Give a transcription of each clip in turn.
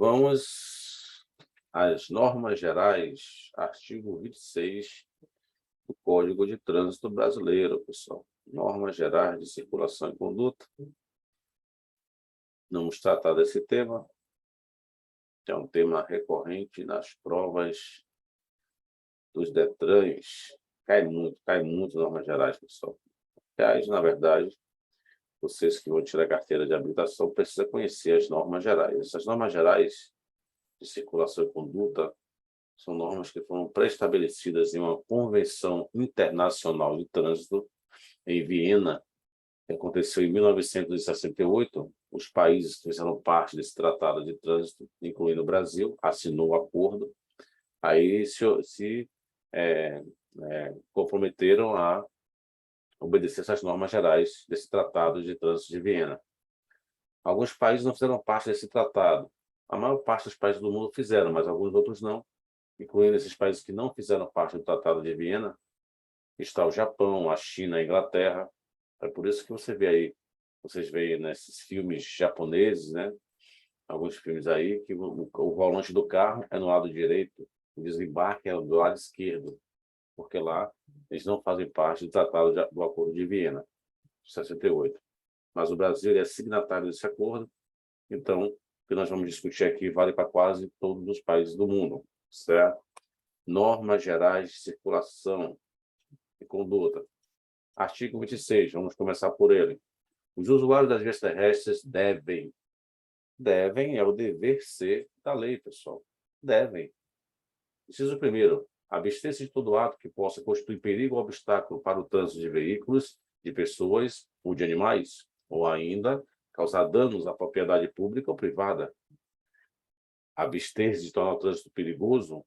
Vamos às normas gerais, artigo 26 do Código de Trânsito Brasileiro, pessoal. Normas gerais de circulação e conduta. Vamos tratar desse tema, que é um tema recorrente nas provas dos DETRANs. Cai muito normas gerais, pessoal. Aliás, na verdade, vocês que vão tirar a carteira de habilitação precisam conhecer as normas gerais. Essas normas gerais de circulação e conduta são normas que foram pré-estabelecidas em uma Convenção Internacional de Trânsito em Viena, que aconteceu em 1968. Os países que fizeram parte desse tratado de trânsito, incluindo o Brasil, assinou o acordo. Aí se comprometeram a obedecer essas normas gerais desse tratado de trânsito de Viena. Alguns países não fizeram parte desse tratado. A maior parte dos países do mundo fizeram, mas alguns outros não, incluindo esses países que não fizeram parte do Tratado de Viena. Está o Japão, a China, a Inglaterra. É por isso que vocês veem nesses filmes japoneses, né? Alguns filmes aí, que o volante do carro é no lado direito, o desembarque é do lado esquerdo, porque lá eles não fazem parte do Tratado do Acordo de Viena, de 68. Mas o Brasil é signatário desse acordo, então o que nós vamos discutir aqui vale para quase todos os países do mundo, certo? Normas gerais de circulação e conduta. Artigo 26, vamos começar por ele. Os usuários das vias terrestres devem é o dever ser da lei, pessoal. Devem. Inciso primeiro, abster-se de todo ato que possa constituir perigo ou obstáculo para o trânsito de veículos, de pessoas ou de animais, ou ainda causar danos à propriedade pública ou privada. Abster-se de tornar o trânsito perigoso,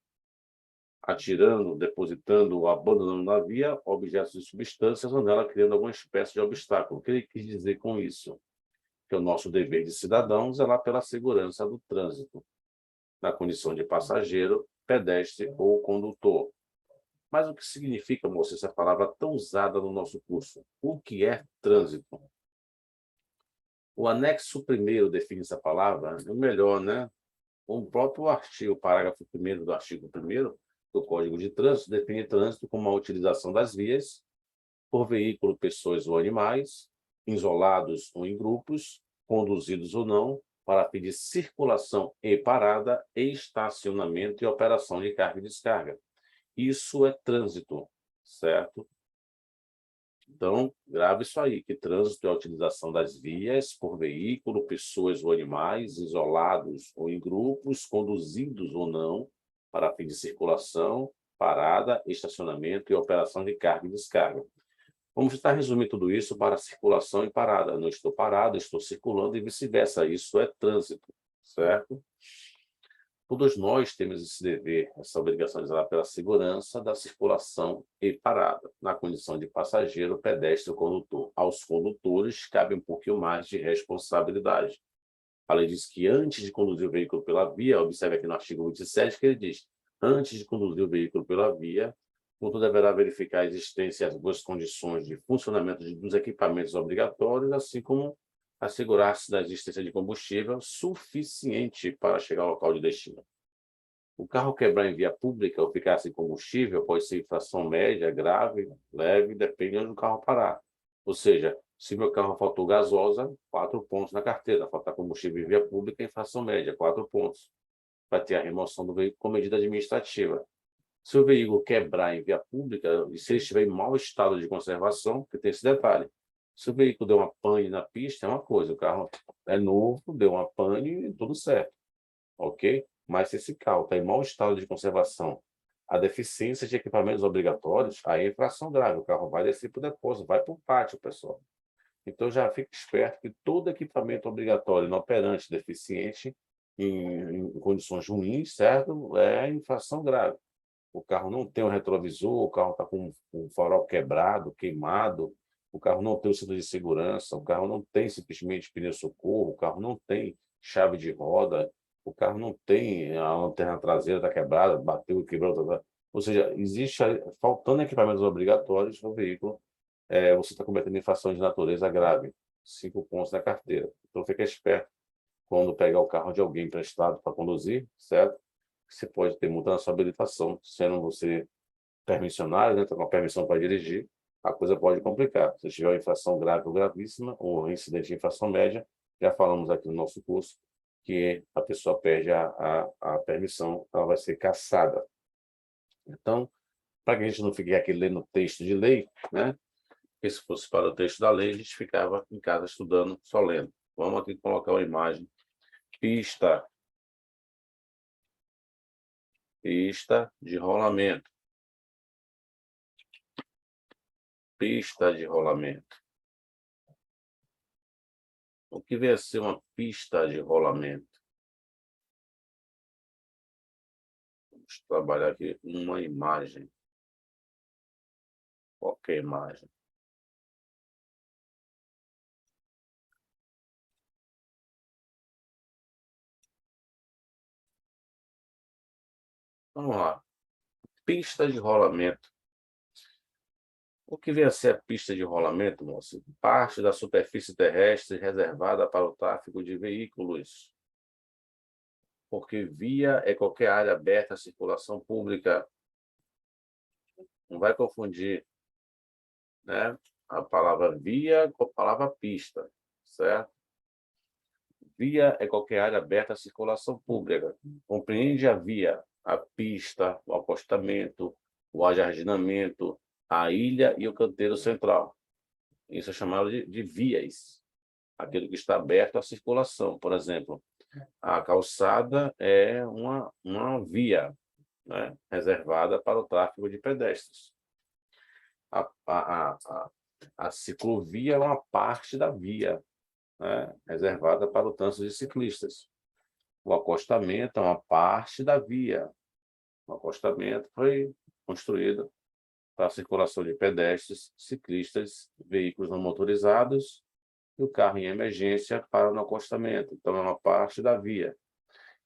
atirando, depositando ou abandonando na via objetos de substâncias ou nela criando alguma espécie de obstáculo. O que ele quis dizer com isso? Que é o nosso dever de cidadão zelar pela segurança do trânsito, na condição de passageiro, pedestre ou condutor. Mas o que significa, moça, essa palavra tão usada no nosso curso? O que é trânsito? O anexo 1º define essa palavra, o melhor, né? O próprio artigo, parágrafo 1º do artigo 1º do Código de Trânsito define trânsito como a utilização das vias por veículo, pessoas ou animais, isolados ou em grupos, conduzidos ou não, para fim de circulação e parada, e estacionamento e operação de carga e descarga. Isso é trânsito, certo? Então, grave isso aí, que trânsito é a utilização das vias por veículo, pessoas ou animais, isolados ou em grupos, conduzidos ou não, para fim de circulação, parada, estacionamento e operação de carga e descarga. Vamos tentar resumir tudo isso para circulação e parada. Não estou parado, estou circulando e vice-versa. Isso é trânsito, certo? Todos nós temos esse dever, essa obrigação de zelar pela segurança da circulação e parada, na condição de passageiro, pedestre ou condutor. Aos condutores cabe um pouquinho mais de responsabilidade. A lei diz que antes de conduzir o veículo pela via, observe aqui no artigo 27 que ele diz, antes de conduzir o veículo pela via, o condutor deverá verificar a existência e as boas condições de funcionamento dos equipamentos obrigatórios, assim como assegurar-se da existência de combustível suficiente para chegar ao local de destino. O carro quebrar em via pública ou ficar sem combustível pode ser infração média, grave, leve, depende de onde o carro parar. Ou seja, se meu carro faltou gasosa, 4 pontos na carteira. Faltar combustível em via pública, infração média, 4 pontos. Vai ter a remoção do veículo com medida administrativa. Se o veículo quebrar em via pública, e se ele estiver em mau estado de conservação, porque tem esse detalhe, se o veículo deu uma pane na pista, é uma coisa, o carro é novo, deu uma pane, tudo certo, ok? Mas se esse carro está em mau estado de conservação, a deficiência de equipamentos obrigatórios, aí é infração grave, o carro vai descer para o depósito, vai para o pátio, pessoal. Então já fique esperto que todo equipamento obrigatório inoperante, deficiente, em condições ruins, certo? É infração grave. O carro não tem o retrovisor, o carro está com o farol quebrado, queimado, o carro não tem o cinto de segurança, o carro não tem simplesmente pneu-socorro, o carro não tem chave de roda, o carro não tem a lanterna traseira está quebrada, bateu e quebrou. Ou seja, existe, faltando equipamentos obrigatórios no veículo, você está cometendo infração de natureza grave, 5 pontos na carteira. Então, fica esperto. quando pegar o carro de alguém emprestado para conduzir, certo? Você pode ter multa na sua habilitação, sendo você permissionário, né, tá com a permissão para dirigir, a coisa pode complicar. Se tiver uma infração grave ou gravíssima, ou incidente de infração média, já falamos aqui no nosso curso, que a pessoa perde a permissão, ela vai ser cassada. Então, para que a gente não fique aqui lendo texto de lei, né? Porque se fosse para o texto da lei, a gente ficava em casa estudando, só lendo. Vamos aqui colocar uma imagem. Pista de rolamento. Pista de rolamento. O que vem a ser uma pista de rolamento? Vamos trabalhar aqui uma imagem. Qualquer imagem. Vamos lá. Pista de rolamento. O que vem a ser a pista de rolamento, moço? Parte da superfície terrestre reservada para o tráfego de veículos. Porque via é qualquer área aberta à circulação pública. Não vai confundir, né, a palavra via com a palavra pista, certo? Via é qualquer área aberta à circulação pública. Compreende a via, a pista, o acostamento, o ajardinamento, a ilha e o canteiro central. Isso é chamado de vias, aquilo que está aberto à circulação. Por exemplo, a calçada é uma via, né, reservada para o tráfego de pedestres. A ciclovia é uma parte da via, né, reservada para o trânsito de ciclistas. O acostamento é uma parte da via. O acostamento foi construído para a circulação de pedestres, ciclistas, veículos não motorizados e o carro em emergência para no acostamento. Então, é uma parte da via.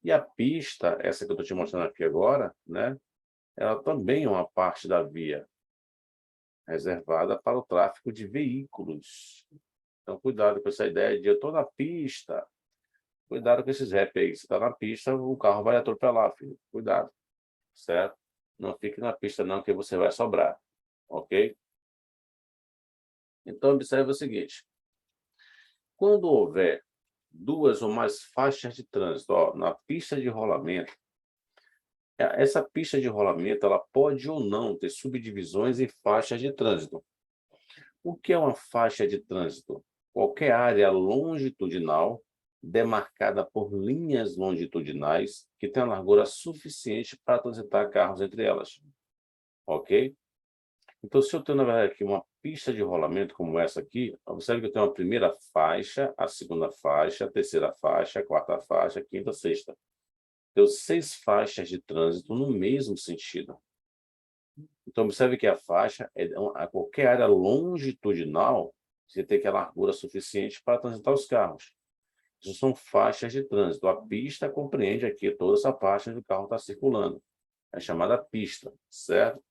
E a pista, essa que eu estou te mostrando aqui agora, né, ela também é uma parte da via, reservada para o tráfego de veículos. Então, cuidado com essa ideia de eu estou na pista. Cuidado com esses rap aí. Você está na pista, o carro vai atropelar, filho. Cuidado, certo? Não fique na pista não, que você vai sobrar, ok? Então, observe o seguinte. Quando houver duas ou mais faixas de trânsito, ó, na pista de rolamento, essa pista de rolamento ela pode ou não ter subdivisões e faixas de trânsito. O que é uma faixa de trânsito? Qualquer área longitudinal demarcada por linhas longitudinais que tem a largura suficiente para transitar carros entre elas. Ok? Então, se eu tenho, na verdade, aqui uma pista de rolamento como essa aqui, observe que eu tenho a primeira faixa, a segunda faixa, a terceira faixa, a quarta faixa, a quinta, a sexta. Tenho 6 faixas de trânsito no mesmo sentido. Então, observe que a faixa é a qualquer área longitudinal, você tem que a largura suficiente para transitar os carros. Isso são faixas de trânsito. A pista compreende aqui toda essa faixa onde o carro está circulando. É chamada pista, certo?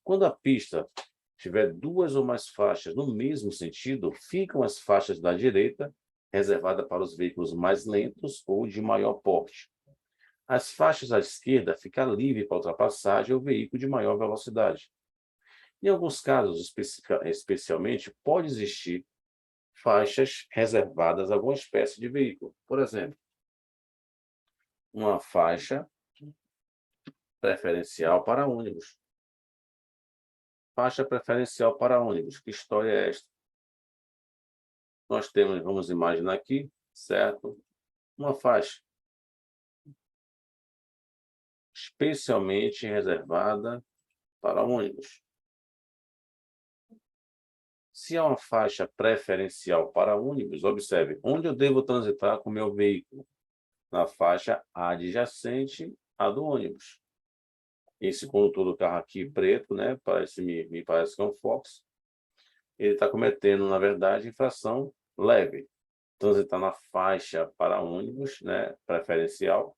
Quando a pista tiver duas ou mais faixas no mesmo sentido, ficam as faixas da direita, reservadas para os veículos mais lentos ou de maior porte. As faixas à esquerda ficam livres para ultrapassagem ou veículo de maior velocidade. Em alguns casos, especialmente, pode existir faixas reservadas a alguma espécie de veículo. Por exemplo, uma faixa preferencial para ônibus. Faixa preferencial para ônibus. Que história é esta? Nós temos, vamos imaginar aqui, certo? Uma faixa especialmente reservada para ônibus. Se é uma faixa preferencial para ônibus, observe, onde eu devo transitar com o meu veículo? Na faixa adjacente à do ônibus. Esse condutor do carro aqui preto, né, me parece que é um Fox, ele está cometendo, na verdade, infração leve. Transitar na faixa para ônibus, né, preferencial,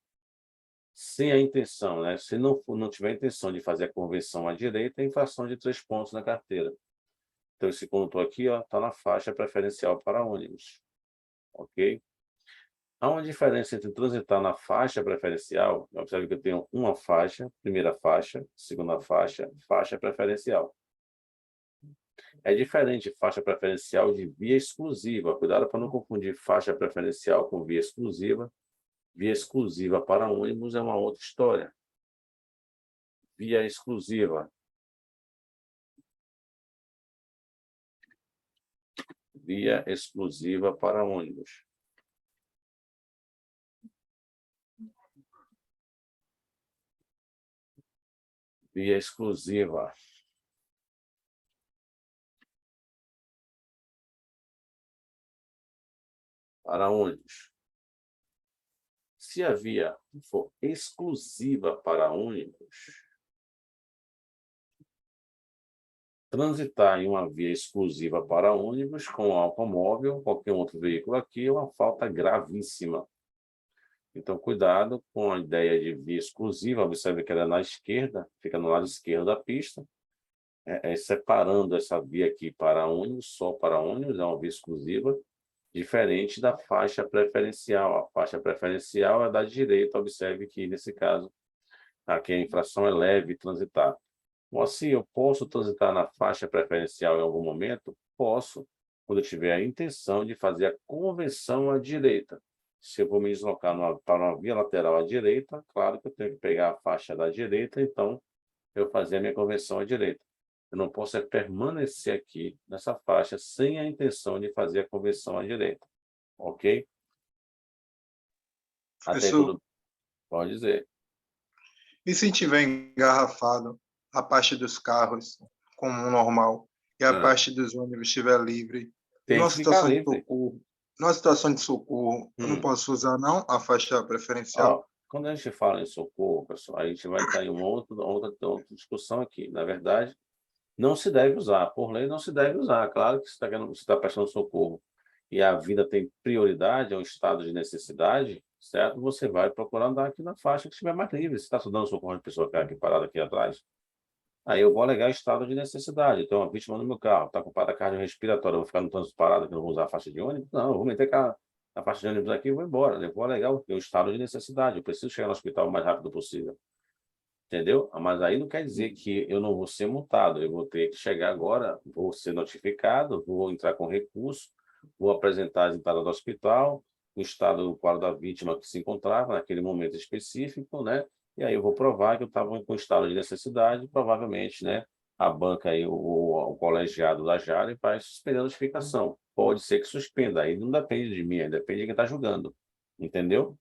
sem a intenção, né, se não tiver a intenção de fazer a conversão à direita, é infração de 3 pontos na carteira. Então, esse condutor aqui está na faixa preferencial para ônibus, ok? Há uma diferença entre transitar na faixa preferencial, observe que eu tenho uma faixa, primeira faixa, segunda faixa, faixa preferencial. É diferente faixa preferencial de via exclusiva. Cuidado para não confundir faixa preferencial com via exclusiva. Via exclusiva para ônibus é uma outra história. Via exclusiva. Via exclusiva para ônibus. Via exclusiva. Para ônibus. Se a via for exclusiva para ônibus, transitar em uma via exclusiva para ônibus com automóvel, qualquer outro veículo aqui, é uma falta gravíssima. Então, cuidado com a ideia de via exclusiva. Observe que ela é na esquerda, fica no lado esquerdo da pista, separando essa via aqui para ônibus, só para ônibus, é uma via exclusiva, diferente da faixa preferencial. A faixa preferencial é da direita. Observe que, nesse caso, aqui a infração é leve transitar. Ou assim, eu posso transitar na faixa preferencial em algum momento? Posso, quando eu tiver a intenção de fazer a conversão à direita. Se eu vou me deslocar para uma via lateral à direita, claro que eu tenho que pegar a faixa da direita, então eu fazer a minha conversão à direita. Eu não posso permanecer aqui nessa faixa sem a intenção de fazer a conversão à direita. Ok? Até Professor, tudo pode dizer. e se tiver engarrafado a parte dos carros como normal e a Ah, parte dos ônibus estiver livre, e tem que ficar livre. numa situação de socorro, eu não Hum. posso usar não a faixa preferencial? Ó, quando a gente fala em socorro, pessoal, a gente vai estar em uma outra discussão aqui. Na verdade, não se deve usar. Por lei, não se deve usar. Claro que você está prestando socorro e a vida tem prioridade, é um estado de necessidade, certo? Você vai procurar andar aqui na faixa que estiver mais livre. Se está dando socorro de pessoa que está aqui parada aqui atrás, aí eu vou alegar estado de necessidade. Então, uma vítima no meu carro, está com parada cardiorrespiratória, eu vou ficar no trânsito parado, que eu não vou usar a faixa de ônibus? Não, eu vou meter a faixa de ônibus aqui e vou embora. Eu vou alegar o estado de necessidade. Eu preciso chegar no hospital o mais rápido possível. Entendeu? Mas aí não quer dizer que eu não vou ser multado. Eu vou ter que chegar agora, vou ser notificado, vou entrar com recurso, vou apresentar as entradas do hospital, o estado no qual da vítima que se encontrava naquele momento específico, né? E aí eu vou provar que eu estava com estado de necessidade, provavelmente, né? A banca aí, o colegiado da Jari vai suspender a notificação. Pode ser que suspenda, aí não depende de mim, aí depende de quem está julgando. Entendeu?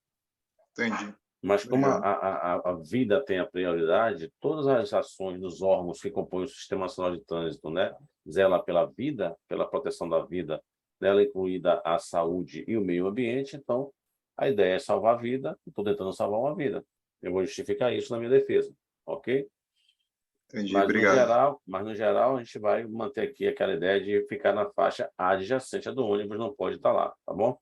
Entendi. Mas como a, Obrigado. a, a a vida tem a prioridade, todas as ações dos órgãos que compõem o Sistema Nacional de Trânsito, né, zela pela vida, pela proteção da vida, nela incluída a saúde e o meio ambiente, então a ideia é salvar a vida, estou tentando salvar uma vida. Eu vou justificar isso na minha defesa, ok? Entendi. Mas no Obrigado. geral, mas no geral a gente vai manter aqui aquela ideia de ficar na faixa adjacente à do ônibus, não pode estar lá, tá bom?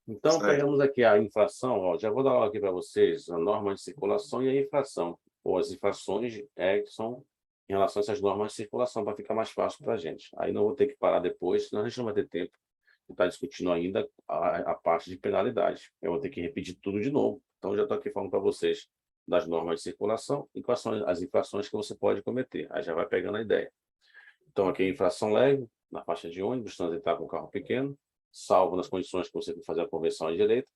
Então, Certo. pegamos aqui a inflação, ó, já vou dar aula aqui para vocês, a norma de circulação e a inflação. Ou as infrações que são em relação a essas normas de circulação, para ficar mais fácil para a gente. Aí não vou ter que parar depois, senão a gente não vai ter tempo de estar discutindo ainda a parte de penalidade. Eu vou ter que repetir tudo de novo. Então, já estou aqui falando para vocês das normas de circulação e quais são as infrações que você pode cometer. Aí já vai pegando a ideia. Então, aqui a infração leve, na faixa de ônibus, transitar com carro pequeno, salvo nas condições que você tem que fazer a conversão à direita,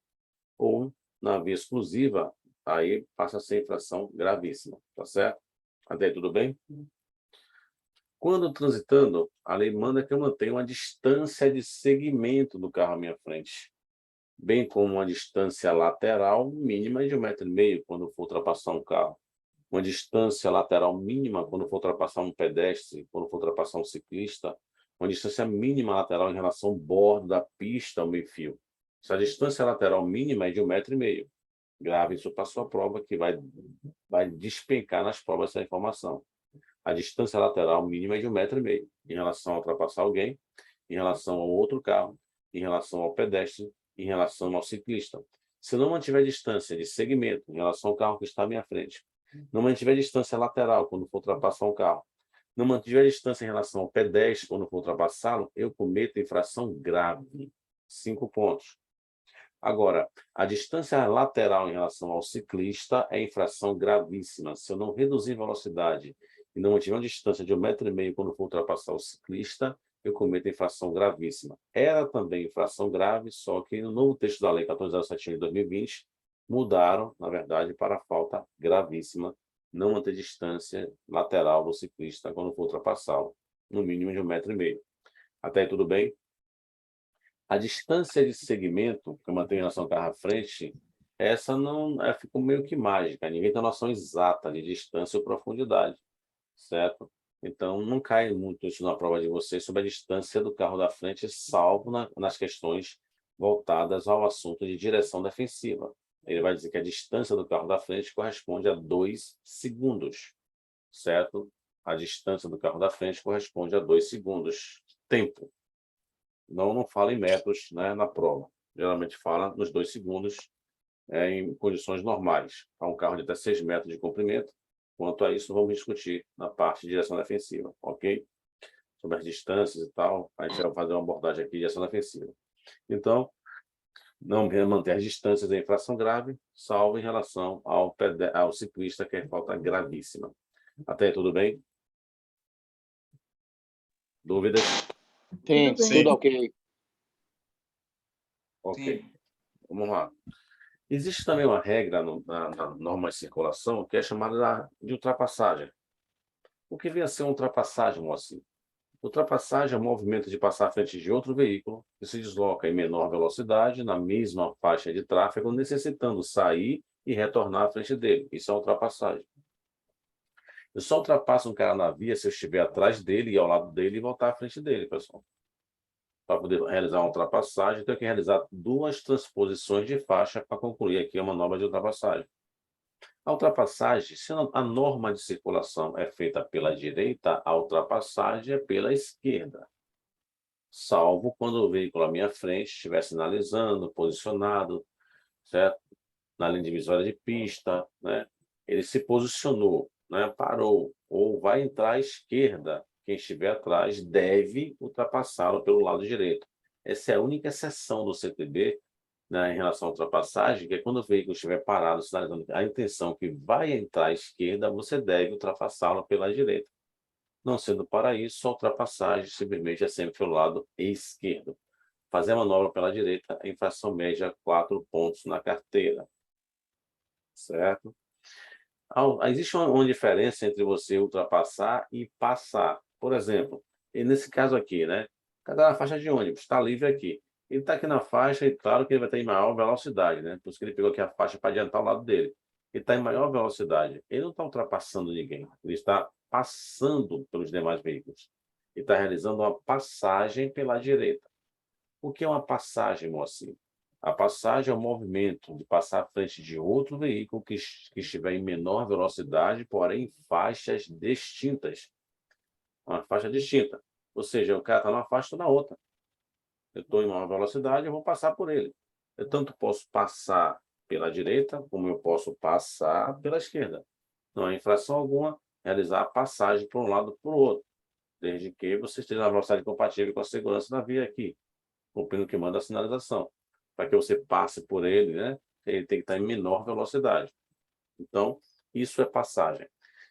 ou na via exclusiva, aí passa a ser infração gravíssima, tá certo? Até aí tudo bem? Quando transitando, a lei manda que eu mantenha uma distância de segmento do carro à minha frente, bem como uma distância lateral mínima de 1,5 m quando for ultrapassar um carro. Uma distância lateral mínima quando for ultrapassar um pedestre, quando for ultrapassar um ciclista, uma distância mínima lateral em relação ao bordo da pista ao meio-fio. Essa distância lateral mínima é de 1,5 m. Grave isso para a sua prova, que vai despencar nas provas essa informação. A distância lateral mínima é de 1,5 m em relação a ultrapassar alguém, em relação ao outro carro, em relação ao pedestre, em relação ao ciclista. Se não mantiver distância de segmento em relação ao carro que está à minha frente, não mantiver distância lateral quando for ultrapassar um carro, não mantiver distância em relação ao pedestre quando for ultrapassá-lo, eu cometo infração grave. 5 pontos. Agora, a distância lateral em relação ao ciclista é infração gravíssima. Se eu não reduzir velocidade e não mantiver uma distância de 1,5 m quando for ultrapassar o ciclista, eu cometo infração gravíssima. Era também infração grave, só que no novo texto da Lei 14.071 de 2020, mudaram, na verdade, para falta gravíssima, não manter distância lateral do ciclista quando for ultrapassá-lo, no mínimo de 1,5 m. Até aí tudo bem? A distância de segmento que eu mantenho em relação ao carro à frente, essa não ficou meio que mágica. Ninguém tem noção exata de distância ou profundidade, certo? Então, não cai muito isso na prova de vocês sobre a distância do carro da frente, salvo nas questões voltadas ao assunto de direção defensiva. Ele vai dizer que a distância do carro da frente corresponde a 2 segundos, certo? A distância do carro da frente corresponde a 2 segundos. Tempo. Não fala em metros, né, na prova. Geralmente fala nos 2 segundos em condições normais. Há um carro de até 6 metros de comprimento. Quanto a isso, vamos discutir na parte de direção defensiva, ok? Sobre as distâncias e tal, a gente vai fazer uma abordagem aqui de direção defensiva. Então, não manter as distâncias é infração grave, salvo em relação ao ciclista, que é falta gravíssima. Até aí, tudo bem? Dúvidas? Sim, Sim. tudo ok. Ok. Vamos lá. Existe também uma regra na norma de circulação que é chamada de ultrapassagem. O que vem a ser uma ultrapassagem, Moacir? Ultrapassagem é o movimento de passar à frente de outro veículo que se desloca em menor velocidade na mesma faixa de tráfego, necessitando sair e retornar à frente dele. Isso é ultrapassagem. Eu só ultrapasso um cara na via se eu estiver atrás dele e ao lado dele e voltar à frente dele, pessoal. Para poder realizar uma ultrapassagem, eu tenho que realizar 2 transposições de faixa para concluir aqui a manobra de ultrapassagem. A ultrapassagem, se a norma de circulação é feita pela direita, a ultrapassagem é pela esquerda. Salvo quando o veículo à minha frente estiver sinalizando, posicionado, certo? Na linha divisória de pista, né? Ele se posicionou, né? Parou, ou vai entrar à esquerda. Quem estiver atrás deve ultrapassá-lo pelo lado direito. Essa é a única exceção do CTB, né, em relação à ultrapassagem, que é quando o veículo estiver parado, sinalizando a intenção que vai entrar à esquerda, você deve ultrapassá-lo pela direita. Não sendo para isso, a ultrapassagem simplesmente é sempre pelo lado esquerdo. Fazer a manobra pela direita, a infração média 4 pontos na carteira. Certo? Existe uma diferença entre você ultrapassar e passar. Por exemplo, e nesse caso aqui, né? Cada na faixa de ônibus, está livre aqui. Ele está aqui na faixa e claro que ele vai ter em maior velocidade, né? Por isso que ele pegou aqui a faixa para adiantar o lado dele. Ele está em maior velocidade. Ele não está ultrapassando ninguém. Ele está passando pelos demais veículos. Ele está realizando uma passagem pela direita. O que é uma passagem, Moacir? A passagem é o movimento de passar à frente de outro veículo que estiver em menor velocidade, porém em faixas distintas. Uma faixa distinta. Ou seja, o cara está numa faixa, estou na outra. Eu estou em maior velocidade, eu vou passar por ele. Eu tanto posso passar pela direita, como eu posso passar pela esquerda. Não há infração alguma realizar a passagem para um lado para o outro, desde que você esteja na velocidade compatível com a segurança da via aqui, cumprindo o que manda a sinalização. Para que você passe por ele, né, ele tem que estar em menor velocidade. Então, isso é passagem.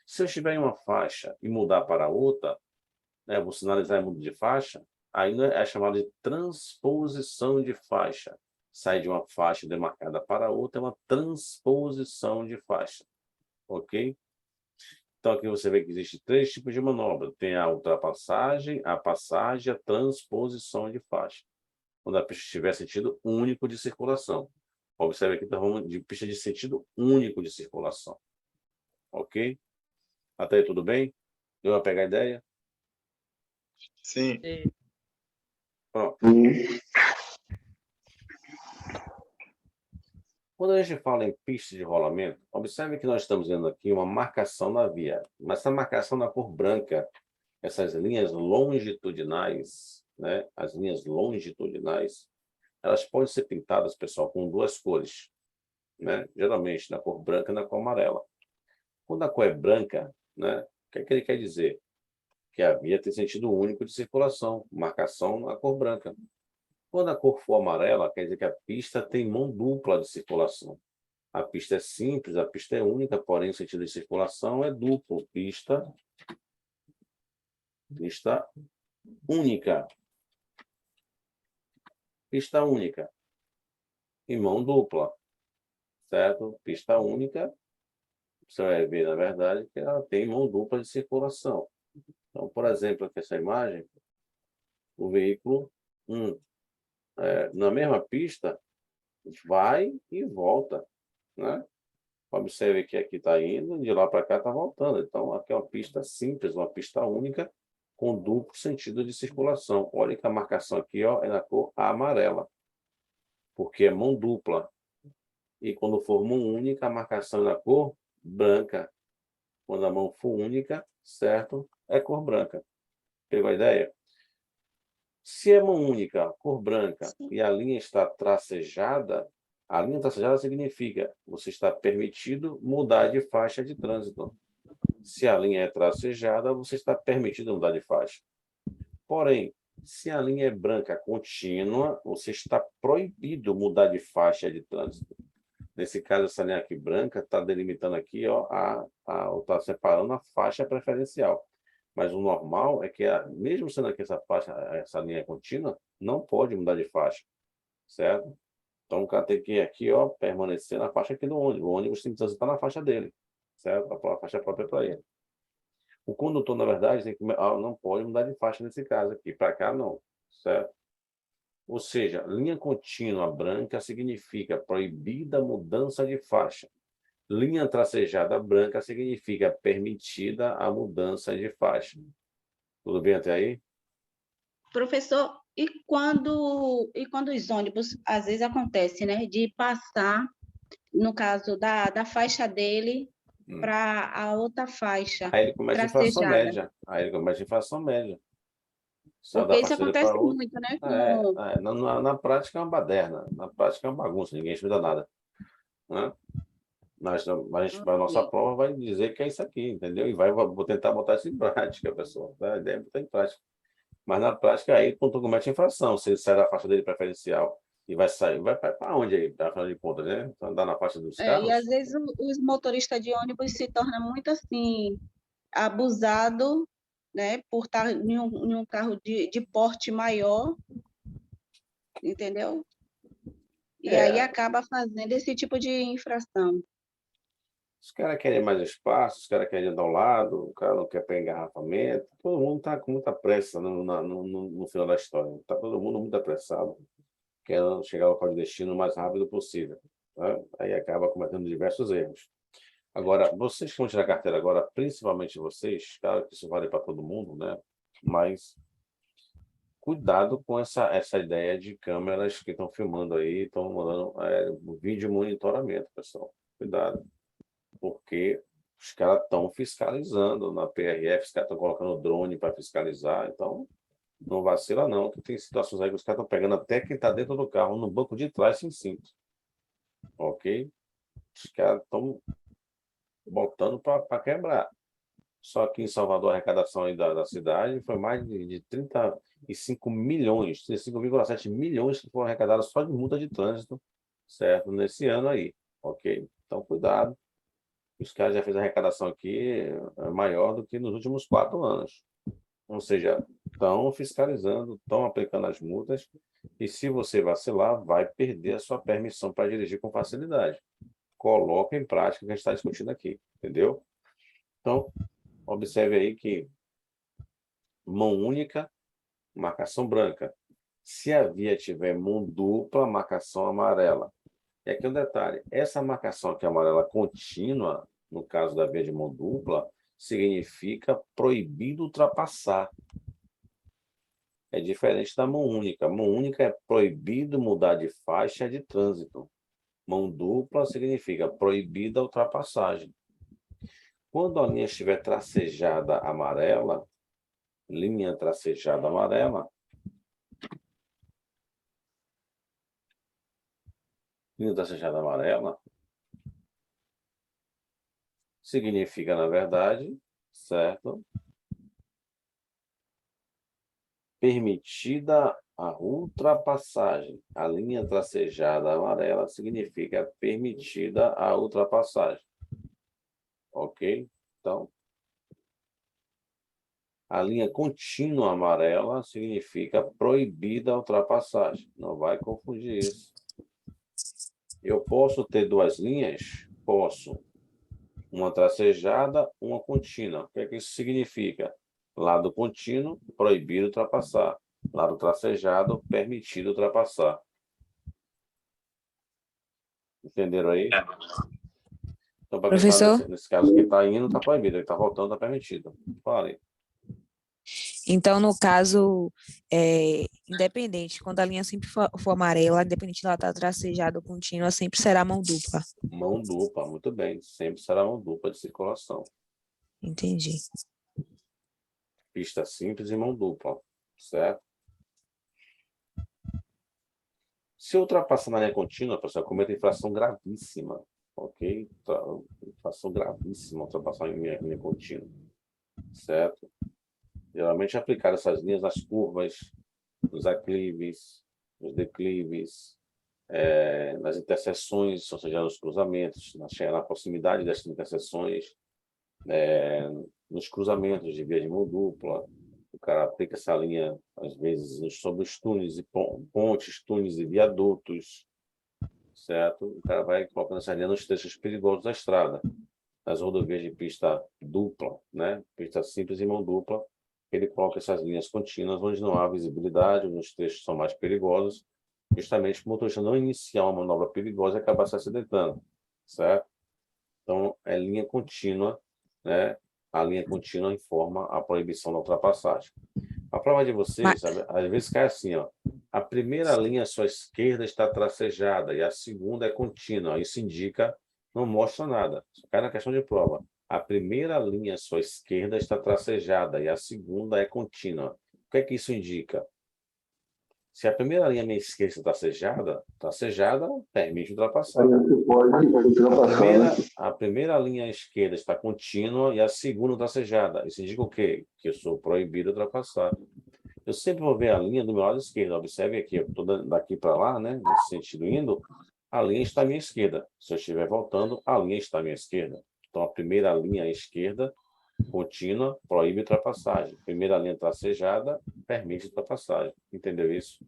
Se eu estiver em uma faixa e mudar para outra, né, vou sinalizar em mudo de faixa, ainda é chamado de transposição de faixa. Sai de uma faixa demarcada para outra, é uma transposição de faixa. Ok? Então, aqui você vê que existe 3 tipos de manobra. Tem a ultrapassagem, a passagem e a transposição de faixa. Quando a pista tiver sentido único de circulação. Observe aqui, estamos de pista de sentido único de circulação. Ok? Até aí tudo bem? Deu para pegar a ideia? Sim. Pronto. Quando a gente fala em pista de rolamento, observe que nós estamos vendo aqui uma marcação na via. Mas essa marcação na cor branca, essas linhas longitudinais, né? As linhas longitudinais, elas podem ser pintadas, pessoal, com 2 cores, né? Geralmente na cor branca e na cor amarela. Quando a cor é branca, né? O que é que ele quer dizer? Que a via tem sentido único de circulação, marcação na cor branca. Quando a cor for amarela, quer dizer que a pista tem mão dupla de circulação. A pista é simples, a pista é única, porém o sentido de circulação é duplo. Pista única. Pista única. E mão dupla. Certo? Pista única. Você vai ver, na verdade, que ela tem mão dupla de circulação. Então, por exemplo, aqui essa imagem, o veículo na mesma pista vai e volta, né? Observe que aqui está indo, de lá para cá está voltando. Então, aqui é uma pista simples, uma pista única, com duplo sentido de circulação. Olha que a marcação aqui, ó, é na cor amarela, porque é mão dupla. E quando for mão única, a marcação é na cor branca. Quando a mão for única, certo? É cor branca. Pegou a ideia? Se é mão única, cor branca, Sim. e a linha está tracejada, a linha tracejada significa você está permitido mudar de faixa de trânsito. Se a linha é tracejada, você está permitido mudar de faixa. Porém, se a linha é branca contínua, você está proibido mudar de faixa de trânsito. Nesse caso, essa linha aqui branca está delimitando aqui, ó, está separando a faixa preferencial. Mas o normal é que, mesmo sendo aqui essa linha contínua, não pode mudar de faixa, certo? Então, o cara tem que ir aqui, ó, permanecer na faixa aqui do ônibus. O ônibus tem que transitar na faixa dele, certo? A faixa própria para ele. O condutor, na verdade, não pode mudar de faixa nesse caso aqui. Para cá, não, certo? Ou seja, linha contínua branca significa proibida mudança de faixa. Linha tracejada branca significa permitida a mudança de faixa. Tudo bem até aí? Professor, e quando os ônibus, às vezes acontece, né, de passar, no caso da faixa dele, para a outra faixa, Aí ele começa a inflação tracejada? média. Aí ele começa a inflação média. Só da Porque isso faixa dele para acontece outra. muito, né, Na prática é uma baderna. Na prática é uma bagunça, ninguém estuda nada. Né? A nossa prova vai dizer que é isso aqui, entendeu? E vou tentar botar isso em prática, pessoal. Tá? A ideia é botar em prática. Mas na prática aí, quando comete infração, se ele sai da faixa dele preferencial e vai sair, vai para onde aí? Para afinal de contas, né? Então, andar na faixa dos e às carros? vezes os motoristas de ônibus se tornam muito assim, abusado, né, por estar em um carro de porte maior, entendeu? E aí É, acaba fazendo esse tipo de infração. os caras querem mais espaço, os caras querem andar ao lado, o cara não quer pegar engarrafamento. Todo mundo está com muita pressa no final da história. Está todo mundo muito apressado, querendo chegar ao local de destino o mais rápido possível. Né? Aí acaba cometendo diversos erros. Agora, vocês que vão tirar carteira agora, principalmente vocês, claro que isso vale para todo mundo, né? Mas cuidado com essa ideia de câmeras que estão filmando aí, estão mandando vídeo monitoramento, pessoal. Cuidado, porque os caras estão fiscalizando na PRF, os caras estão colocando drone para fiscalizar, então não vacila não, que tem situações aí que os caras estão pegando até quem está dentro do carro, no banco de trás, sem cinto. Ok? Os caras estão botando para quebrar. Só que em Salvador, a arrecadação aí da cidade foi mais de 35 milhões, 35,7 milhões que foram arrecadados só de multa de trânsito, certo? Nesse ano aí, ok? Então, cuidado. Os caras já fez a arrecadação aqui maior do que nos últimos 4 anos. Ou seja, estão fiscalizando, estão aplicando as multas, e se você vacilar, vai perder a sua permissão para dirigir com facilidade. Coloca em prática o que a gente está discutindo aqui, entendeu? Então, observe aí que mão única, marcação branca. Se a via tiver mão dupla, marcação amarela. E aqui um detalhe, essa marcação aqui amarela contínua, no caso da via de mão dupla, significa proibido ultrapassar. É diferente da mão única. Mão única é proibido mudar de faixa de trânsito. Mão dupla significa proibida a ultrapassagem. Quando a linha estiver tracejada amarela, linha tracejada amarela, linha tracejada amarela, significa, na verdade, certo? Permitida A ultrapassagem, a linha tracejada amarela significa permitida a ultrapassagem. Ok? Então, a linha contínua amarela significa proibida a ultrapassagem. Não vai confundir isso. Eu posso ter duas linhas? Posso. Uma tracejada, uma contínua. O que é que isso significa? Lado contínuo, proibido ultrapassar. Lado tracejado, permitido ultrapassar. Entenderam aí? Então, para quem está Professor, nesse caso, quem está indo, está proibido. Quem está voltando, está permitido. Fale. então no caso, independente, quando a linha sempre for amarela, independente de ela estar tracejada ou contínua, sempre será mão dupla. Mão dupla, muito bem. Sempre será mão dupla de circulação. Entendi. Pista simples e mão dupla, certo? Se ultrapassar na linha contínua, pessoal, comete infração gravíssima, ok? Infração gravíssima ultrapassar em linha contínua, certo? Geralmente é aplicado essas linhas nas curvas, nos aclives, nos declives, nas interseções, ou seja, nos cruzamentos, na proximidade dessas interseções, nos cruzamentos de via de mão dupla. O cara aplica essa linha, às vezes, sobre os túneis e pontes, túneis e viadutos, certo? O cara vai colocando essa linha nos trechos perigosos da estrada, nas rodovias de pista dupla, né? Pista simples e mão dupla. Ele coloca essas linhas contínuas onde não há visibilidade, onde os trechos são mais perigosos, justamente para o motorista não iniciar uma manobra perigosa e acabar se acidentando, certo? Então, é linha contínua, né? A linha contínua informa a proibição da ultrapassagem. A prova de vocês, às vezes cai assim, ó. A primeira linha à sua esquerda está tracejada e a segunda é contínua. Isso indica, não mostra nada. Isso cai na questão de prova. A primeira linha à sua esquerda está tracejada e a segunda é contínua. O que é que isso indica? Se a primeira linha à minha esquerda está tracejada permite ultrapassar. A primeira linha à esquerda está contínua e a segunda tracejada. Isso indica o quê? Que eu sou proibido de ultrapassar. Eu sempre vou ver a linha do meu lado esquerdo. Observe aqui, eu estou daqui para lá, né? Nesse sentido indo, a linha está à minha esquerda. Se eu estiver voltando, a linha está à minha esquerda. Então, a primeira linha à esquerda, contínua, proíbe ultrapassagem. Primeira linha tracejada, permite ultrapassagem. Entendeu isso?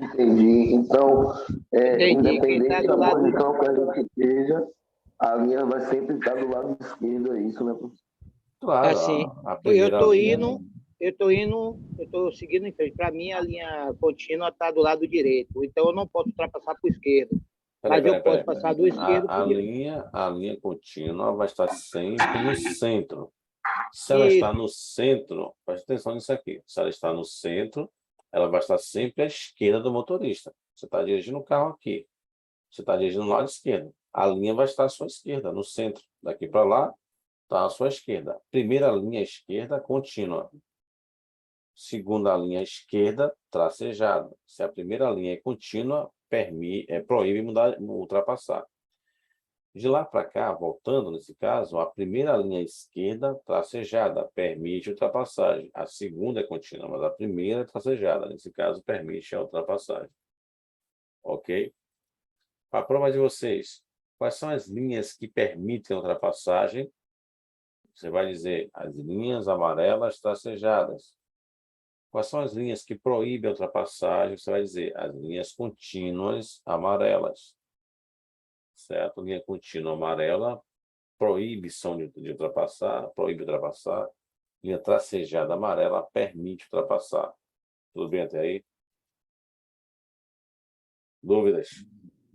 Entendi. Então, Entendi. Quem independente está da do lado. posição que a gente esteja, a linha vai sempre estar do lado esquerdo, é isso, né, professor? Claro, Assim, a eu primeira estou linha... eu estou seguindo em frente. Para mim, a linha contínua está do lado direito. Então, eu não posso ultrapassar para o esquerdo. Mas eu posso passar do esquerdo para o direito. A linha contínua vai estar sempre no centro. Se ela está no centro, preste atenção nisso aqui. Se ela está no centro, ela vai estar sempre à esquerda do motorista. Você está dirigindo o carro aqui. Você está dirigindo no lado esquerdo. A linha vai estar à sua esquerda, no centro. Daqui para lá, está à sua esquerda. Primeira linha esquerda, contínua. Segunda linha esquerda, tracejada. Se a primeira linha é contínua, proíbe ultrapassar. De lá para cá, voltando nesse caso, a primeira linha esquerda, tracejada, permite ultrapassagem. A segunda é contínua, mas a primeira é tracejada. Nesse caso, permite a ultrapassagem. Ok? Para a prova de vocês, quais são as linhas que permitem a ultrapassagem? Você vai dizer as linhas amarelas tracejadas. Quais são as linhas que proíbem a ultrapassagem? Você vai dizer as linhas contínuas amarelas. Certo? Linha contínua amarela, proibição de ultrapassar, proíbe ultrapassar. Linha tracejada amarela, permite ultrapassar. Tudo bem até aí? Dúvidas?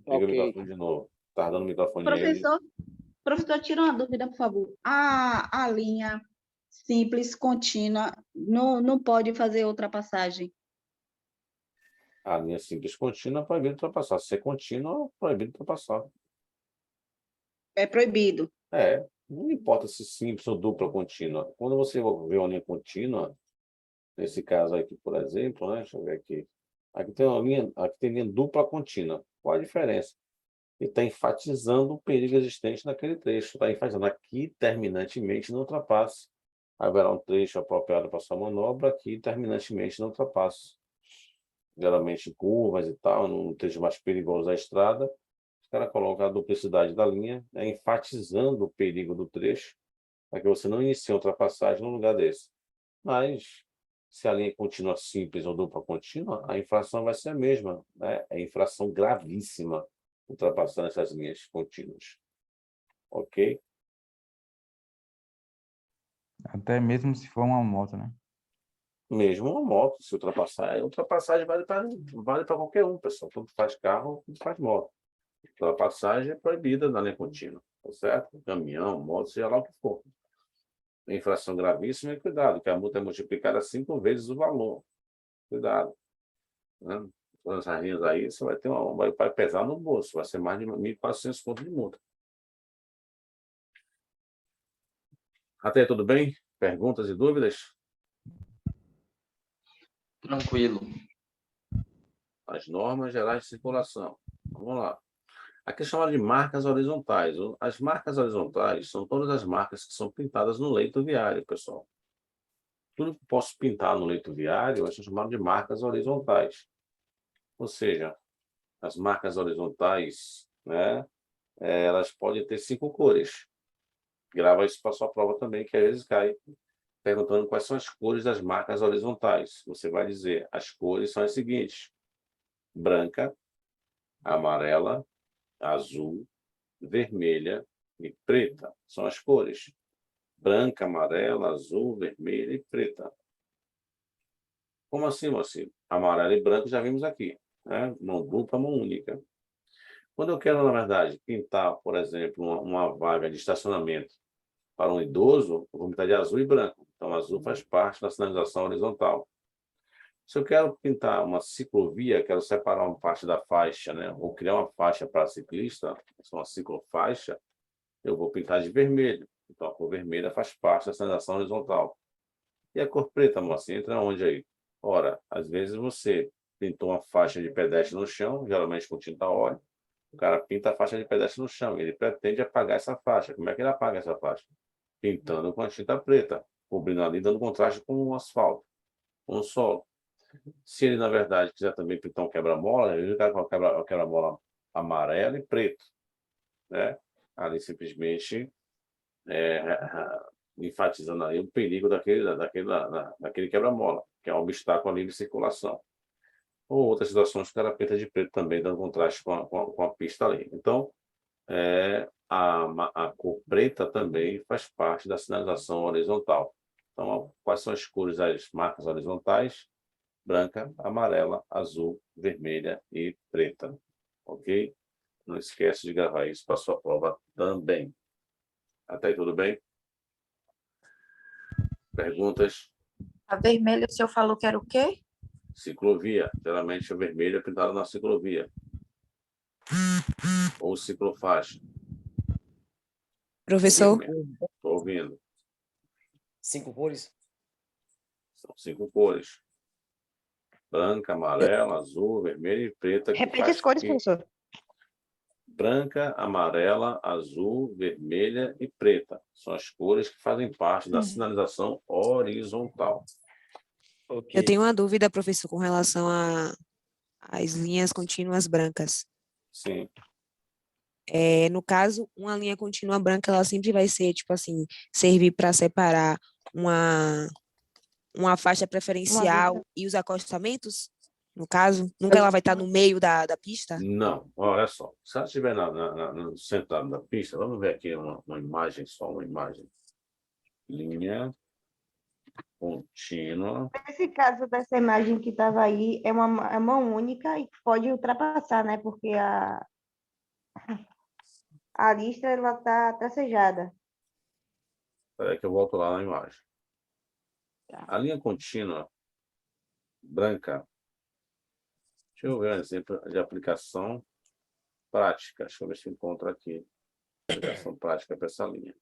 Liga o microfone de novo. Está dando o microfone nele. Professor, tira uma dúvida, por favor. A linha simples, contínua, não pode fazer ultrapassagem. A linha simples contínua, proibido ultrapassar. Se é contínua, proibido ultrapassar. É proibido. Não importa se simples ou dupla contínua. Quando você vê uma linha contínua, nesse caso aqui, por exemplo, né? Deixa eu ver aqui. Aqui tem linha dupla contínua. Qual a diferença? Ele está enfatizando o perigo existente naquele trecho. Está enfatizando aqui, terminantemente, não ultrapasse. Haverá um trecho apropriado para sua manobra, aqui, terminantemente, não ultrapasse. geralmente em curvas e tal, num trecho mais perigoso da estrada, os caras colocam a duplicidade da linha, né, enfatizando o perigo do trecho, para que você não inicie a ultrapassagem num lugar desse. Mas, se a linha continua simples ou dupla contínua, a infração vai ser a mesma, né? É infração gravíssima ultrapassando essas linhas contínuas. Ok? Até mesmo se for uma moto, né? Mesmo uma moto, se ultrapassar, a ultrapassagem vale para qualquer um, pessoal. Tanto faz carro, tanto faz moto. Ultrapassagem é proibida na linha contínua, tá certo? Caminhão, moto, seja lá o que for. Infração gravíssima, e cuidado, que a multa é multiplicada 5 vezes o valor. Cuidado. Né? Todas as linhas aí, você vai ter vai pesar no bolso, vai ser mais de 1.400 conto de multa. Até aí, tudo bem? Perguntas e dúvidas? Tranquilo. As normas gerais de circulação. Vamos lá. Aqui é chamado de marcas horizontais. As marcas horizontais são todas as marcas que são pintadas no leito viário, pessoal. Tudo que posso pintar no leito viário é chamado de marcas horizontais. Ou seja, as marcas horizontais, né, elas podem ter 5 cores. Grava isso para sua prova também, que às vezes cai perguntando quais são as cores das marcas horizontais. Você vai dizer, as cores são as seguintes: branca, amarela, azul, vermelha e preta. São as cores. Branca, amarela, azul, vermelha e preta. Como assim, mocinho? Amarelo e branco já vimos aqui, né? Mão dupla, mão única. Quando eu quero, na verdade, pintar, por exemplo, uma vaga de estacionamento para um idoso, eu vou pintar de azul e branco. Então, azul faz parte da sinalização horizontal. Se eu quero pintar uma ciclovia, quero separar uma parte da faixa, né, ou criar uma faixa para ciclista, uma ciclofaixa, eu vou pintar de vermelho. Então, a cor vermelha faz parte da sinalização horizontal. E a cor preta, moça, entra onde aí? Ora, às vezes você pintou uma faixa de pedestre no chão, geralmente com tinta óleo, o cara pinta a faixa de pedestre no chão, ele pretende apagar essa faixa. Como é que ele apaga essa faixa? Pintando com a tinta preta, cobrindo ali, dando contraste com o asfalto, com o solo. Se ele, na verdade, quiser também pintar um quebra-mola, ele vai colocar o quebra-mola amarelo e preto, né? Ali simplesmente enfatizando aí o perigo daquele quebra-mola, que é um obstáculo ali de circulação. Ou outras situações que o cara pinta de preto também, dando contraste com a pista ali. Então, a cor preta também faz parte da sinalização horizontal. Então, quais são as cores das marcas horizontais? Branca, amarela, azul, vermelha e preta. Ok? Não esquece de gravar isso para a sua prova também. Até aí, tudo bem? Perguntas? A vermelha, o senhor falou que era o quê? Ciclovia. Geralmente, a vermelha é pintada na ciclovia. Ou ciclofaixa. Professor? Estou ouvindo. 5 cores? São 5 cores. Branca, amarela, azul, vermelha e preta. Repete as cores, professor. Branca, amarela, azul, vermelha e preta. São as cores que fazem parte da sinalização horizontal. Okay. Eu tenho uma dúvida, professor, com relação às linhas contínuas brancas. Sim. No caso, uma linha contínua branca, ela sempre vai ser, tipo assim, servir para separar uma faixa preferencial e os acostamentos, no caso? Nunca ela vai estar no meio da pista? Não, olha só. Se ela estiver no centro da pista, vamos ver aqui uma imagem, só uma imagem. Linha contínua. Nesse caso dessa imagem que estava aí, é uma mão única e pode ultrapassar, né? Porque a lista ela está tracejada. Espera aí que eu volto lá na imagem. Tá. A linha contínua branca. Deixa eu ver um exemplo de aplicação prática. Deixa eu ver se eu encontro aqui. Aplicação prática para essa linha.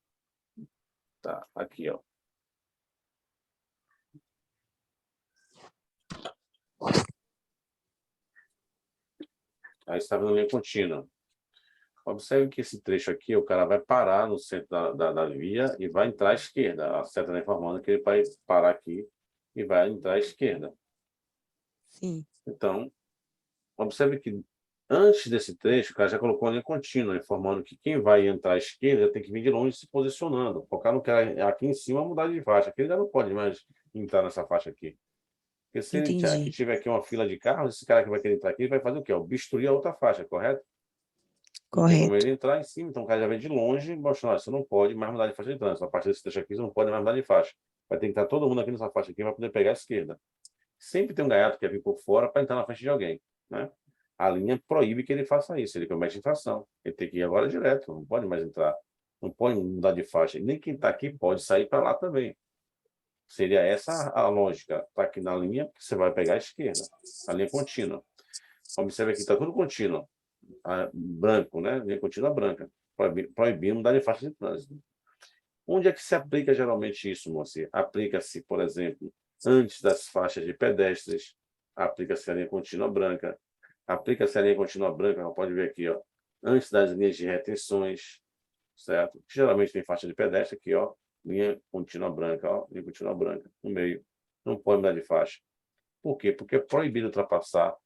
Tá, aqui, ó. Aí está vendo a linha contínua. Observe que esse trecho aqui, o cara vai parar no centro da via e vai entrar à esquerda. A seta está informando que ele vai parar aqui e vai entrar à esquerda. Sim. Então, observe que antes desse trecho, o cara já colocou a linha contínua, informando que quem vai entrar à esquerda tem que vir de longe se posicionando. O cara não quer aqui em cima mudar de faixa, aqui ele já não pode mais entrar nessa faixa aqui. Porque se ele Entendi. tiver aqui uma fila de carros, esse cara que vai querer entrar aqui, ele vai fazer o quê? Obstruir a outra faixa, correto? Não tem como Correto. ele entrar em cima, então o cara já vem de longe, mostrando, você não pode mais mudar de faixa de trânsito. A partir desse trecho aqui, você não pode mais mudar de faixa. Vai ter que estar todo mundo aqui nessa faixa aqui para poder pegar a esquerda. Sempre tem um gaiato que quer vir por fora para entrar na frente de alguém, né? A linha proíbe que ele faça isso, ele comete infração. Ele tem que ir agora direto, não pode mais entrar. Não pode mudar de faixa. E nem quem está aqui pode sair para lá também. Seria essa a lógica. Está aqui na linha, você vai pegar a esquerda. A linha contínua. Observe aqui, está tudo contínuo. Branco, né? Linha contínua branca. Proibindo mudar de faixa de trânsito. Onde é que se aplica geralmente isso, moça? Aplica-se, por exemplo, antes das faixas de pedestres, aplica-se a linha contínua branca, aplica-se a linha contínua branca, pode ver aqui, ó, antes das linhas de retenções, certo? Geralmente tem faixa de pedestre aqui, ó, linha contínua branca, ó, linha contínua branca, no meio. Não pode mudar de faixa. Por quê? Porque é proibido ultrapassar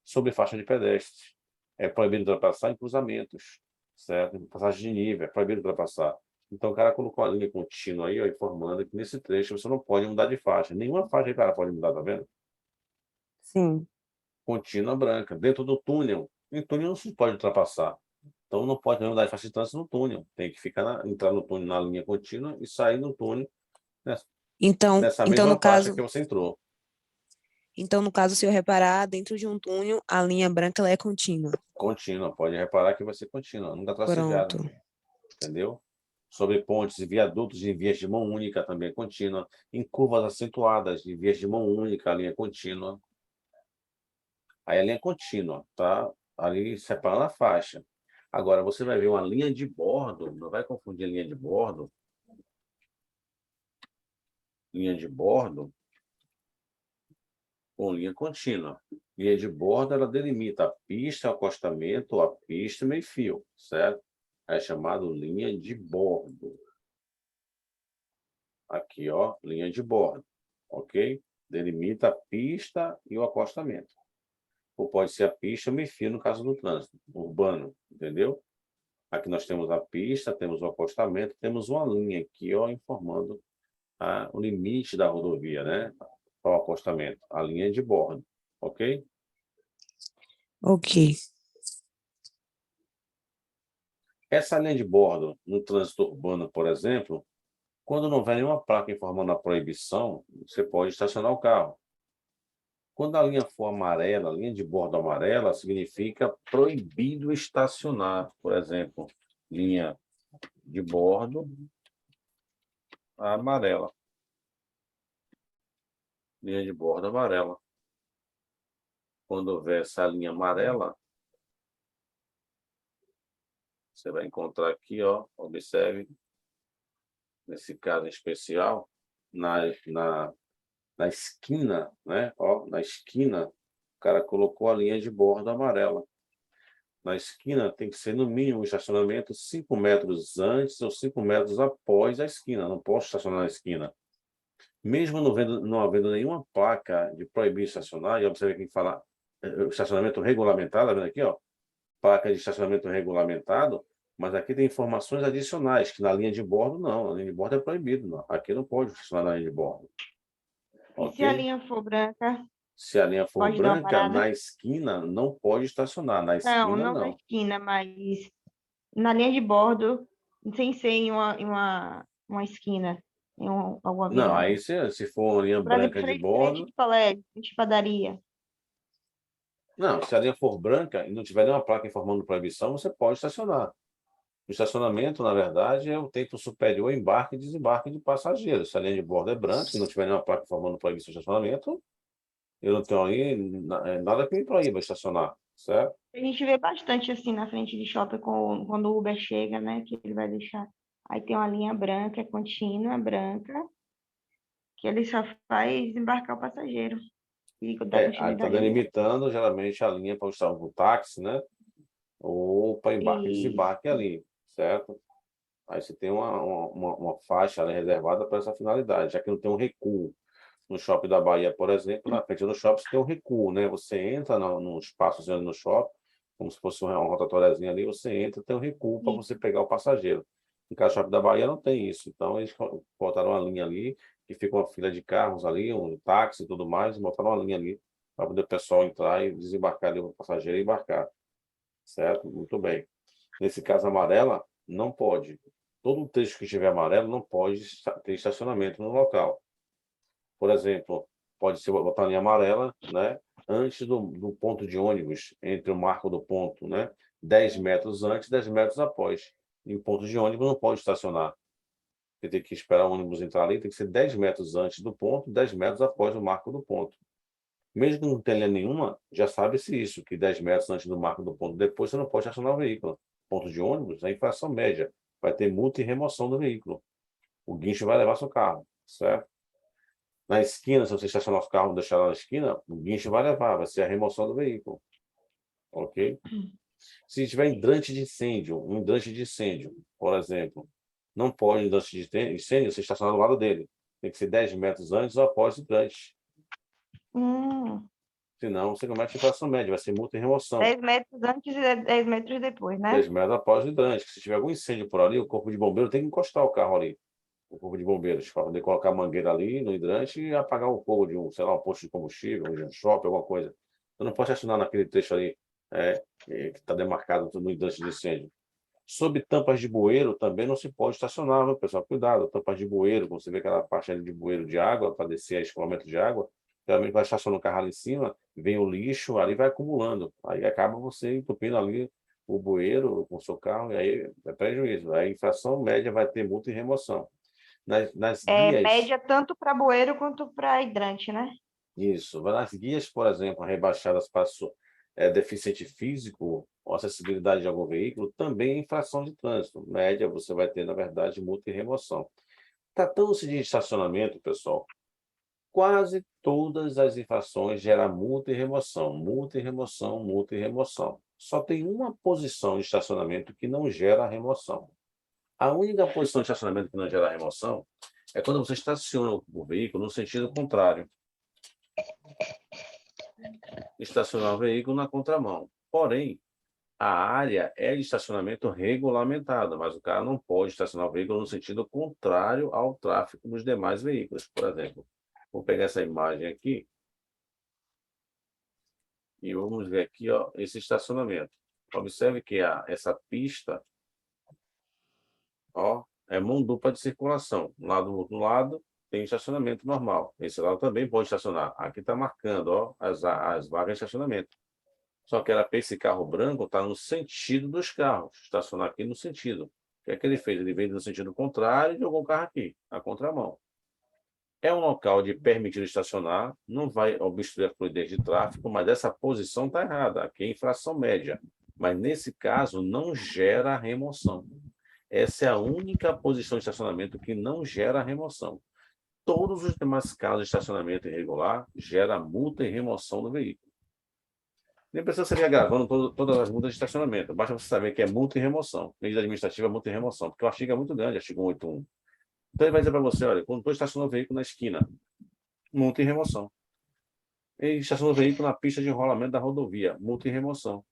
sobre faixa de pedestre. É proibido ultrapassar em cruzamentos, certo? Em passagem de nível, é proibido ultrapassar. Então, o cara colocou a linha contínua aí, ó, informando que nesse trecho você não pode mudar de faixa. Nenhuma faixa aí o cara pode mudar, tá vendo? Sim. Contínua branca. Dentro do túnel. Em túnel não se pode ultrapassar. Então, não pode mudar de faixa de trânsito no túnel. Tem que entrar no túnel na linha contínua e sair no túnel Então, nessa então mesma no faixa caso, que você entrou. então, no caso, se eu reparar, dentro de um túnel, a linha branca ela é contínua. Contínua. Pode reparar que vai ser contínua. Nunca tracejada. Pronto. Entendeu? Sobre pontes e viadutos em vias de mão única também é contínua. Em curvas acentuadas em vias de mão única, a linha é contínua. Aí a linha é contínua, tá? Ali separando a faixa. Agora, você vai ver uma linha de bordo, não vai confundir linha de bordo. Linha de bordo com linha contínua. Linha de bordo, ela delimita a pista, o acostamento, a pista e meio-fio, certo? É chamado linha de bordo. Aqui, ó, linha de bordo, ok? Delimita a pista e o acostamento. Ou pode ser a pista meio-fio no caso do trânsito urbano, entendeu? Aqui nós temos a pista, temos o acostamento, temos uma linha aqui, ó, informando o limite da rodovia, né? Para o acostamento, a linha de bordo, ok? Ok. Essa linha de bordo no trânsito urbano, por exemplo, quando não houver nenhuma placa informando a proibição, você pode estacionar o carro. Quando a linha for amarela, a linha de bordo amarela, significa proibido estacionar. Por exemplo, linha de bordo amarela. Linha de bordo amarela. Quando houver essa linha amarela, você vai encontrar aqui, ó, observe, nesse caso em especial, na esquina, né? Ó, na esquina, o cara colocou a linha de bordo amarela. Na esquina tem que ser no mínimo um estacionamento 5 metros antes ou 5 metros após a esquina. Não posso estacionar na esquina. Mesmo não havendo nenhuma placa de proibir estacionar, e observe aqui que fala estacionamento regulamentado, tá vendo aqui, ó? Placa de estacionamento regulamentado, mas aqui tem informações adicionais, que na linha de bordo não, na linha de bordo é proibido, não. Aqui não pode estacionar na linha de bordo. E se a Ok? linha for branca, Se a linha for pode dar uma branca, parada? na esquina não pode estacionar, na Não, esquina não na não. esquina, mas na linha de bordo, sem ser em uma esquina, em alguma Não, virada. aí se for uma linha Por exemplo, branca de frente bordo, de colégio, frente de padaria. não, se a linha for branca e não tiver nenhuma placa informando proibição, você pode estacionar. O estacionamento, na verdade, é o tempo superior embarque e desembarque de passageiros. Se a linha de bordo é branca e não tiver nenhuma placa informando proibição de estacionamento, eu não tenho aí nada que me proíba estacionar, certo? A gente vê bastante assim na frente de shopping quando o Uber chega, né? Que ele vai deixar. Aí tem uma linha branca, contínua, branca, que ele só faz embarcar o passageiro e dar Aí está continuidade à viagem. delimitando geralmente a linha para o táxi, né? Ou para embarque e Isso. desembarque ali, certo? Aí você tem uma faixa ali reservada para essa finalidade, já que não tem um recuo. No shopping da Bahia, por exemplo, na frente do shopping você tem um recuo, né? Você entra no espaço no shopping, como se fosse uma rotatóriazinha ali, você entra, tem um recuo para você pegar o passageiro. No caso do shopping da Bahia não tem isso, então eles botaram uma linha ali, que fica uma fila de carros ali, um táxi e tudo mais, botaram uma linha ali para poder o pessoal entrar e desembarcar ali o passageiro e embarcar. Certo? Muito bem. Nesse caso, amarela, não pode. Todo trecho que tiver amarelo não pode ter estacionamento no local. Por exemplo, pode ser botar linha amarela, né? Antes do ponto de ônibus, entre o marco do ponto, né? 10 metros antes, 10 metros após. E o ponto de ônibus não pode estacionar. Você tem que esperar o ônibus entrar ali, tem que ser 10 metros antes do ponto, 10 metros após o marco do ponto. Mesmo que não tenha linha nenhuma, já sabe-se isso, que 10 metros antes do marco do ponto depois, você não pode estacionar o veículo. Ponto de ônibus, a infração média. Vai ter multa e remoção do veículo. O guincho vai levar seu carro, certo? Na esquina, se você estacionar o carro e deixar lá na esquina, o guincho vai levar, vai ser a remoção do veículo. Ok? Se tiver hidrante de incêndio, um hidrante de incêndio, por exemplo, não pode hidrante de incêndio você estacionar do lado dele. Tem que ser 10 metros antes ou após o hidrante. Senão, você comete infração média, vai ser multa e remoção. 10 metros antes e 10 metros depois, né? 10 metros após o hidrante. Se tiver algum incêndio por ali, o corpo de bombeiro tem que encostar o carro ali. O corpo de bombeiros, para poder colocar a mangueira ali no hidrante e apagar o fogo de sei lá, um posto de combustível, de um shopping, alguma coisa. Você não pode estacionar naquele trecho ali que está demarcado no hidrante de incêndio. Sob tampas de bueiro também não se pode estacionar, viu, pessoal? Cuidado, tampas de bueiro, quando você vê aquela parte ali de bueiro de água, para descer a escoamento de água, realmente vai estacionando o carro ali em cima, vem o lixo, ali vai acumulando. Aí acaba você entupindo ali o bueiro com o seu carro, e aí é prejuízo. Aí a infração média vai ter multa e remoção. Nas guias... média tanto para bueiro quanto para hidrante, né? Isso. Nas guias, por exemplo, rebaixadas para deficiente físico ou acessibilidade de algum veículo, também é infração de trânsito. Média, você vai ter, na verdade, multa e remoção. Tratando-se de estacionamento, pessoal, quase todas as infrações geram multa e remoção. Multa e remoção, multa e remoção. Só tem uma posição de estacionamento que não gera remoção. A única posição de estacionamento que não gera remoção é quando você estaciona o veículo no sentido contrário. Estacionar o veículo na contramão. Porém, a área é de estacionamento regulamentada, mas o cara não pode estacionar o veículo no sentido contrário ao tráfego dos demais veículos. Por exemplo, vou pegar essa imagem aqui e vamos ver aqui, ó, esse estacionamento. Observe que essa pista, ó, é mão dupla de circulação. Do lado tem estacionamento normal. Esse lado também pode estacionar. Aqui está marcando, ó, as vagas de estacionamento. Só que esse carro branco está no sentido dos carros. Estacionar aqui no sentido. O que é que ele fez? Ele veio no sentido contrário e jogou o carro aqui, na contramão. É um local de permitido estacionar, não vai obstruir a fluidez de tráfego, mas essa posição está errada. Aqui é infração média. Mas nesse caso não gera remoção. Essa é a única posição de estacionamento que não gera remoção. Todos os demais casos de estacionamento irregular geram multa e remoção do veículo. Nem precisa você vir gravando todas as multas de estacionamento. Basta você saber que é multa e remoção. Medida administrativa, multa e remoção. Porque o artigo é muito grande, artigo 181. Então ele vai dizer para você, olha, quando você estaciona o veículo na esquina, multa e remoção. Ele estaciona o veículo na pista de enrolamento da rodovia, multa e remoção.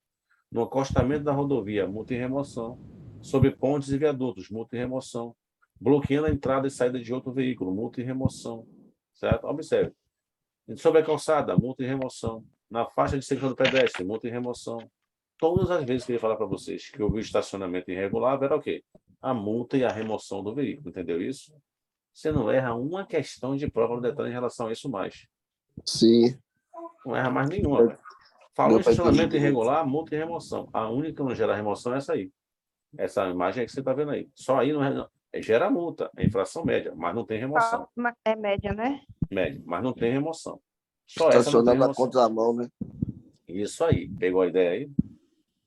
No acostamento da rodovia, multa e remoção. Sobre pontes e viadutos, multa e remoção. Bloqueando a entrada e saída de outro veículo, multa e remoção. Certo? Observe. Sobre a calçada, multa e remoção. Na faixa de segurança do pedestre, multa e remoção. Todas as vezes que ele falar para vocês que houve estacionamento irregular, era o quê? A multa e a remoção do veículo. Entendeu isso? Você não erra uma questão de prova no detalhe em relação a isso mais. Sim. Não erra mais nenhuma. Falou em estacionamento irregular, multa e remoção. A única que não gera remoção é essa aí. Essa imagem aí que você está vendo aí. Só aí não gera multa, é infração média, mas não tem remoção. É média, né? Média, mas não tem remoção. Só essa não tem Estacionando na remoção. contramão, né? Isso aí. Pegou a ideia aí?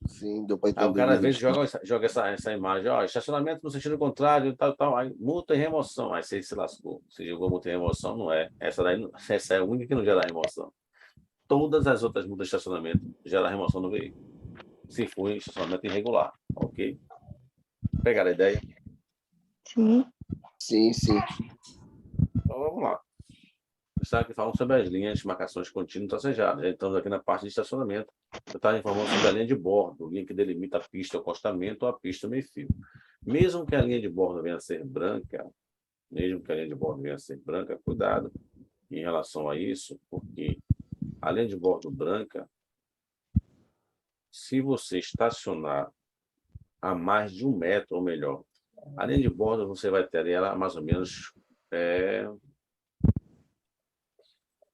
Sim, deu para entender. Aí o cara às vezes joga essa imagem, ó, estacionamento no sentido contrário, tal, aí multa e remoção. Aí você se lascou. Você jogou multa e remoção, não é. Essa é a única que não gera remoção. Todas as outras multas de estacionamento geram remoção do veículo. Se for estacionamento irregular, ok? Pegaram a ideia? Sim. Sim, sim. Então vamos lá. Está aqui falando sobre as linhas de marcações contínuas tracejadas. Já estamos aqui na parte de estacionamento. Eu estava informando sobre a linha de bordo, linha que delimita a pista de acostamento ou a pista meio-fio. Mesmo que a linha de bordo venha a ser branca, cuidado em relação a isso, porque a linha de bordo branca, se você estacionar a mais de 1 metro, ou melhor, a linha de bordo você vai ter ela a mais ou menos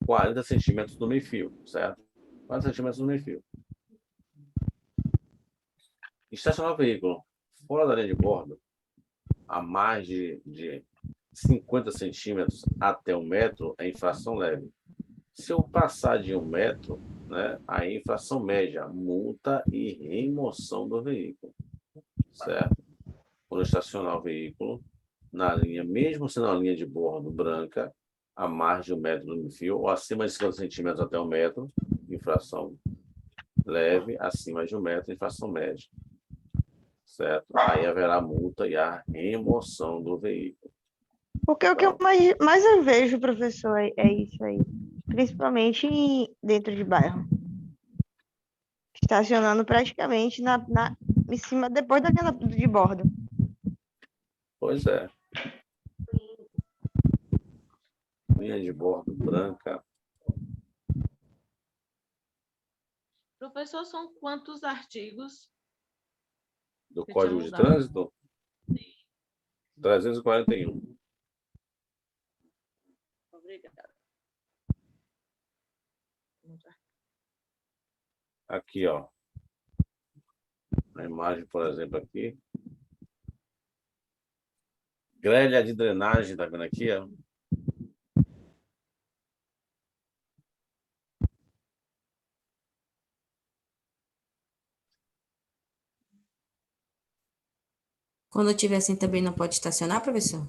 40 centímetros do meio-fio, certo? 40 centímetros do meio-fio. Estacionar o veículo fora da linha de bordo, a mais de 50 centímetros até 1 metro, é infração leve. Se eu passar de 1 metro, né, aí é infração média, multa e remoção do veículo, certo? Quando eu estacionar o veículo na linha, mesmo sendo uma linha de bordo branca, a mais de 1 metro do meio-fio, ou acima de 50 centímetros até 1 metro, infração leve, acima de 1 metro, infração média. Certo? Aí haverá multa e a remoção do veículo. Porque o que eu mais eu vejo, professor, é isso aí. Principalmente dentro de bairro. Estacionando praticamente em cima, depois daquela de bordo. Pois é. Linha de bordo branca. Professor, são quantos artigos? Do Código de Trânsito? 341. Obrigada. Aqui, ó. A imagem, por exemplo, aqui. Grelha de drenagem, tá vendo aqui, ó? Quando tiver assim também não pode estacionar, professor?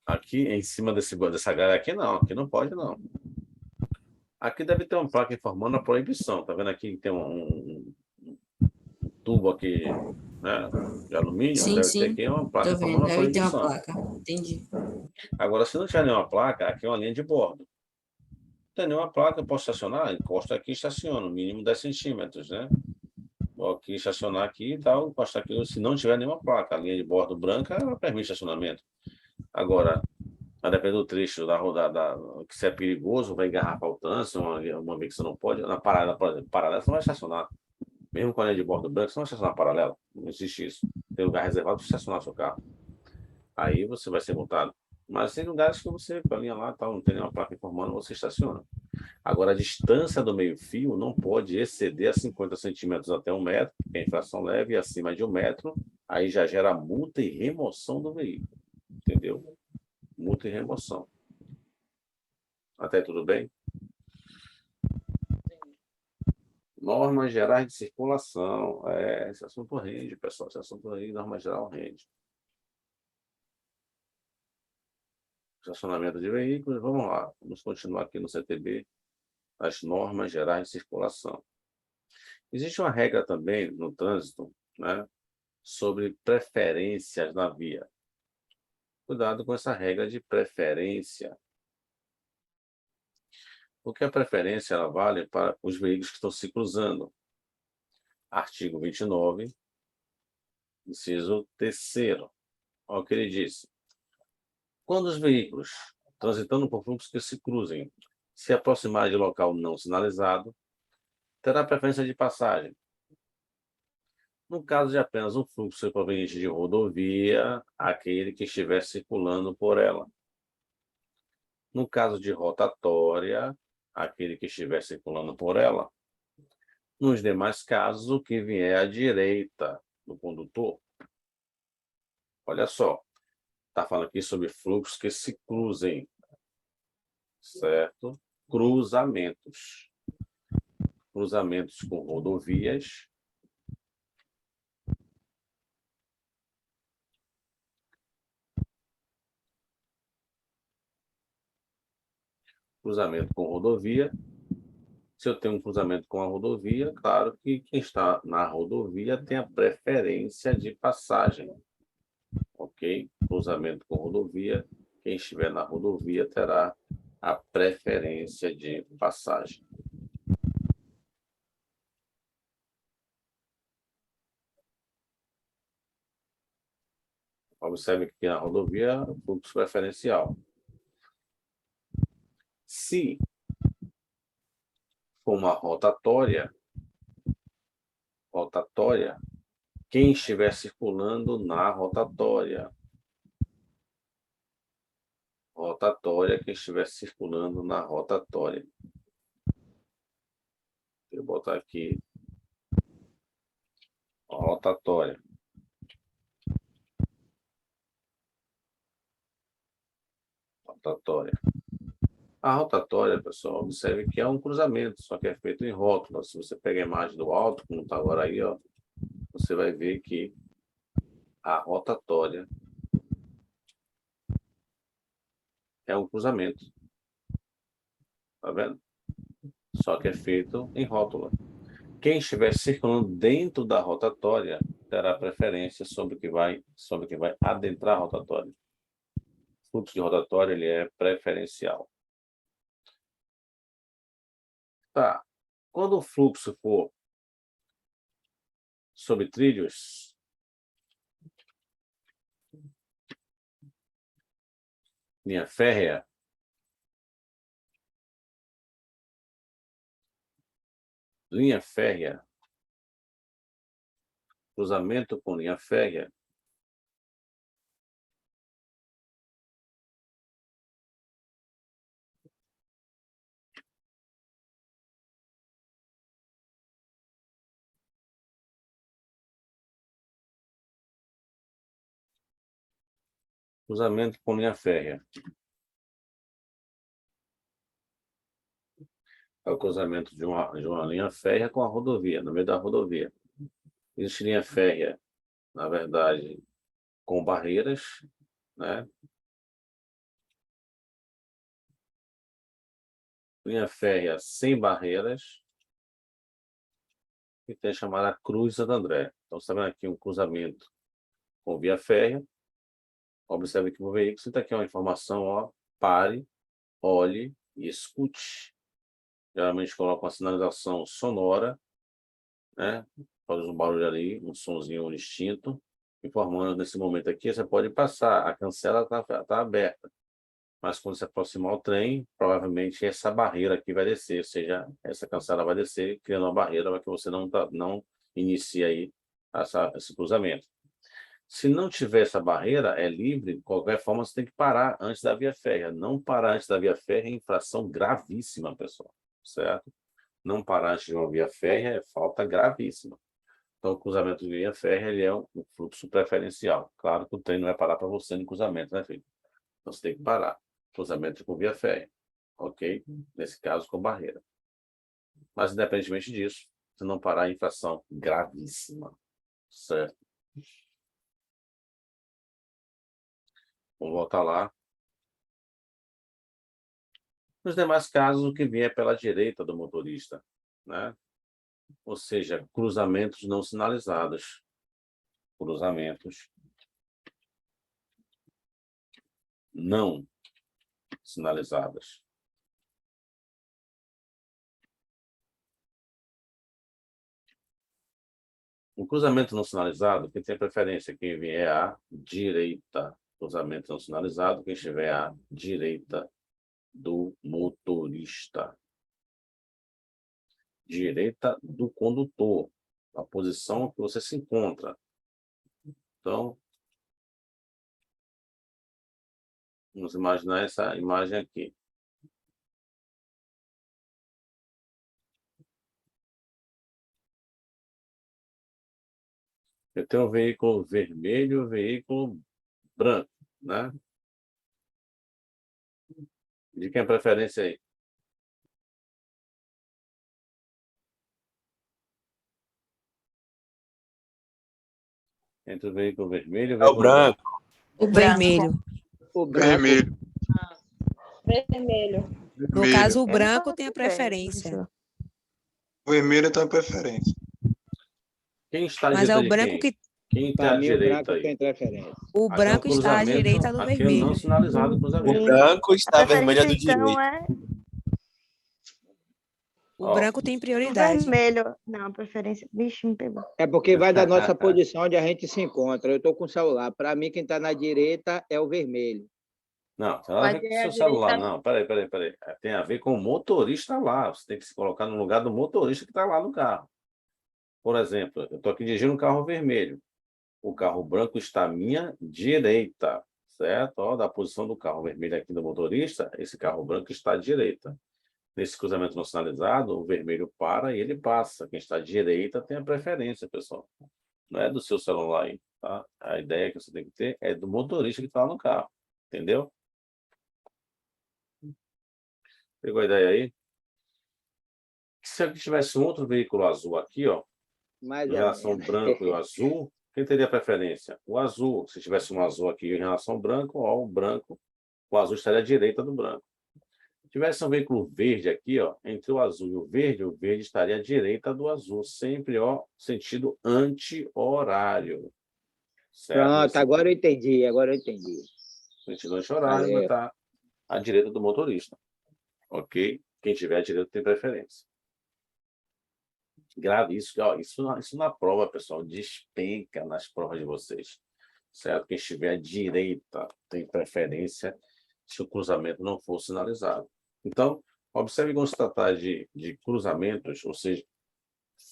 Aqui, em cima dessa grelha aqui, não. Aqui não pode, não. Aqui deve ter uma placa informando a proibição. Tá vendo aqui que tem um tubo aqui, né, de alumínio? Sim, deve sim. ter aqui uma placa Tô vendo, informando a deve ter uma proibição. placa. Entendi. Agora, se não tiver nenhuma placa, aqui é uma linha de bordo. Não tem nenhuma placa, eu posso estacionar? Encosto aqui e estaciono, mínimo 10 centímetros, né? Vou aqui estacionar aqui e tal, encostar aqui. Se não tiver nenhuma placa, a linha de bordo branca, ela permite estacionamento. Agora, a depender do trecho da rodada, que se é perigoso, vai engarrafar o trânsito, uma vez que você não pode, na parada, por exemplo, paralela, você não vai estacionar. Mesmo com a linha de bordo branca, você não vai estacionar paralela. Não existe isso. Tem lugar reservado para estacionar seu carro. Aí você vai ser multado. Mas tem lugares que você, com a linha lá, tal, não tem nenhuma placa informando, você estaciona. Agora, a distância do meio-fio não pode exceder a 50 centímetros até 1 metro, que é infração leve, e acima de 1 metro, aí já gera multa e remoção do veículo. Entendeu? Multa e remoção. Até aí, tudo bem? Normas gerais de circulação. Esse assunto rende, pessoal. Esse assunto aí, norma geral, rende. Estacionamento de veículos. Vamos lá. Vamos continuar aqui no CTB. As normas gerais de circulação. Existe uma regra também no trânsito, né, sobre preferências na via. Cuidado com essa regra de preferência. Porque a preferência ela vale para os veículos que estão se cruzando. Artigo 29, inciso 3º. Olha o que ele disse. Quando os veículos transitando por fluxos que se cruzem se aproximar de local não sinalizado, terá preferência de passagem. No caso de apenas um fluxo proveniente de rodovia, aquele que estiver circulando por ela. No caso de rotatória, aquele que estiver circulando por ela. Nos demais casos, o que vier à direita do condutor. Olha só, está falando aqui sobre fluxos que se cruzem, certo? Cruzamentos. Cruzamentos com rodovias. Cruzamento com rodovia. Se eu tenho um cruzamento com a rodovia, claro que quem está na rodovia tem a preferência de passagem. Ok? Cruzamento com rodovia, Quem estiver na rodovia terá a preferência de passagem. Observe que na rodovia o fluxo preferencial. Se for uma rotatória, quem estiver circulando na rotatória, quem estiver circulando na rotatória. Vou botar aqui a rotatória. A rotatória, pessoal, observe que é um cruzamento, só que é feito em rótula. Se você pega a imagem do alto, como está agora aí, ó, você vai ver que a rotatória é um cruzamento. Tá vendo? Só que é feito em rótula. Quem estiver circulando dentro da rotatória terá preferência sobre o que vai adentrar a rotatória. O fluxo de rotatória ele é preferencial. Tá. Quando o fluxo for sobre trilhos, linha férrea, cruzamento com linha férrea, é o cruzamento de uma linha férrea com a rodovia, no meio da rodovia. Existe linha férrea, na verdade, com barreiras, né? Linha férrea sem barreiras, e tem a chamada Cruz Santo André. Então, você está vendo aqui um cruzamento com via férrea. Observe que o veículo, você está aqui uma informação, ó, pare, olhe e escute. Geralmente coloca uma sinalização sonora, né? Faz um barulho ali, um sonzinho distinto, informando nesse momento aqui, você pode passar, a cancela está aberta. Mas quando se aproximar o trem, provavelmente essa barreira aqui vai descer, ou seja, essa cancela vai descer, criando uma barreira para que você não inicie aí esse cruzamento. Se não tiver essa barreira, é livre, de qualquer forma você tem que parar antes da via férrea. Não parar antes da via férrea é infração gravíssima, pessoal, certo? Não parar antes de uma via férrea é falta gravíssima. Então, o cruzamento de via férrea ele é um fluxo preferencial. Claro que o trem não vai parar para você no cruzamento, né, filho? Então, você tem que parar. Cruzamento com via férrea, ok? Nesse caso, com barreira. Mas, independentemente disso, se não parar, é infração gravíssima, certo? Vamos voltar lá. Nos demais casos, o que vier pela direita do motorista, né? Ou seja, cruzamentos não sinalizados. Cruzamentos não sinalizadas. O cruzamento não sinalizado, quem tem preferência, quem vier à direita. Cruzamento não sinalizado, quem estiver à direita do motorista. Direita do condutor, a posição que você se encontra. Então, vamos imaginar essa imagem aqui. Eu tenho um veículo vermelho e um veículo branco, né? De quem é a preferência aí? Entre o veículo vermelho e o veículo branco. O vermelho. O branco. Vermelho. No caso, o branco tem a preferência. O vermelho tem a preferência. Quem está à Mas é direita o de branco quem? Quem tem Para à mim, o direita branco aí? tem preferência. O Aqui é um branco está à cruzamento, direita do aqui é vermelho. não sinalizado cruzamento. Sim. Branco A está vermelho preferência, do então, direito. é O Ó, branco tem o prioridade. vermelho. Não, a preferência. Vixe, me pegou. É porque vai da nossa posição onde a gente se encontra. Eu estou com o celular. Para mim, quem está na direita é o vermelho. não, tem nada a ver com o seu celular, não. Peraí. Tem a ver com o motorista lá. Você tem que se colocar no lugar do motorista que está lá no carro. Por exemplo, eu estou aqui dirigindo um carro vermelho. O carro branco está à minha direita, certo? Ó, da posição do carro vermelho aqui do motorista, esse carro branco está à direita. Nesse cruzamento não sinalizado, o vermelho para e ele passa. Quem está à direita tem a preferência, pessoal. Não é do seu celular aí, tá? A ideia que você tem que ter é do motorista que está no carro, entendeu? Pegou a ideia aí? Se aqui tivesse um outro veículo azul aqui, ó, Mais em ou relação ao menos. branco e o azul, quem teria preferência? O azul. Se tivesse um azul aqui em relação ao branco, ó, o branco, o azul estaria à direita do branco. Se tivesse um veículo verde aqui, ó, entre o azul e o verde estaria à direita do azul, sempre, ó, sentido anti-horário. Certo? Pronto, agora eu entendi. Sentido anti-horário vai Valeu. estar à direita do motorista. Ok? Quem tiver à direita tem preferência. Grave isso, ó, isso na prova, pessoal, despenca nas provas de vocês. Certo? Quem estiver à direita tem preferência se o cruzamento não for sinalizado. Então, observe quando se tratar de cruzamentos, ou seja,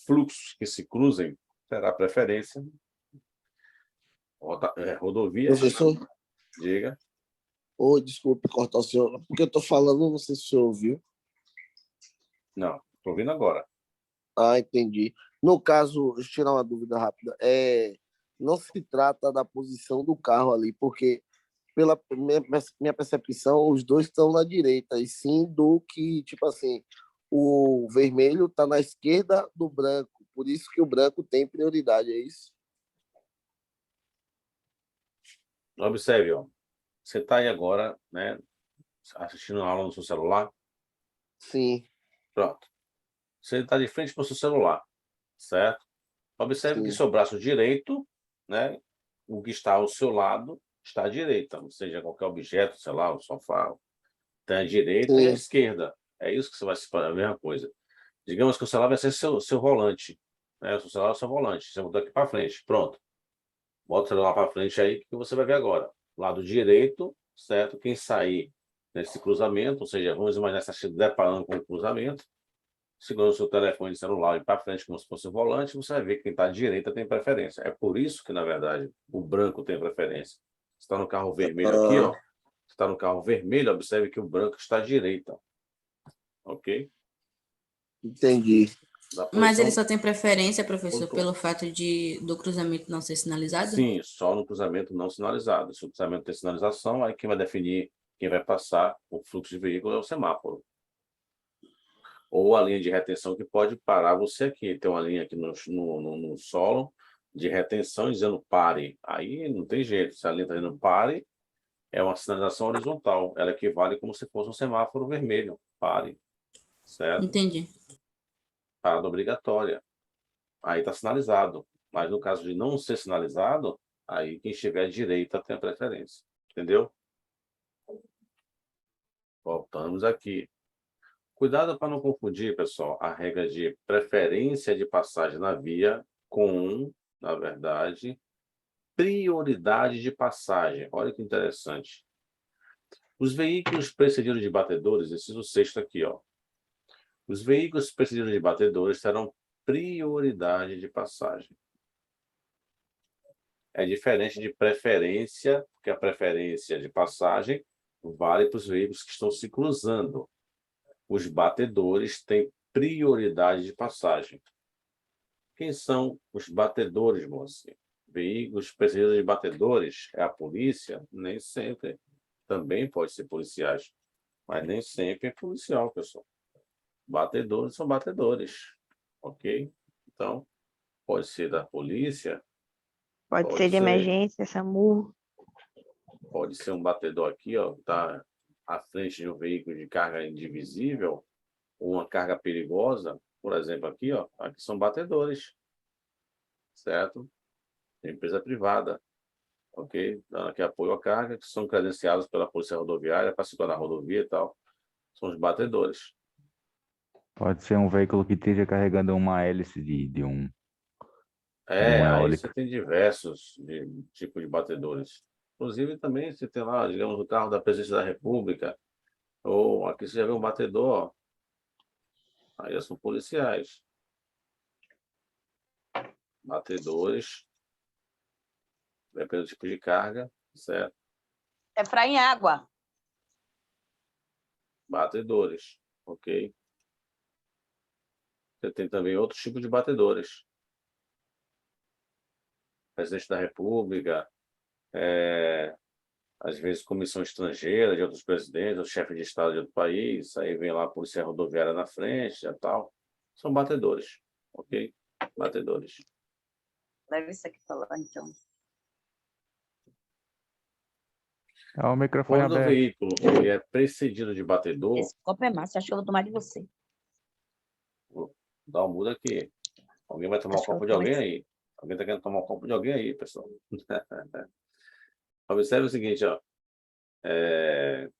fluxos que se cruzem, terá preferência. Rodovias, Professor, diga. desculpe cortar o senhor, porque eu estou falando, não sei se o senhor ouviu. Não, estou ouvindo agora. Ah, entendi. No caso, deixa eu tirar uma dúvida rápida. Não se trata da posição do carro ali, porque, pela minha percepção, os dois estão na direita, e sim do que, tipo assim, o vermelho está na esquerda do branco, por isso que o branco tem prioridade, é isso? Observe, ó. Você está aí agora, né, assistindo a aula no seu celular? Sim. Pronto. Você está de frente para o seu celular, certo? Observe que Sim. seu braço direito, né, o que está ao seu lado, está à direita, ou seja, qualquer objeto, sei lá, o sofá, tem a direita e a Sim. esquerda. É isso que você vai separar, a mesma coisa. Digamos que o celular vai ser seu volante, né? O seu celular é o seu volante. Você botou aqui para frente, pronto. Bota o celular para frente aí, que você vai ver agora. Lado direito, certo? Quem sair nesse cruzamento, ou seja, vamos imaginar que você está se deparando com o cruzamento, segurando o seu telefone celular e para frente como se fosse o volante, você vai ver que quem está à direita tem preferência. É por isso que, na verdade, o branco tem preferência. Você está no carro vermelho aqui, ó. Você está no carro vermelho, observe que o branco está à direita. Ok? Entendi. Mas ele só tem preferência, professor, pelo fato do cruzamento não ser sinalizado? Sim, só no cruzamento não sinalizado. Se o cruzamento tem sinalização, aí quem vai definir quem vai passar o fluxo de veículo é o semáforo. Ou a linha de retenção que pode parar você aqui. Tem uma linha aqui no solo de retenção dizendo pare. Aí não tem jeito. Se a linha está dizendo pare, é uma sinalização horizontal. Ela equivale como se fosse um semáforo vermelho. Pare. Certo? Entendi. Parada obrigatória. Aí está sinalizado. Mas no caso de não ser sinalizado, aí quem estiver à direita tem a preferência. Entendeu? Voltamos aqui. Cuidado para não confundir, pessoal, a regra de preferência de passagem na via com, na verdade, prioridade de passagem. Olha que interessante. Os veículos precedidos de batedores, inciso 6 aqui, ó. Os veículos precedidos de batedores terão prioridade de passagem. É diferente de preferência, porque a preferência de passagem vale para os veículos que estão se cruzando. Os batedores têm prioridade de passagem. Quem são os batedores, moça? Veículos precedidos de batedores? É a polícia? Nem sempre. Também pode ser policiais, mas nem sempre é policial, pessoal. Batedores são batedores, ok? Então, pode ser da polícia. Pode ser de emergência, SAMU. Pode ser um batedor aqui, ó, que está à frente de um veículo de carga indivisível, ou uma carga perigosa, por exemplo, aqui, ó, aqui são batedores, certo? empresa privada, ok? Dando aqui apoio à carga, que são credenciados pela Polícia Rodoviária para circular na rodovia e tal. São os batedores. Pode ser um veículo que esteja carregando uma hélice de um Aí eólico. você tem diversos tipos de batedores. Inclusive, também você tem lá, digamos, o carro da Presidência da República, ou aqui você já vê um batedor, ó. Aí são policiais. Batedores, depende do tipo de carga, certo? É para em água. Batedores, ok? Você tem também outros tipos de batedores. Presidente da República, às vezes comissão estrangeira de outros presidentes, ou chefe de Estado de outro país, aí vem lá a Polícia Rodoviária na frente e tal. São batedores, ok? Batedores. Leva isso aqui para lá, então. O microfone Quando o aberto. veículo ele é precedido de batedor, Esse copo é massa, acho que eu vou tomar de você. vou dar uma muda aqui. Alguém vai tomar Acho um que eu copo de vou alguém tomar aí? Alguém está querendo tomar um copo de alguém aí, pessoal? Observe o seguinte, ó.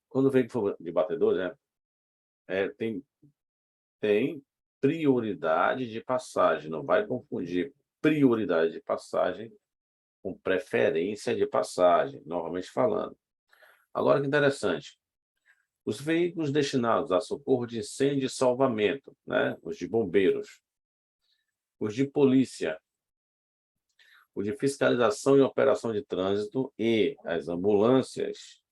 Quando o veículo for de batedor, né, tem prioridade de passagem. Não vai confundir prioridade de passagem com preferência de passagem, normalmente falando. Agora, que interessante. Os veículos destinados a socorro de incêndio e salvamento, né, os de bombeiros, os de polícia, os de fiscalização e operação de trânsito e as ambulâncias,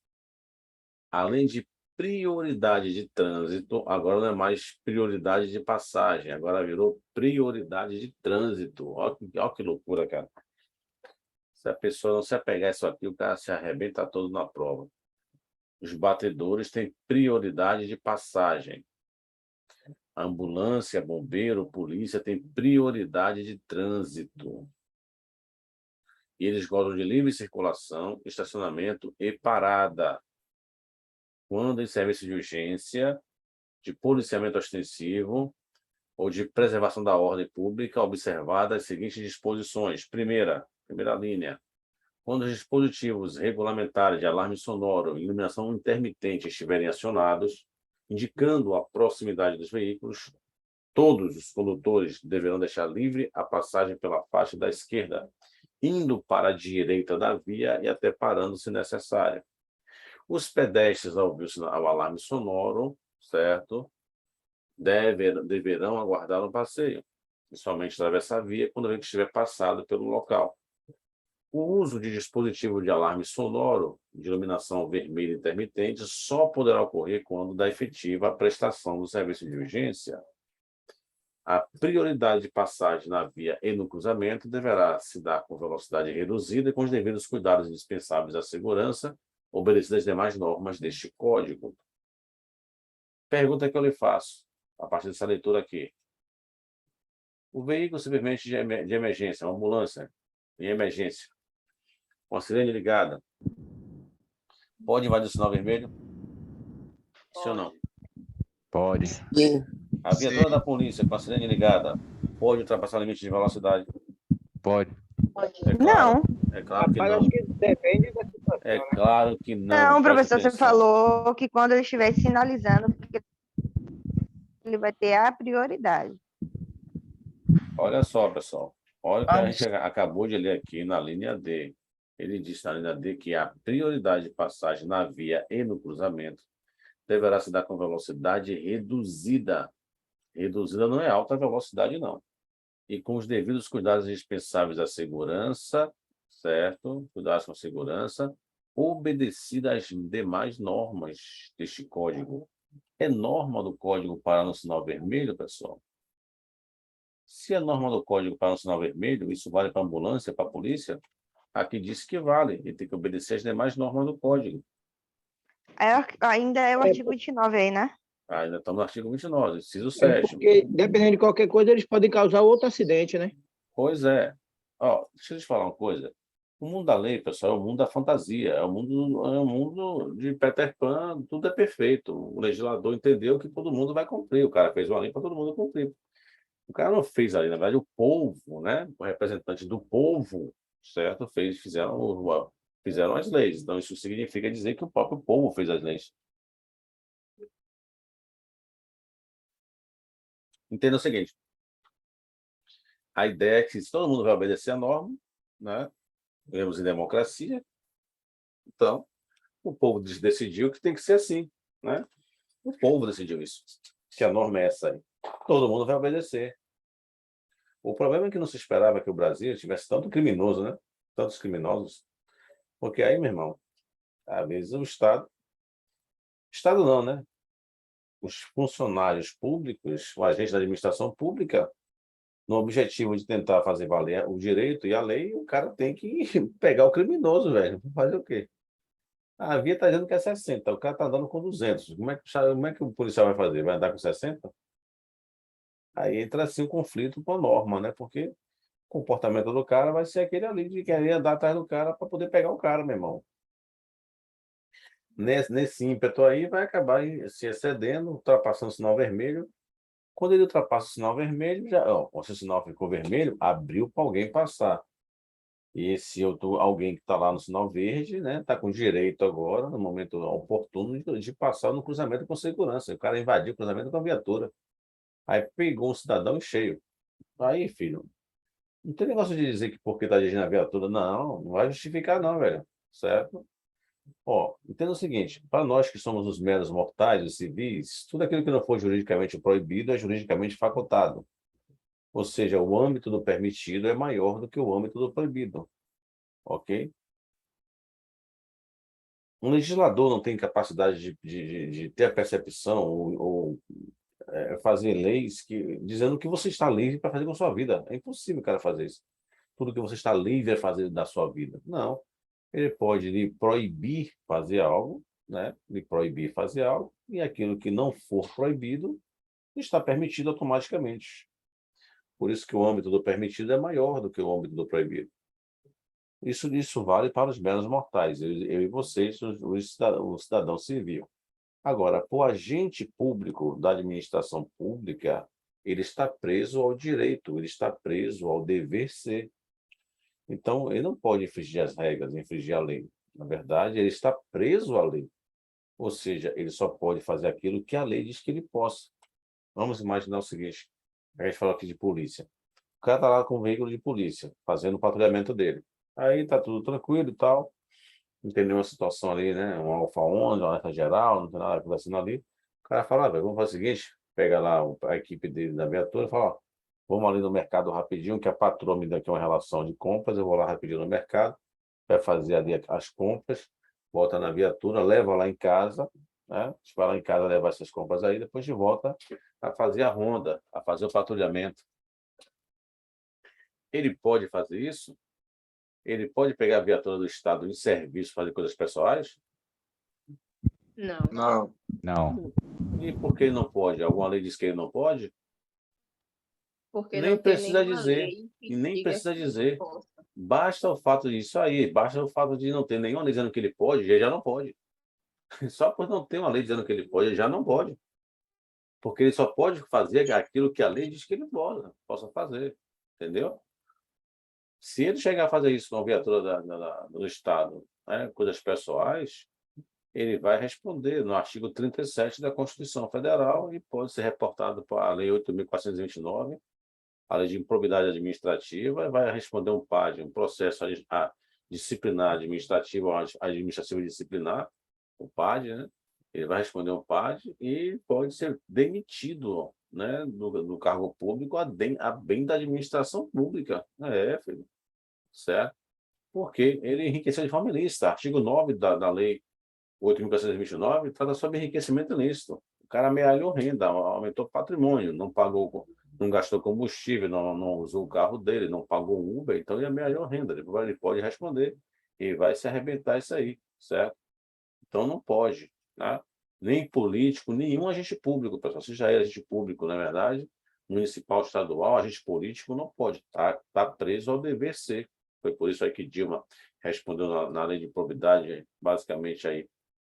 além de prioridade de trânsito, agora não é mais prioridade de passagem, agora virou prioridade de trânsito. Olha que loucura, cara. Se a pessoa não se apegar a isso aqui, o cara se arrebenta todo na prova. Os batedores têm prioridade de passagem. A ambulância, bombeiro, polícia têm prioridade de trânsito. E eles gozam de livre circulação, estacionamento e parada. Quando em serviço de urgência, de policiamento ostensivo ou de preservação da ordem pública, observadas as seguintes disposições. Primeira linha. Quando os dispositivos regulamentares de alarme sonoro e iluminação intermitente estiverem acionados, indicando a proximidade dos veículos, todos os condutores deverão deixar livre a passagem pela faixa da esquerda, indo para a direita da via e até parando se necessário. Os pedestres, ao ouvir o alarme sonoro, certo, deverão aguardar no passeio, e somente atravessar a via quando a gente estiver passado pelo local. O uso de dispositivo de alarme sonoro de iluminação vermelha intermitente só poderá ocorrer quando da efetiva prestação do serviço de urgência. A prioridade de passagem na via e no cruzamento deverá se dar com velocidade reduzida e com os devidos cuidados indispensáveis à segurança, obedecidas as demais normas deste código. Pergunta que eu lhe faço, a partir dessa leitura aqui. O veículo simplesmente de emergência, uma ambulância em emergência, com a sirene ligada, pode invadir o sinal vermelho? Sim ou não? Pode. Sim. A viatura da polícia com a sirene ligada pode ultrapassar o limite de velocidade? Pode. É claro, é claro que Rapaz, não. acho que depende da situação. É claro que não. Não, preste professor, você atenção. falou que quando ele estiver sinalizando, porque ele vai ter a prioridade. Olha só, pessoal. Olha o que a gente acabou de ler aqui na linha D. Ele diz na linha D que a prioridade de passagem na via e no cruzamento deverá se dar com velocidade reduzida. Reduzida não é alta velocidade, não. E com os devidos cuidados indispensáveis à segurança, certo? Cuidados com a segurança, obedecida às demais normas deste código. É norma do código parar no sinal vermelho, pessoal? Se é norma do código parar no sinal vermelho, isso vale para a ambulância, para a polícia? Aqui diz que vale, e tem que obedecer às demais normas do código. Ainda é o artigo 29 aí, né? Ainda estamos no artigo 29, inciso 7. Porque, dependendo de qualquer coisa, eles podem causar outro acidente, né? Pois é. Ó, deixa eu te falar uma coisa. O mundo da lei, pessoal, é o mundo da fantasia, é o mundo de Peter Pan, tudo é perfeito. O legislador entendeu que todo mundo vai cumprir. O cara fez uma lei para todo mundo cumprir. O cara não fez a lei, na verdade, o povo, né? O representante do povo certo? Fizeram as leis. Então, isso significa dizer que o próprio povo fez as leis. Entenda o seguinte, a ideia é que se todo mundo vai obedecer a norma, né? Vivemos em democracia, então o povo decidiu que tem que ser assim, né? O povo decidiu isso, que a norma é essa aí. Todo mundo vai obedecer. O problema é que não se esperava que o Brasil tivesse tanto criminoso, né? Tantos criminosos. Porque aí, meu irmão, às vezes o Estado não, né? Os funcionários públicos, o agente da administração pública, no objetivo de tentar fazer valer o direito e a lei, o cara tem que pegar o criminoso, velho. Fazer o quê? A via está dizendo que é 60, o cara está andando com 200. Como é que o policial vai fazer? Vai andar com 60? Aí entra assim um conflito com a norma, né? Porque o comportamento do cara vai ser aquele ali de querer andar atrás do cara para poder pegar o cara, meu irmão. Nesse ímpeto aí, vai acabar se excedendo, ultrapassando o sinal vermelho. Quando ele ultrapassa o sinal vermelho, se o sinal ficou vermelho, abriu para alguém passar. E esse alguém que está lá no sinal verde, né, está com direito agora, no momento oportuno, de passar no cruzamento com segurança. O cara invadiu o cruzamento com a viatura. Aí pegou um cidadão em cheio. Aí, filho, não tem negócio de dizer que porque está dirigindo a viatura, não vai justificar não, velho, certo? Ó, entenda o seguinte, para nós que somos os meros mortais, os civis, tudo aquilo que não for juridicamente proibido é juridicamente facultado. Ou seja, o âmbito do permitido é maior do que o âmbito do proibido, ok? Um legislador não tem capacidade de ter a percepção ou fazer leis dizendo que você está livre para fazer com a sua vida. É impossível o cara fazer isso. Tudo que você está livre a fazer da sua vida. Não. Ele pode lhe proibir fazer algo, né? Lhe proibir fazer algo, e aquilo que não for proibido está permitido automaticamente. Por isso que o âmbito do permitido é maior do que o âmbito do proibido. Isso vale para os meros mortais, eu e vocês, o cidadão civil. Agora, o agente público da administração pública, ele está preso ao direito, ele está preso ao dever ser. Então, ele não pode infringir as regras, infringir a lei. Na verdade, ele está preso à lei. Ou seja, ele só pode fazer aquilo que a lei diz que ele possa. Vamos imaginar o seguinte, a gente falou aqui de polícia. O cara está lá com um veículo de polícia, fazendo o patrulhamento dele. Aí está tudo tranquilo e tal, não tem nenhuma situação ali, né? Um Alfa 11, uma alerta geral, não tem nada acontecendo ali. O cara fala, velho, vamos fazer o seguinte, pega lá a equipe dele da viatura e fala, ó, vamos ali no mercado rapidinho, que a patroa me deu aqui uma relação de compras, eu vou lá rapidinho no mercado, vai fazer ali as compras, volta na viatura, leva lá em casa, né? A gente vai lá em casa levar essas compras aí, depois de volta a fazer a ronda, a fazer o patrulhamento. Ele pode fazer isso? Ele pode pegar a viatura do Estado em serviço, fazer coisas pessoais? Não. Não. E por que ele não pode? Alguma lei diz que ele não pode? Porque Nem não tem precisa nenhuma dizer. lei que E nem diga precisa que ele dizer. possa. Basta o fato disso aí, basta o fato de não ter nenhuma lei dizendo que ele pode, ele já não pode. Só por não ter uma lei dizendo que ele pode, ele já não pode. Porque ele só pode fazer aquilo que a lei diz que ele possa fazer. Entendeu? Se ele chegar a fazer isso com a viatura do Estado, né, coisas pessoais, ele vai responder no artigo 37 da Constituição Federal e pode ser reportado para a Lei 8.429, a Lei de Improbidade Administrativa, e vai responder um PAD, um processo disciplinar administrativo, administrativo disciplinar, o PAD, né? Ele vai responder um PAD e pode ser demitido, né, do cargo público a bem da administração pública. Filho. Certo? Porque ele enriqueceu de forma ilícita. Artigo 9 da Lei 8.429 trata sobre enriquecimento ilícito. O cara amealhou renda, aumentou patrimônio, não gastou combustível, não usou o carro dele, não pagou o Uber, então ele amealhou renda. Depois ele pode responder e vai se arrebentar isso aí, certo? Então não pode, né? Nem político, nenhum agente público, pessoal. Se já é agente público, na verdade, municipal, estadual, agente político não pode, tá preso ao dever ser. Foi por isso aí que Dilma respondeu na lei de improbidade, basicamente aí,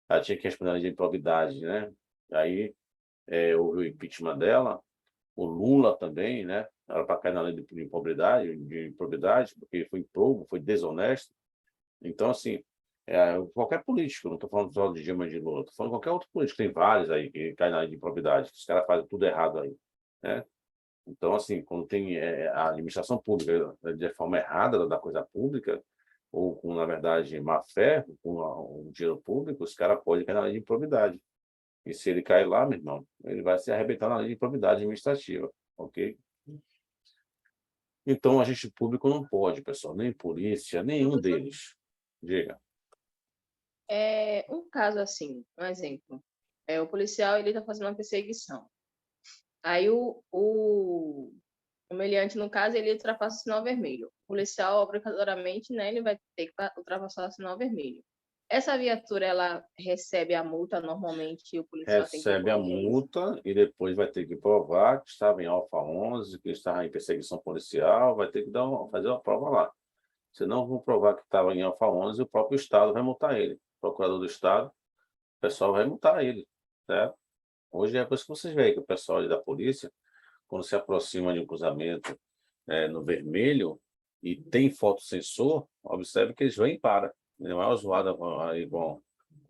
ela tinha que responder na lei de improbidade, né? Aí houve o impeachment dela, O Lula também, né? Era para cair na lei de improbidade, porque foi improbo, foi desonesto. Então, assim, qualquer político, não estou falando só de Dilma e de Lula, estou falando de qualquer outro político, tem vários aí que caem na lei de improbidade, que os caras fazem tudo errado aí, né? Então, assim, quando tem a administração pública de forma errada da coisa pública, ou com, na verdade, má fé, com o dinheiro público, os caras podem cair na lei de improbidade. E se ele cair lá, meu irmão, ele vai se arrebentar na lei de improbidade administrativa, ok? Então, o agente público não pode, pessoal, nem polícia, nenhum deles. Diga. Um caso assim, um exemplo. O policial ele está fazendo uma perseguição. Aí o meliante, no caso, ele ultrapassa o sinal vermelho. O policial, obrigatoriamente, né, ele vai ter que ultrapassar o sinal vermelho. Essa viatura, ela recebe a multa normalmente, o policial tem que Recebe a multa e depois vai ter que provar que estava em Alfa 11, que estava em perseguição policial, vai ter que fazer uma prova lá. Se não vão provar que estava em Alfa 11, o próprio Estado vai multar ele. O procurador do Estado, o pessoal vai multar ele, certo? Hoje é por isso que vocês veem que o pessoal ali da polícia, quando se aproxima de um cruzamento no vermelho e tem fotossensor, observe que eles vêm e param. Não é uma zoada aí com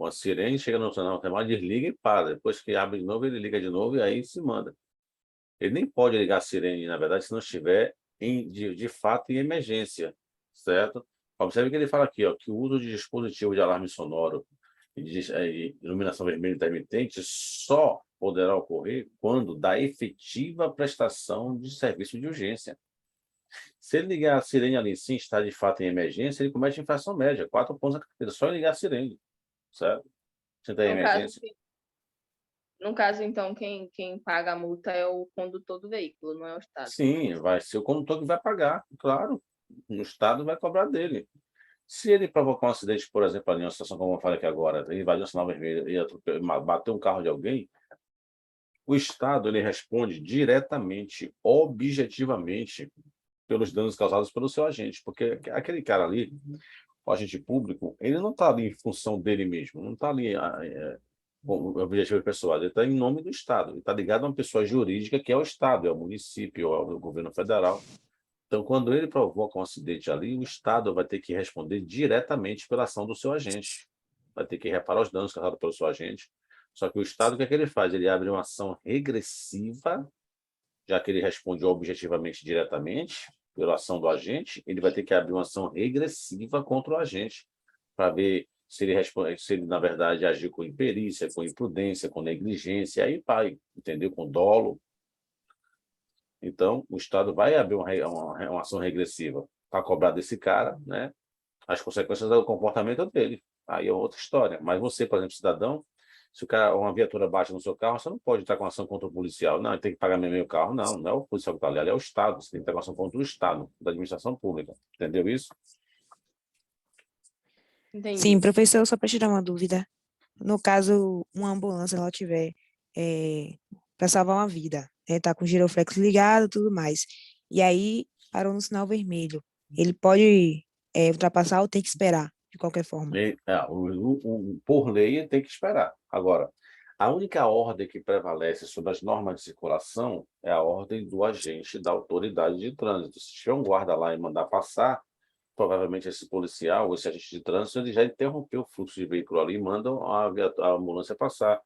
a sirene, chega no sinal, desliga e para. Depois que abre de novo, ele liga de novo e aí se manda. Ele nem pode ligar a sirene, na verdade, se não estiver de fato em emergência, certo? Observe que ele fala aqui, ó, que o uso de dispositivo de alarme sonoro e de iluminação vermelha intermitente só poderá ocorrer quando da efetiva prestação de serviço de urgência. Se ele ligar a sirene ali, sim, está de fato em emergência, ele comete infração média, 4 pontos na carteira, só ligar a sirene, certo? Se está em emergência. No caso, então, quem paga a multa é o condutor do veículo, não é o Estado. Sim, vai ser o condutor que vai pagar, claro. O Estado vai cobrar dele. Se ele provocar um acidente, por exemplo, ali, uma situação como eu falei aqui agora, invadiu um sinal vermelho e bateu um carro de alguém, o Estado ele responde diretamente, objetivamente, pelos danos causados pelo seu agente, porque aquele cara ali, o agente público, ele não está ali em função dele mesmo, não está ali com o objetivo pessoal, ele está em nome do Estado, ele está ligado a uma pessoa jurídica que é o Estado, é o município, é o governo federal. Então, quando ele provoca um acidente ali, o Estado vai ter que responder diretamente pela ação do seu agente, vai ter que reparar os danos causados pelo seu agente. Só que o Estado, o que é que ele faz? Ele abre uma ação regressiva, já que ele responde objetivamente diretamente pela ação do agente, ele vai ter que abrir uma ação regressiva contra o agente, para ver se ele, na verdade, agiu com imperícia, com imprudência, com negligência, aí vai, entendeu? Com dolo. Então, o Estado vai abrir uma ação regressiva para cobrar desse cara, né, as consequências do comportamento dele. Aí é outra história. Mas você, por exemplo, cidadão, se uma viatura bate no seu carro, você não pode estar com ação contra o policial. Não, ele tem que pagar meu carro. Não, não é o policial que está ali é o Estado. Você tem que ter ação contra o Estado, da administração pública. Entendeu isso? Entendi. Sim, professor, só para tirar uma dúvida. No caso, uma ambulância ela tiver para salvar uma vida, tá com o giroflex ligado e tudo mais, e aí parou no sinal vermelho, ele pode ultrapassar ou tem que esperar, de qualquer forma? Por lei, tem que esperar. Agora, a única ordem que prevalece sobre as normas de circulação é a ordem do agente da autoridade de trânsito. Se tiver um guarda lá e mandar passar, provavelmente esse policial ou esse agente de trânsito ele já interrompeu o fluxo de veículo ali e manda a ambulância passar,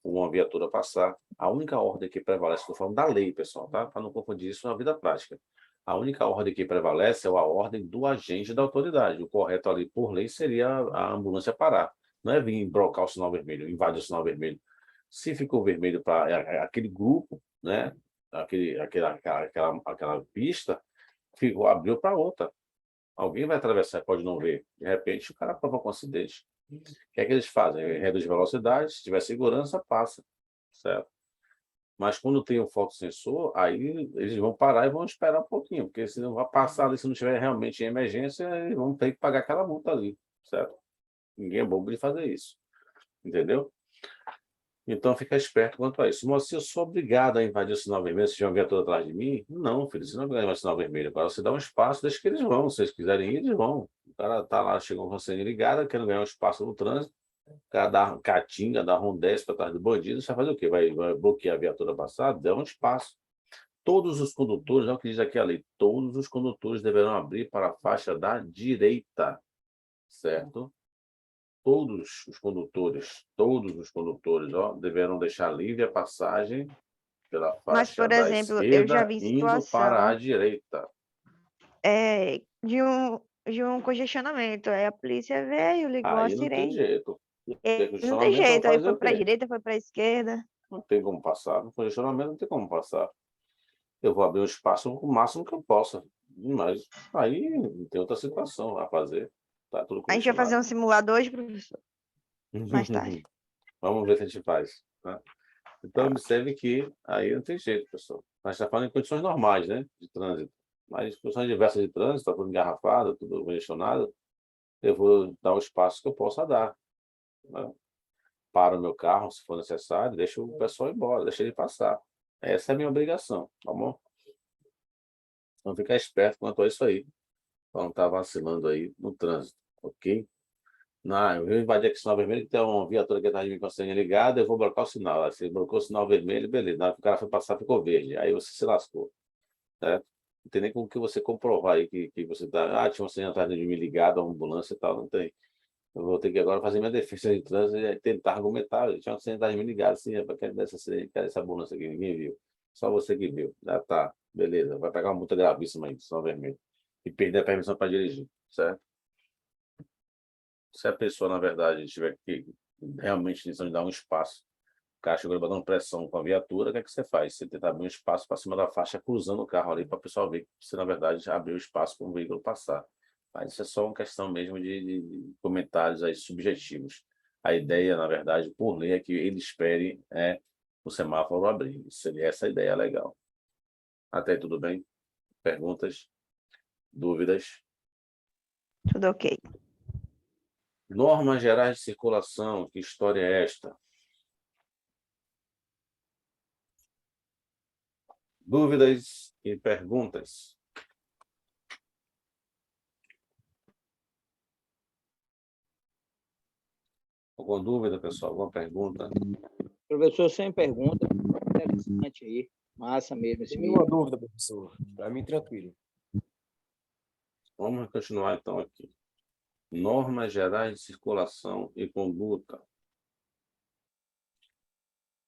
ou uma viatura passar. A única ordem que prevalece, estou falando da lei, pessoal, tá? Para não confundir isso na vida prática. A única ordem que prevalece é a ordem do agente da autoridade. O correto ali, por lei, seria a ambulância parar. Não é vir brocar o sinal vermelho, invadir o sinal vermelho. Se ficou vermelho para aquele grupo, né? Aquela pista, abriu para outra. Alguém vai atravessar, pode não ver. De repente, o cara provoca um acidente. O que é que eles fazem? Reduz velocidade, se tiver segurança, passa. Certo? Mas quando tem um fotossensor, aí eles vão parar e vão esperar um pouquinho, porque se não vai passar ali, se não tiver realmente em emergência, eles vão ter que pagar aquela multa ali. Certo? Ninguém é bobo de fazer isso. Entendeu? Então, fica esperto quanto a isso. Mas se eu sou obrigado a invadir o sinal vermelho, se tiver uma viatura atrás de mim, não, filho, você não vai invadir o sinal vermelho. Agora você dá um espaço, deixa que eles vão. Se eles quiserem ir, eles vão. O cara tá lá, chegou com a senha ligada, querendo ganhar um espaço no trânsito, o cara dá catinga, dá rondez para trás do bandido, você vai fazer o quê? Vai bloquear a viatura passada? Dá um espaço. Todos os condutores, é o que diz aqui a lei, todos os condutores deverão abrir para a faixa da direita, certo? Todos os condutores, ó, deverão deixar livre a passagem pela Mas, faixa por da exemplo, eu já esquerda, vi indo para a situação direita. de um congestionamento. Aí a polícia veio, ligou a Aí não tem sirene. jeito. Tem Não tem congestionamento, vai jeito. Aí fazer foi o para a quê? direita, foi para a esquerda. Não tem como passar. No congestionamento não tem como passar. Eu vou abrir um espaço o máximo que eu possa. Mas aí tem outra situação a fazer. Tá tudo A gente vai fazer condicionado. um simulador hoje, professor, mais tarde. Vamos ver se a gente faz. Né? Então, observe que aí não tem jeito, pessoal. Nós estamos falando em condições normais, né? De trânsito. Mas em condições diversas de trânsito, está tudo engarrafado, tudo congestionado, eu vou dar o espaço que eu possa dar. Né? Para o meu carro, se for necessário, deixa o pessoal ir embora, deixa ele passar. Essa é a minha obrigação, tá bom? Então, ficar esperto quanto a isso aí. Para não estar vacilando aí no trânsito, ok? Não, eu vou invadir aqui o sinal vermelho, que tem uma viatura que está de mim com a senha ligada, eu vou bloquear o sinal. Aí, se blocou o sinal vermelho, beleza. Na hora que o cara foi passar, ficou verde. Aí você se lascou. Certo? Não tem nem como que você comprovar aí que você está. Ah, tinha uma senha atrás de mim ligada, uma ambulância e tal. Não tem. Eu vou ter que agora fazer minha defesa de trânsito e tentar argumentar. Tinha uma senha atrás de mim ligada, assim, quero essa ambulância aqui, ninguém viu. Só você que viu. Ah, tá. Beleza. Vai pegar uma multa gravíssima aí, sinal vermelho. E perder a permissão para dirigir, certo? Se a pessoa, na verdade, tiver que realmente intenção de dar um espaço, o cara chegou dando pressão com a viatura, o que é que você faz? Você tenta abrir um espaço para cima da faixa, cruzando o carro ali, para o pessoal ver que você, na verdade, já abriu espaço para o veículo passar. Mas isso é só uma questão mesmo de comentários aí subjetivos. A ideia, na verdade, por lei, é que ele espere o semáforo abrir. Essa é a ideia legal. Até aí, tudo bem? Perguntas? Dúvidas? Tudo ok. Normas gerais de circulação, que história é esta? Dúvidas e perguntas? Alguma dúvida, pessoal? Alguma pergunta? Professor, sem pergunta, interessante aí. Massa mesmo esse Nenhuma vídeo. dúvida, professor. Para mim, tranquilo. Vamos continuar, então, aqui. Normas gerais de circulação e conduta.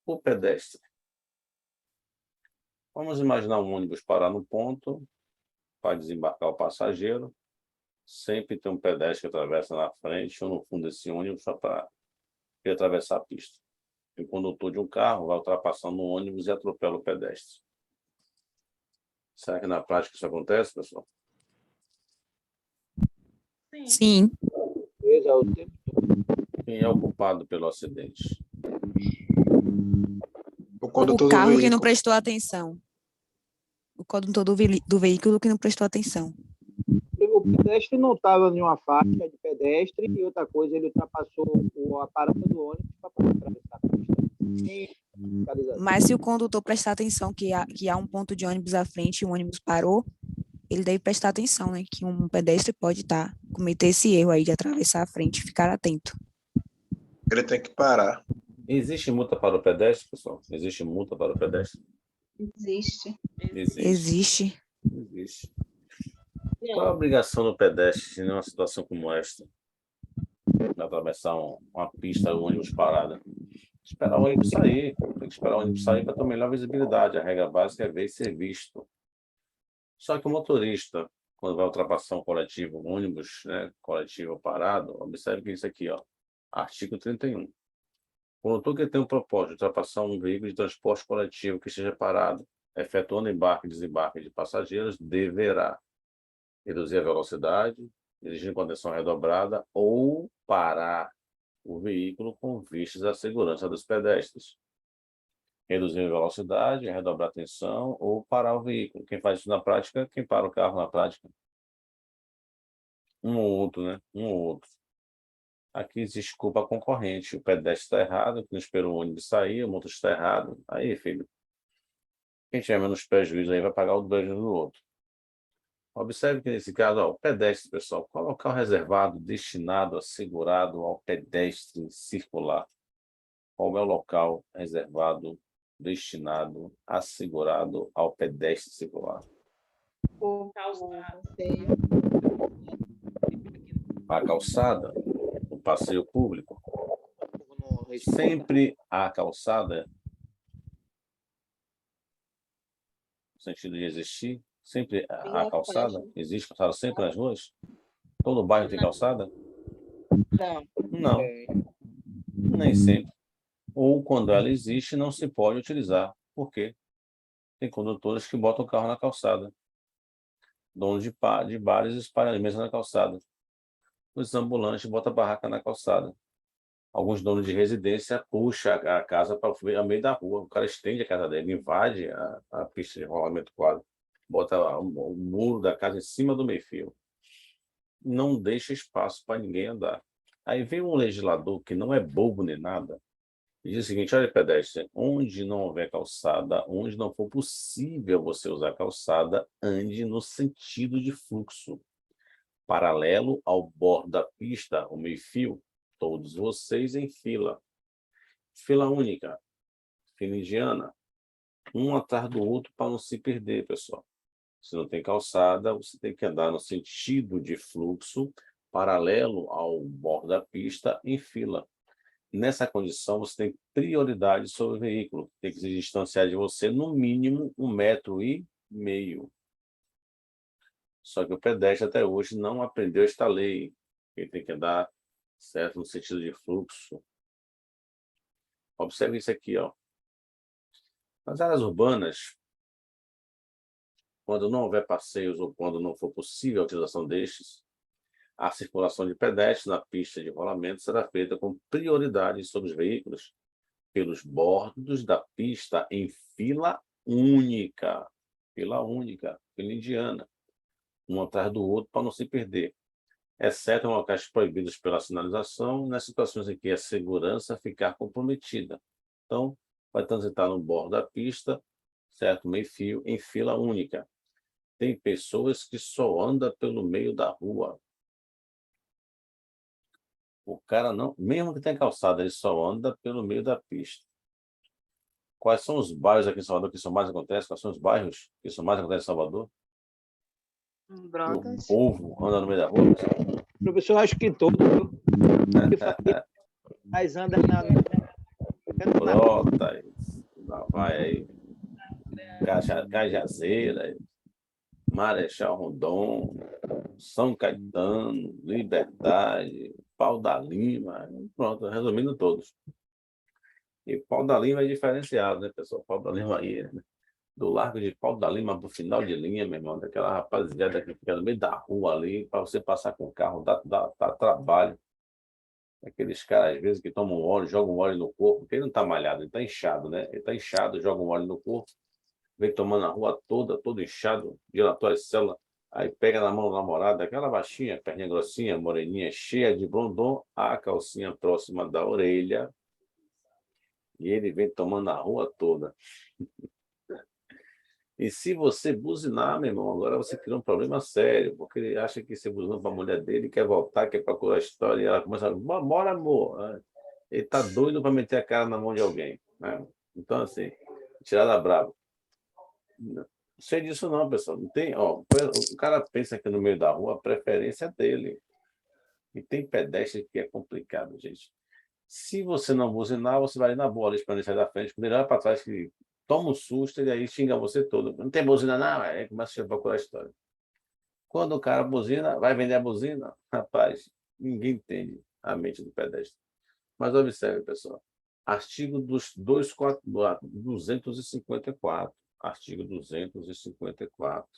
O pedestre. Vamos imaginar um ônibus parar no ponto para desembarcar o passageiro. Sempre tem um pedestre que atravessa na frente ou no fundo desse ônibus só para atravessar a pista. E o condutor de um carro vai ultrapassando o ônibus e atropela o pedestre. Será que na prática isso acontece, pessoal? Sim. Quem é o culpado pelo acidente? O condutor O carro do que não veículo. prestou atenção. O condutor do veículo que não prestou atenção. O pedestre não estava em uma faixa de pedestre e outra coisa, ele ultrapassou a parada do ônibus para atravessar a pista. Sem fiscalização. Mas se o condutor prestar atenção que há um ponto de ônibus à frente e o ônibus parou, ele deve prestar atenção, né? Que um pedestre pode cometer esse erro aí de atravessar a frente e ficar atento. Ele tem que parar. Existe multa para o pedestre, pessoal? Existe multa para o pedestre? Existe. Existe. Existe. Qual a obrigação do pedestre em uma situação como esta? De atravessar uma pista, o ônibus parada. Esperar o ônibus sair. Tem que esperar o ônibus sair para ter melhor visibilidade. A regra básica é ver e ser visto. Só que o motorista, quando vai ultrapassar um coletivo, um ônibus, né, coletivo parado, observe que isso aqui, ó, artigo 31. O condutor que tem o propósito de ultrapassar um veículo de transporte coletivo que esteja parado, efetuando embarque e desembarque de passageiros, deverá reduzir a velocidade, dirigir com atenção redobrada ou parar o veículo com vistas à segurança dos pedestres. Reduzir a velocidade, redobrar a atenção ou parar o veículo. Quem faz isso na prática, quem para o carro na prática? Um ou outro, né? Um ou outro. Aqui existe culpa concorrente. O pedestre está errado, que não esperou o ônibus sair, o motorista está errado. Aí, filho, quem tiver menos prejuízo aí vai pagar o prejuízo do outro. Observe que nesse caso, ó, o pedestre, pessoal, qual é o local reservado, destinado, assegurado ao pedestre circular? Qual é o local reservado destinado, assegurado ao pedestre circular. O calçado. A calçada, o passeio público. Sempre a calçada, no sentido de existir, sempre a calçada, existe calçada sempre nas ruas? Todo bairro tem calçada? Não, nem sempre. Ou quando ela existe, não se pode utilizar. Por quê? Tem condutores que botam o carro na calçada. Donos de bares espalham alimentos na calçada. Os ambulantes botam a barraca na calçada. Alguns donos de residência puxam a casa para o meio da rua. O cara estende a casa dele, invade a pista de rolamento quadro, bota o muro da casa em cima do meio-fio. Não deixa espaço para ninguém andar. Aí vem um legislador que não é bobo nem nada e diz o seguinte: olha, pedestre, onde não houver calçada, onde não for possível você usar calçada, ande no sentido de fluxo. Paralelo ao bordo da pista, o meio-fio, todos vocês em fila. Fila única, fila indiana, um atrás do outro para não se perder, pessoal. Se não tem calçada, você tem que andar no sentido de fluxo, paralelo ao bordo da pista, em fila. Nessa condição, você tem prioridade sobre o veículo. Tem que se distanciar de você, no mínimo, 1,5 m. Só que o pedestre até hoje não aprendeu esta lei. Ele tem que andar certo no sentido de fluxo. Observe isso aqui, ó. Nas áreas urbanas, quando não houver passeios ou quando não for possível a utilização destes, a circulação de pedestres na pista de rolamento será feita com prioridade sobre os veículos pelos bordos da pista em fila única, fila indiana, um atrás do outro para não se perder, exceto em locais proibidos pela sinalização, nas situações em que a segurança ficar comprometida. Então, vai transitar no bordo da pista, certo, meio-fio, em fila única. Tem pessoas que só andam pelo meio da rua. O cara não, mesmo que tenha calçada, ele só anda pelo meio da pista. Quais são os bairros aqui em Salvador que isso mais acontece? Quais são os bairros que isso mais acontece em Salvador? Brotas. O povo anda no meio da rua. Professor, acho que todo. Mas anda na. Brotas, lá vai aí. Cajazeira, Marechal Rondon, São Caetano, Liberdade, Pau da Lima, pronto, resumindo todos. E Pau da Lima é diferenciado, né, pessoal? Pau da Lima aí, né? Do Largo de Pau da Lima para o final de linha, meu irmão, daquela rapaziada que fica no meio da rua ali, para você passar com o carro, dá trabalho. Aqueles caras, às vezes, que tomam óleo, jogam óleo no corpo, porque ele não está malhado, ele está inchado, né? Ele está inchado, joga um óleo no corpo, vem tomando a rua toda, todo inchado, dilatória de célula, aí pega na mão da namorada, aquela baixinha, perninha grossinha, moreninha, cheia de blondon, a calcinha próxima da orelha, e ele vem tomando a rua toda. E se você buzinar, meu irmão, agora você cria um problema sério, porque ele acha que você buzinou para a mulher dele, quer voltar, quer procurar a história, e ela começa a falar, bora, amor. Ele está doido para meter a cara na mão de alguém, né? Então, assim, tirada brava. Não sei disso não, pessoal. Não tem, ó, o cara pensa que no meio da rua a preferência é dele. E tem pedestre que é complicado, gente. Se você não buzinar, você vai ali na boa, ali para ele sair da frente, quando ele olha para trás, que toma um susto e aí xinga você todo. Não tem buzina não, aí começa a procurar a história. Quando o cara buzina, vai vender a buzina, rapaz, ninguém entende a mente do pedestre. Mas observe, pessoal, artigo 254, artigo 254.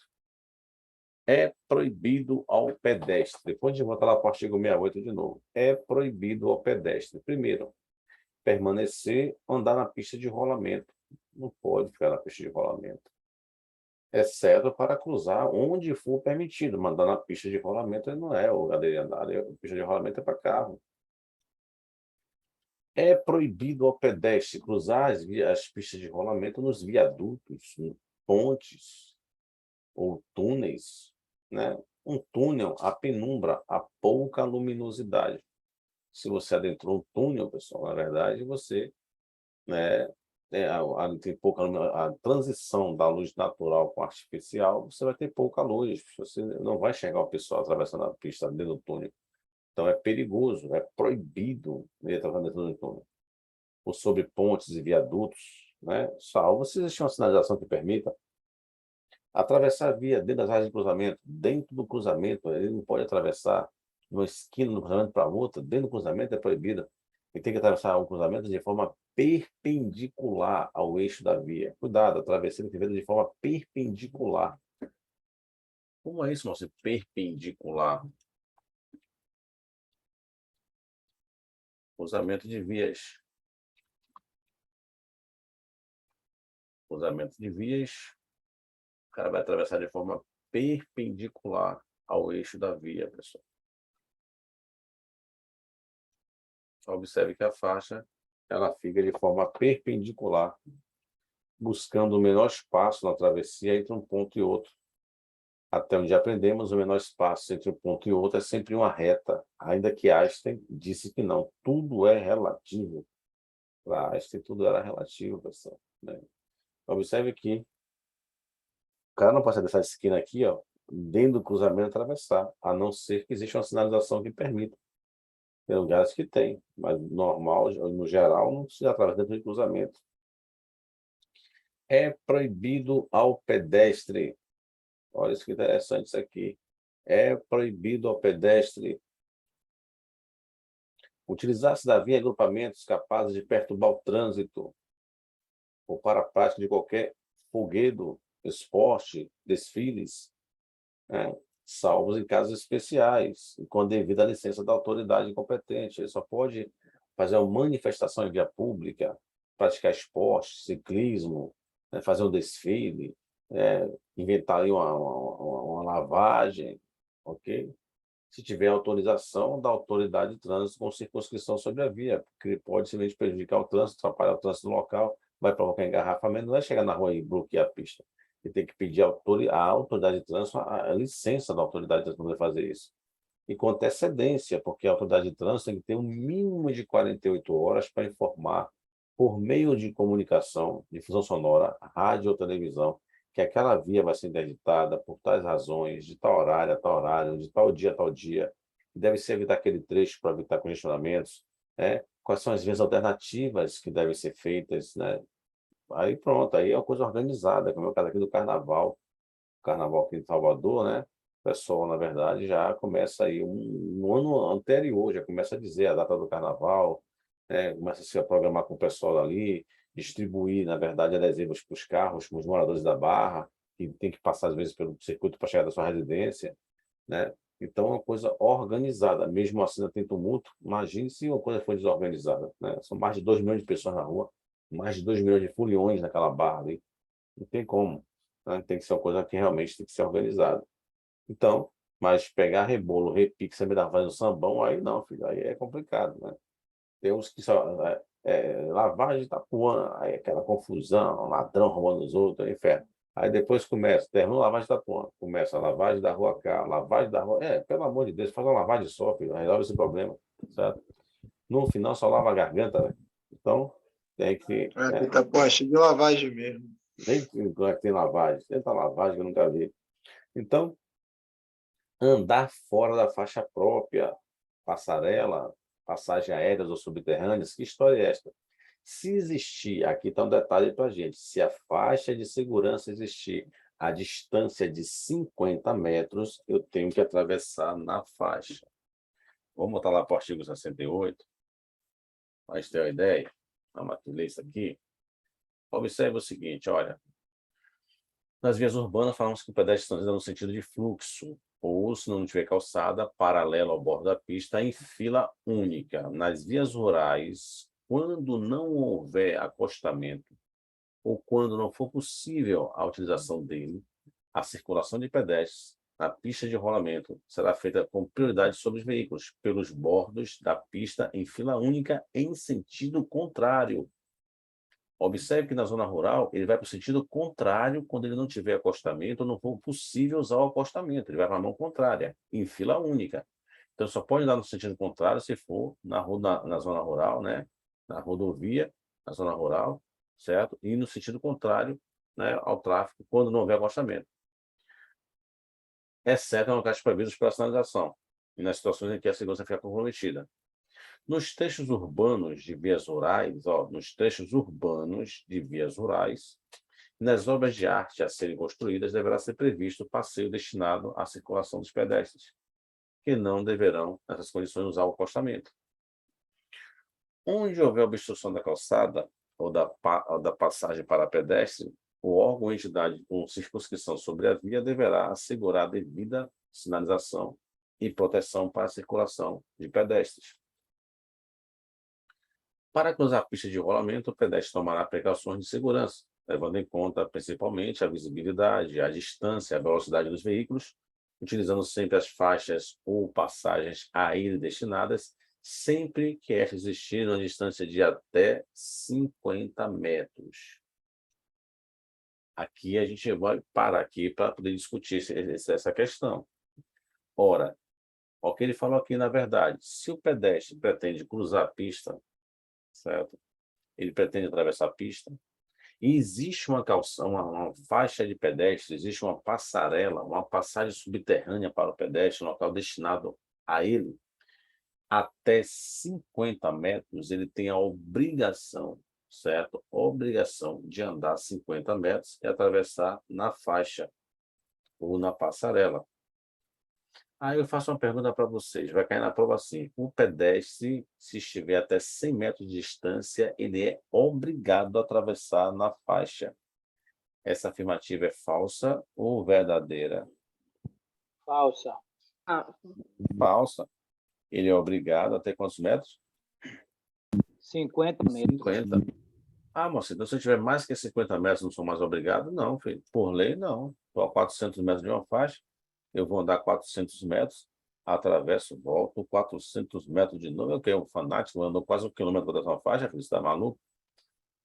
É proibido ao pedestre. Depois de voltar lá para o artigo 68 de novo. É proibido ao pedestre. Primeiro, permanecer, andar na pista de rolamento. Não pode ficar na pista de rolamento. Exceto para cruzar onde for permitido. Mandar na pista de rolamento não é o andar. A pista de rolamento é para carro. É proibido ao pedestre cruzar as pistas de rolamento nos viadutos, pontes ou túneis, né? Um túnel, a penumbra, a pouca luminosidade. Se você adentrou um túnel, pessoal, na verdade, você, né, tem pouca, a transição da luz natural com artificial, você vai ter pouca luz, você não vai enxergar o pessoal atravessando a pista dentro do túnel. Então é perigoso, é proibido ele atravessar dentro do túnel. Ou sobre pontes e viadutos, né? Salvo se existir uma sinalização que permita atravessar a via dentro das áreas de cruzamento, dentro do cruzamento, ele não pode atravessar de uma esquina do cruzamento para outra, dentro do cruzamento é proibido. Ele tem que atravessar o cruzamento de forma perpendicular ao eixo da via. Cuidado, a travessia tem que ser de forma perpendicular. Como é isso, nosso perpendicular? Cruzamento de vias. Cruzamento de vias. O cara vai atravessar de forma perpendicular ao eixo da via, pessoal. Observe que a faixa ela fica de forma perpendicular, buscando o menor espaço na travessia entre um ponto e outro. Até onde aprendemos, o menor espaço entre um ponto e outro é sempre uma reta, ainda que Einstein disse que não. Tudo é relativo. Para Einstein, tudo era relativo, pessoal, né? Observe que o cara não pode sair dessa esquina aqui, ó, dentro do cruzamento atravessar, a não ser que exista uma sinalização que permita. Tem lugares que tem, mas normal, no geral, não se atravessa dentro do cruzamento. É proibido ao pedestre. Olha isso que interessante isso aqui. É proibido ao pedestre utilizar-se da via em agrupamentos capazes de perturbar o trânsito ou para a prática de qualquer folguedo, esporte, desfiles, né? Salvos em casos especiais, e com a devida licença da autoridade competente. Ele só pode fazer uma manifestação em via pública, praticar esporte, ciclismo, né, fazer um desfile, inventar aí uma lavagem, ok? Se tiver autorização da autoridade de trânsito com circunscrição sobre a via, porque pode simplesmente prejudicar o trânsito, atrapalhar o trânsito local, vai provocar engarrafamento, não é chegar na rua e bloquear a pista. Ele tem que pedir à autoridade de trânsito a licença da autoridade de trânsito para fazer isso. E com antecedência, porque a autoridade de trânsito tem que ter um mínimo de 48 horas para informar, por meio de comunicação, difusão sonora, rádio ou televisão, que aquela via vai ser interditada por tais razões, de tal horário, de tal dia, deve-se evitar aquele trecho para evitar congestionamentos, né? Quais são as vias alternativas que devem ser feitas, né? Aí pronto, aí é uma coisa organizada, como é o caso aqui do Carnaval. O Carnaval aqui em Salvador, né? O pessoal, na verdade, já começa aí um ano anterior, já começa a dizer a data do Carnaval, né? Começa a se programar com o pessoal ali, distribuir, na verdade, adesivos para os carros, para os moradores da Barra, que tem que passar, às vezes, pelo circuito para chegar da sua residência, né? Então, é uma coisa organizada. Mesmo assim, não tem tumulto. Imagine se uma coisa for desorganizada, né? São mais de 2 milhões de pessoas na rua, mais de 2 milhões de foliões naquela barra ali. Não tem como, né? Tem que ser uma coisa que realmente tem que ser organizada. Então, mas pegar rebolo, repique, você me dá fazendo sambão, aí não, filho, aí é complicado, né? Tem uns que só... lavagem de Itapuã, aí aquela confusão, ladrão roubando os outros, é inferno. Aí depois termina a lavagem de Itapuã, começa a lavagem da rua cá, lavagem da rua... pelo amor de Deus, faz uma lavagem só, filho, resolve esse problema, certo? No final só lava a garganta, né? Então, tem que... Itapuã é cheio de lavagem mesmo. Nem tem lavagem, tenta lavagem que eu nunca vi. Então, andar fora da faixa própria, passarela, passagem aéreas ou subterrâneas, que história é esta? Se existir, aqui está um detalhe para a gente, se a faixa de segurança existir a distância de 50 metros, eu tenho que atravessar na faixa. Vamos botar lá para o artigo 68, para a gente ter uma ideia. Vamos ler isso aqui. Observe o seguinte, olha. Nas vias urbanas, falamos que o pedestre transita no sentido de fluxo, ou, se não tiver calçada, paralela ao bordo da pista, em fila única. Nas vias rurais, quando não houver acostamento, ou quando não for possível a utilização dele, a circulação de pedestres na pista de rolamento será feita com prioridade sobre os veículos, pelos bordos da pista em fila única em sentido contrário. Observe que na zona rural, ele vai para o sentido contrário quando ele não tiver acostamento ou não for possível usar o acostamento. Ele vai para a mão contrária, em fila única. Então, só pode andar no sentido contrário se for na zona rural, né? Na rodovia, na zona rural, certo? E no sentido contrário, né, ao tráfego, quando não houver acostamento. Exceto em locais previstos pela sinalização e nas situações em que a segurança fica comprometida. Nos trechos urbanos de vias rurais, nos trechos urbanos de vias rurais, nas obras de arte a serem construídas, deverá ser previsto passeio destinado à circulação dos pedestres, que não deverão, nessas condições, usar o acostamento. Onde houver obstrução da calçada ou da passagem para pedestre, o órgão ou entidade com circunscrição sobre a via deverá assegurar a devida sinalização e proteção para a circulação de pedestres. Para cruzar a pista de rolamento, o pedestre tomará precauções de segurança, levando em conta principalmente a visibilidade, a distância, a velocidade dos veículos, utilizando sempre as faixas ou passagens a ele destinadas, sempre que estas existirem a distância de até 50 metros. Aqui a gente vai parar aqui para poder discutir essa questão. Ora, o que ele falou aqui, na verdade, se o pedestre pretende cruzar a pista, certo? Ele pretende atravessar a pista, e existe uma calção, uma faixa de pedestre, existe uma passarela, uma passagem subterrânea para o pedestre, um local destinado a ele, até 50 metros, ele tem a obrigação, certo? Obrigação de andar 50 metros e atravessar na faixa ou na passarela. Aí eu faço uma pergunta para vocês, vai cair na prova assim: o pedestre, se estiver até 100 metros de distância, ele é obrigado a atravessar na faixa. Essa afirmativa é falsa ou verdadeira? Falsa. Falsa. Ele é obrigado a ter quantos metros? 50 metros. 50. Ah, moça, então se eu tiver mais que 50 metros, não sou mais obrigado? Não, filho. Por lei, não. Estou a 400 metros de uma faixa, eu vou andar 400 metros, atravesso, volto, 400 metros de novo. Eu que um fanático, andou quase 1 quilômetro dessa faixa, filho, você está maluco?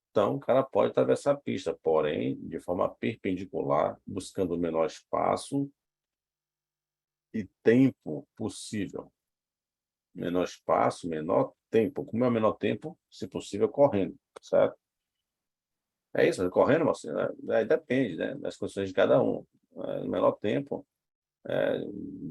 Então, o cara pode atravessar a pista, porém, de forma perpendicular, buscando o menor espaço e tempo possível. Menor espaço, menor tempo. Como é o menor tempo? Se possível, correndo, certo? É isso, correndo, você, né? Depende, né, das condições de cada um. No menor tempo,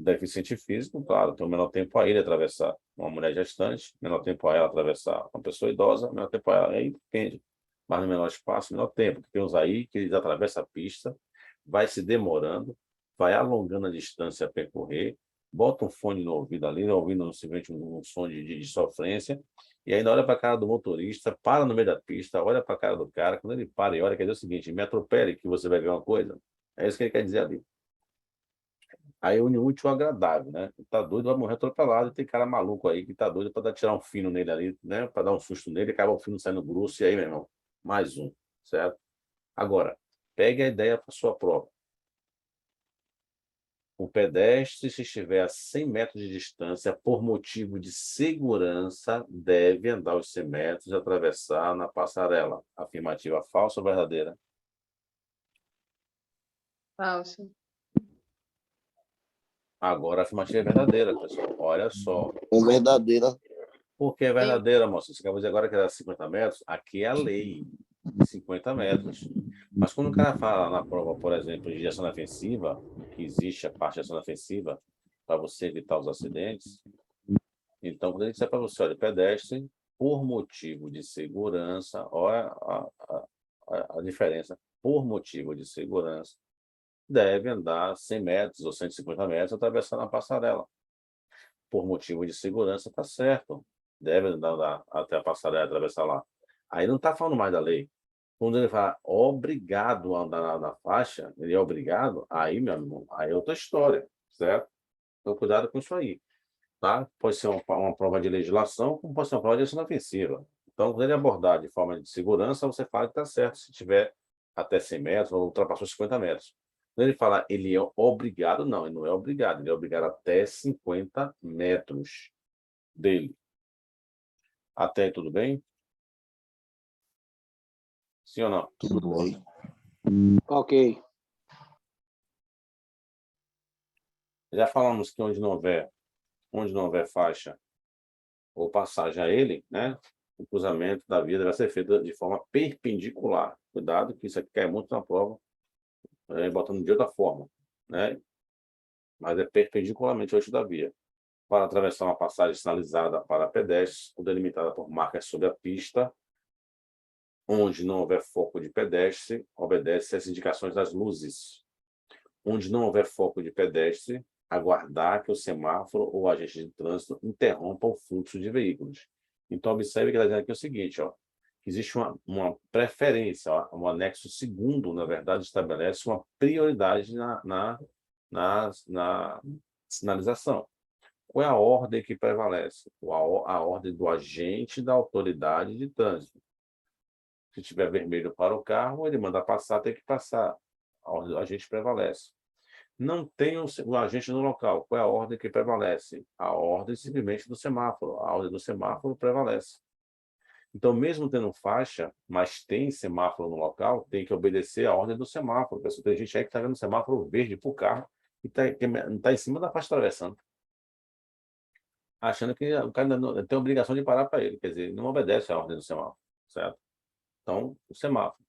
deficiente físico, claro, tem o menor tempo a ele atravessar uma mulher gestante, menor tempo a ela atravessar uma pessoa idosa, menor tempo a ela, aí depende. Mas no menor espaço, menor tempo. Tem uns aí que eles atravessam a pista, vai se demorando, vai alongando a distância a percorrer, bota um fone no ouvido ali, ouvindo simplesmente um som de sofrência, e ainda olha para a cara do motorista, para no meio da pista, olha para a cara do cara, quando ele para e olha, quer dizer o seguinte: me atropele que você vai ver uma coisa. É isso que ele quer dizer ali. Aí une o útil ao agradável, né? Tá doido, vai morrer atropelado, e tem cara maluco aí que tá doido para tirar um fino nele ali, né? Para dar um susto nele, acaba o fino saindo grosso, e aí, meu irmão, mais um, certo? Agora, pegue a ideia para sua prova. O pedestre, se estiver a 100 metros de distância, por motivo de segurança, deve andar os 100 metros e atravessar na passarela. Afirmativa falsa ou verdadeira? Falso. Agora a afirmativa é verdadeira, pessoal. Olha só. É verdadeira. Por que é verdadeira, moça? Você acabou de dizer agora que era 50 metros? Aqui é a lei, 50 metros. Mas quando o cara fala na prova, por exemplo, de ação defensiva, que existe a parte de ação defensiva para você evitar os acidentes, então, quando ele disser para você, olha, pedestre, por motivo de segurança, olha a diferença, por motivo de segurança, deve andar 100 metros ou 150 metros atravessando a passarela. Por motivo de segurança, está certo. Deve andar até a passarela e atravessar lá. Aí não está falando mais da lei. Quando ele fala obrigado a andar na faixa, ele é obrigado, aí, meu irmão, aí é outra história, certo? Então, cuidado com isso aí, tá? Pode ser uma prova de legislação, como pode ser uma prova de ação defensiva. Então, quando ele abordar de forma de segurança, você fala que está certo, se tiver até 100 metros ou ultrapassou 50 metros. Quando ele fala ele é obrigado, não, ele não é obrigado, ele é obrigado até 50 metros dele. Até aí, tudo bem? Sim ou não? Tudo bem. Ok. Já falamos que onde não houver faixa ou passagem a ele, né? o cruzamento da via deve ser feito de forma perpendicular. Cuidado, que isso aqui cai muito na prova, botando de outra forma, né? Mas é perpendicularmente ao eixo da via. Para atravessar uma passagem sinalizada para pedestres ou delimitada por marcas sobre a pista, onde não houver foco de pedestre, obedece às indicações das luzes. Onde não houver foco de pedestre, aguardar que o semáforo ou agente de trânsito interrompa o fluxo de veículos. Então, observe que ele está dizendo aqui o seguinte, ó, que existe uma preferência, ó, um anexo segundo, na verdade, estabelece uma prioridade na sinalização. Qual é a ordem que prevalece? A ordem do agente da autoridade de trânsito. Se tiver vermelho para o carro, ele manda passar, tem que passar. A ordem do agente prevalece. Não tem um agente no local. Qual é a ordem que prevalece? A ordem simplesmente do semáforo. A ordem do semáforo prevalece. Então, mesmo tendo faixa, mas tem semáforo no local, tem que obedecer a ordem do semáforo. Tem gente aí que está vendo semáforo verde para o carro e não está em cima da faixa atravessando, achando que o cara não tem obrigação de parar para ele. Quer dizer, não obedece a ordem do semáforo, certo? Então, o semáforo.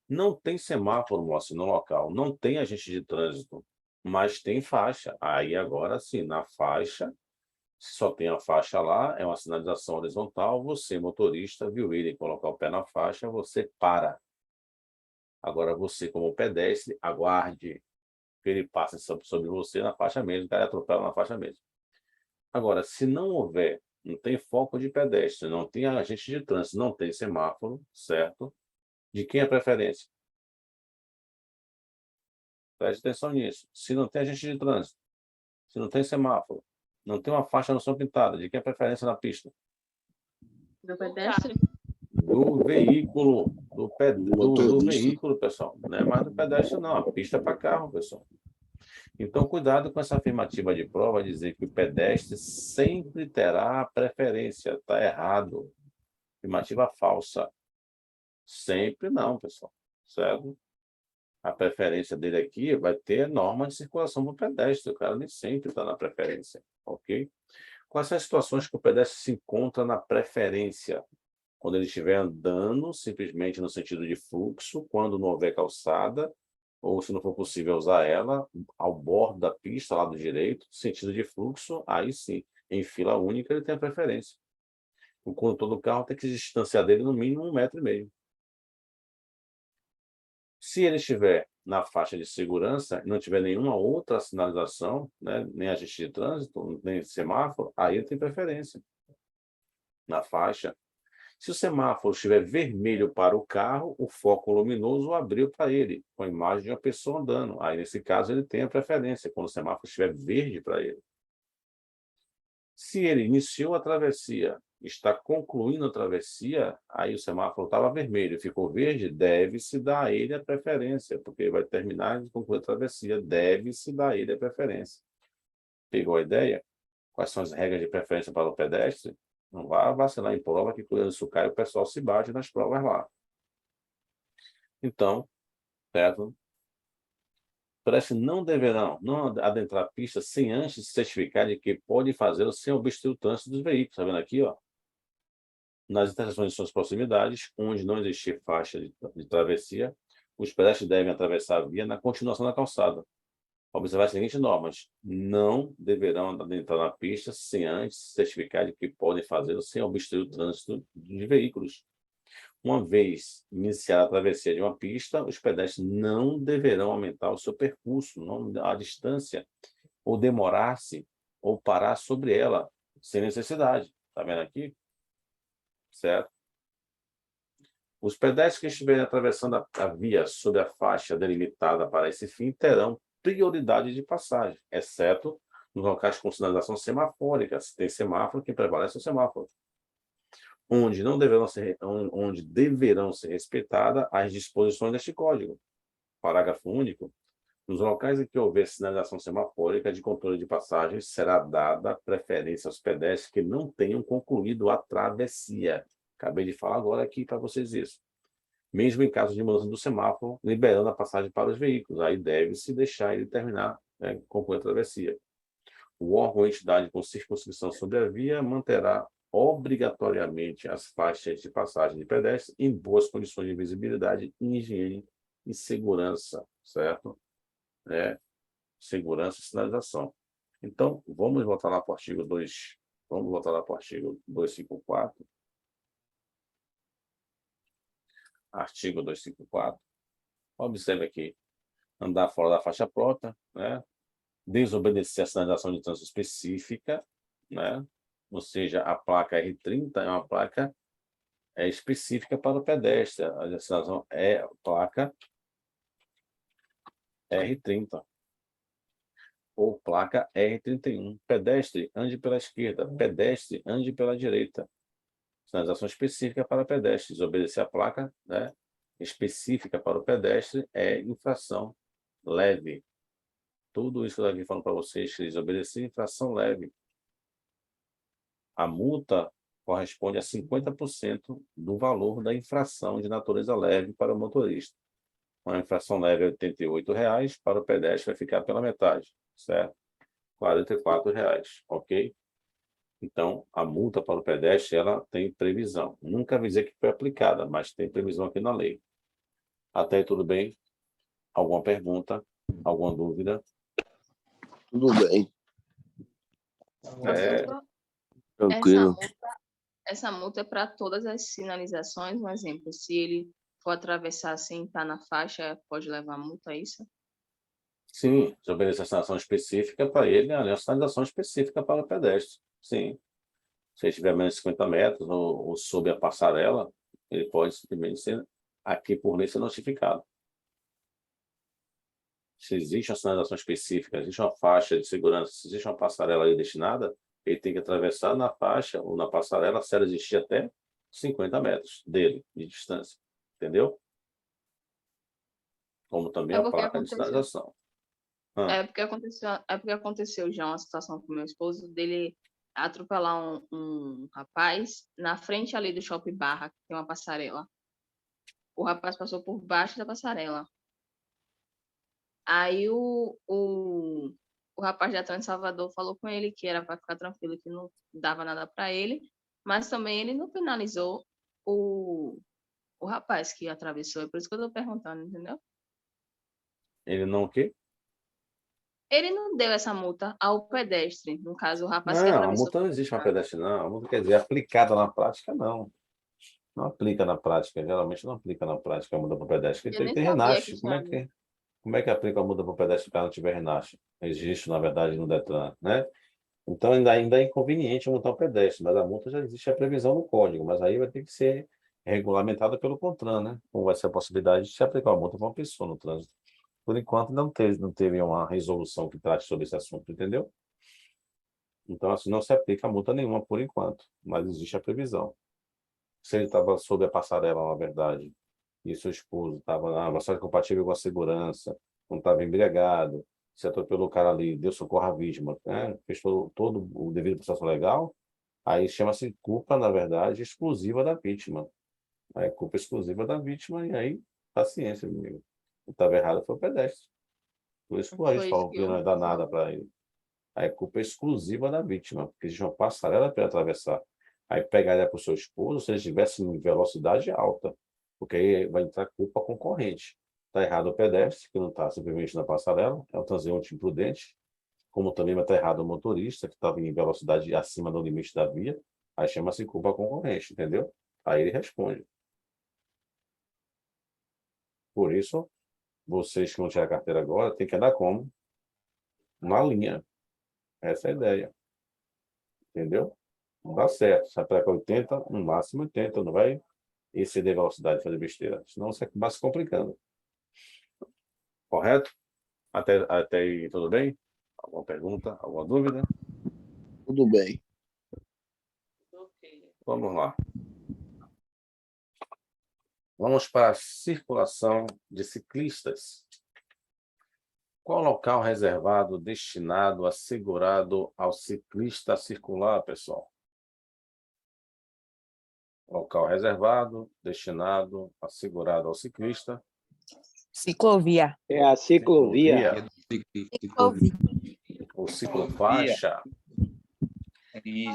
Não tem semáforo, moço, no local. Não tem agente de trânsito, mas tem faixa. Aí, agora sim, na faixa, se só tem a faixa lá, é uma sinalização horizontal, você, motorista, viu ele colocar o pé na faixa, você para. Agora, você, como pedestre, aguarde que ele passe sobre você na faixa mesmo, o cara atropela na faixa mesmo. Agora, se não houver, não tem foco de pedestre, não tem agente de trânsito, não tem semáforo, certo? De quem é a preferência? Preste atenção nisso. Se não tem agente de trânsito, se não tem semáforo, não tem uma faixa no som pintada, de quem é a preferência na pista? Do pedestre? Do veículo, do veículo, pessoal. Não é mais do pedestre, não. A pista é para carro, pessoal. Então, cuidado com essa afirmativa de prova, dizer que o pedestre sempre terá preferência. Está errado. Afirmativa falsa. Sempre não, pessoal. Certo? A preferência dele aqui vai ter norma de circulação para o pedestre. O cara nem sempre está na preferência. Ok? Quais são as situações que o pedestre se encontra na preferência? Quando ele estiver andando simplesmente no sentido de fluxo, quando não houver calçada, ou se não for possível usar ela, ao bordo da pista, lado direito, sentido de fluxo, aí sim, em fila única ele tem a preferência. O condutor do carro tem que se distanciar dele no mínimo 1,5 metro. Se ele estiver na faixa de segurança e não tiver nenhuma outra sinalização, né, nem agente de trânsito, nem semáforo, aí ele tem preferência na faixa. Se o semáforo estiver vermelho para o carro, o foco luminoso abriu para ele, com a imagem de uma pessoa andando. Aí, nesse caso, ele tem a preferência, quando o semáforo estiver verde para ele. Se ele iniciou a travessia, está concluindo a travessia, aí o semáforo estava vermelho e ficou verde, deve-se dar a ele a preferência, porque ele vai terminar de concluir a travessia, deve-se dar a ele a preferência. Pegou a ideia? Quais são as regras de preferência para o pedestre? Não vá vacilar em prova, que quando isso cai, o pessoal se bate nas provas lá. Então, certo? Pedestres não deverão adentrar a pista sem antes se certificar de que pode fazê-lo sem obstruir o trânsito dos veículos. Está vendo aqui, ó? Nas interseções de suas proximidades, onde não existir faixa de travessia, os pedestres devem atravessar a via na continuação da calçada. Observar as seguintes normas: não deverão adentrar na pista sem antes se certificar de que podem fazê-lo sem obstruir o trânsito de veículos. Uma vez iniciada a travessia de uma pista, os pedestres não deverão aumentar o seu percurso, a distância, ou demorar-se, ou parar sobre ela, sem necessidade. Está vendo aqui? Certo? Os pedestres que estiverem atravessando a via sob a faixa delimitada para esse fim terão prioridade de passagem, exceto nos locais com sinalização semafórica. Se tem semáforo, quem prevalece é o semáforo. Onde deverão ser respeitadas as disposições deste código. Parágrafo único. Nos locais em que houver sinalização semafórica de controle de passagens, será dada preferência aos pedestres que não tenham concluído a travessia. Acabei de falar agora aqui para vocês isso. Mesmo em caso de mudança do semáforo, liberando a passagem para os veículos. Aí deve-se deixar ele terminar, concluir a travessia. O órgão ou entidade com circunscrição sobre a via manterá obrigatoriamente as faixas de passagem de pedestres em boas condições de visibilidade, higiene e segurança, certo? Segurança e sinalização. Então, vamos voltar lá para o artigo 2. Vamos voltar lá para o artigo 254. Artigo 254. Observe aqui. Andar fora da faixa prota, né? Desobedecer a sinalização de trânsito específica, né? Ou seja, a placa R30 é uma placa específica para o pedestre. A sinalização é a placa R30 ou placa R31. Pedestre, ande pela esquerda. Pedestre, ande pela direita. Sinalização específica para pedestre. Desobedecer a placa, né, específica para o pedestre é infração leve. Tudo isso que eu estou aqui falando para vocês, que desobedecer infração leve. A multa corresponde a 50% do valor da infração de natureza leve para o motorista. Uma infração leve é R$ 88, para o pedestre vai ficar pela metade, certo? R$ 44, ok? Então, a multa para o pedestre, ela tem previsão. Nunca vi dizer que foi aplicada, mas tem previsão aqui na lei. Até aí, tudo bem? Alguma pergunta? Alguma dúvida? Tudo bem. Tranquilo. Essa multa é para todas as sinalizações, um exemplo, se ele for atravessar sem estar na faixa, pode levar multa, é isso? Sim, desobedecer a sinalização específica para ele, a sinalização específica para o pedestre. Sim. Se ele tiver menos de 50 metros ou sob a passarela, ele pode simplesmente ser, aqui por lei, ser notificado. Se existe uma sinalização específica, existe uma faixa de segurança, se existe uma passarela ali destinada, ele tem que atravessar na faixa ou na passarela, se ela existir até 50 metros dele, de distância. Entendeu? Como também a placa de sinalização. É porque aconteceu já uma situação com meu esposo, dele atropelar um rapaz na frente ali do Shopping Barra, que tem uma passarela. O rapaz passou por baixo da passarela. Aí o rapaz da Trans Salvador falou com ele que era para ficar tranquilo, que não dava nada para ele, mas também ele não penalizou o rapaz que atravessou. É por isso que eu estou perguntando, entendeu? Ele não o quê? Ele não deu essa multa ao pedestre, no caso, o rapaz que Não, a atravessou. multa não existe para pedestre, não. A multa quer dizer aplicada na prática, não. Não aplica na prática. Geralmente não aplica na prática a multa para pedestre. Eu nem Tem sabia Renache. que Como é que aplica a multa para pedestre se o cara não tiver Renache? Existe, na verdade, no Detran, né? Então, ainda é inconveniente multar o pedestre, mas a multa já existe a previsão no código, mas aí vai ter que ser regulamentada pelo CONTRAN, né? Como vai ser a possibilidade de se aplicar uma multa para uma pessoa no trânsito. Por enquanto, não teve uma resolução que trate sobre esse assunto, entendeu? Então, assim, não se aplica multa nenhuma por enquanto, mas existe a previsão. Se ele estava sob a passarela, na verdade, e seu esposo estava na velocidade compatível com a segurança, não estava embriagado, se atropelou o cara ali, deu socorro à vítima, né? Fez todo o devido processo legal, aí chama-se culpa, na verdade, exclusiva da vítima. Aí, culpa exclusiva da vítima, e aí, paciência, meu amigo. O que estava errado foi o pedestre. Por isso que a gente falou que não ia dar nada para ele. Aí, culpa exclusiva da vítima, porque existe uma passarela para atravessar. Aí, pegaria para o seu esposo se ele estivesse em velocidade alta, porque aí vai entrar culpa concorrente. Está errado o pedestre, que não está simplesmente na passarela, é um transeunte imprudente, como também vai estar errado o motorista, que estava em velocidade acima do limite da via, aí chama-se culpa concorrente, entendeu? Aí ele responde. Por isso, vocês que vão tirar a carteira agora, tem que andar como? Na linha. Essa é a ideia. Entendeu? Não dá certo. Se aplica 80, no máximo 80, não vai exceder a velocidade e fazer besteira. Senão você vai se complicando. Correto? Até aí tudo bem? Alguma pergunta? Alguma dúvida? Tudo bem. Vamos lá. Vamos para a circulação de ciclistas. Qual local reservado, destinado, assegurado ao ciclista circular, pessoal? Local reservado, destinado, assegurado ao ciclista. Ciclovia. É a ciclovia. Ou ciclofaixa.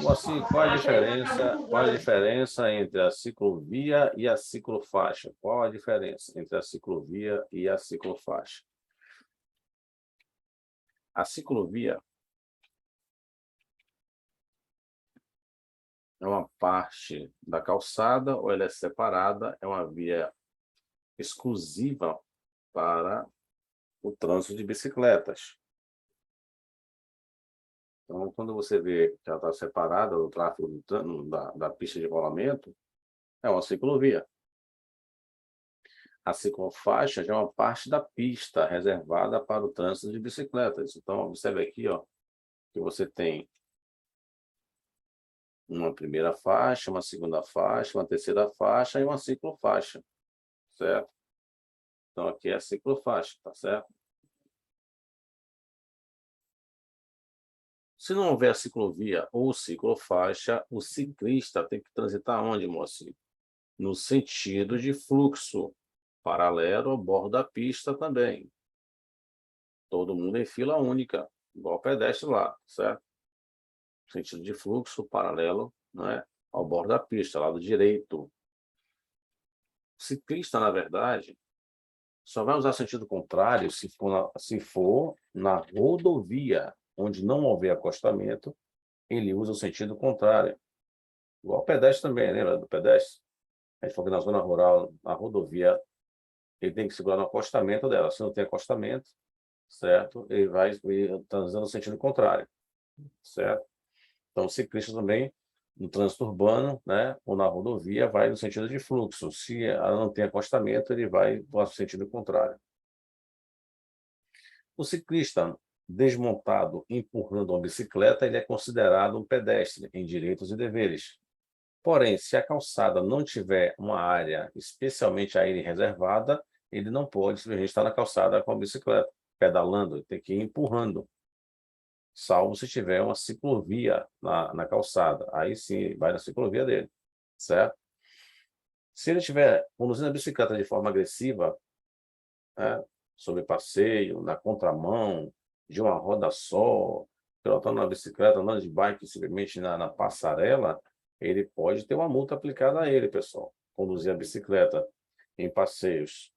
Assim, qual a diferença entre a ciclovia e a ciclofaixa? Qual a diferença entre a ciclovia e a ciclofaixa? A ciclovia é uma parte da calçada ou ela é separada, é uma via exclusiva para o trânsito de bicicletas. Então, quando você vê que ela está separada do tráfego da pista de rolamento, é uma ciclovia. A ciclofaixa já é uma parte da pista reservada para o trânsito de bicicletas. Então, observe aqui, ó, que você tem uma primeira faixa, uma segunda faixa, uma terceira faixa e uma ciclofaixa, certo? Então, aqui é a ciclofaixa, tá certo? Se não houver ciclovia ou ciclofaixa, o ciclista tem que transitar onde, mocinho? No sentido de fluxo, paralelo ao bordo da pista também. Todo mundo em fila única, igual o pedestre lá, certo? Sentido de fluxo, paralelo, né, ao bordo da pista, lado direito. O ciclista, na verdade, só vai usar sentido contrário se for na rodovia, onde não houver acostamento, ele usa o sentido contrário. Igual o pedestre também, lembra do pedestre? A gente falou que na zona rural, na rodovia, ele tem que segurar no acostamento dela. Se não tem acostamento, certo? Ele vai usando o sentido contrário, certo? Então, o ciclista também, no trânsito urbano, né, ou na rodovia, vai no sentido de fluxo. Se ela não tem acostamento, ele vai no sentido contrário. O ciclista desmontado empurrando uma bicicleta, ele é considerado um pedestre em direitos e deveres. Porém, se a calçada não tiver uma área especialmente a ele reservada, ele não pode simplesmente estar na calçada com a bicicleta, pedalando, ele tem que ir empurrando. Salvo se tiver uma ciclovia na calçada. Aí sim, vai na ciclovia dele, certo? Se ele estiver conduzindo a bicicleta de forma agressiva, né, sobre passeio, na contramão, de uma roda só, pilotando uma bicicleta, andando de bike simplesmente na passarela, ele pode ter uma multa aplicada a ele, pessoal. Conduzir a bicicleta em passeios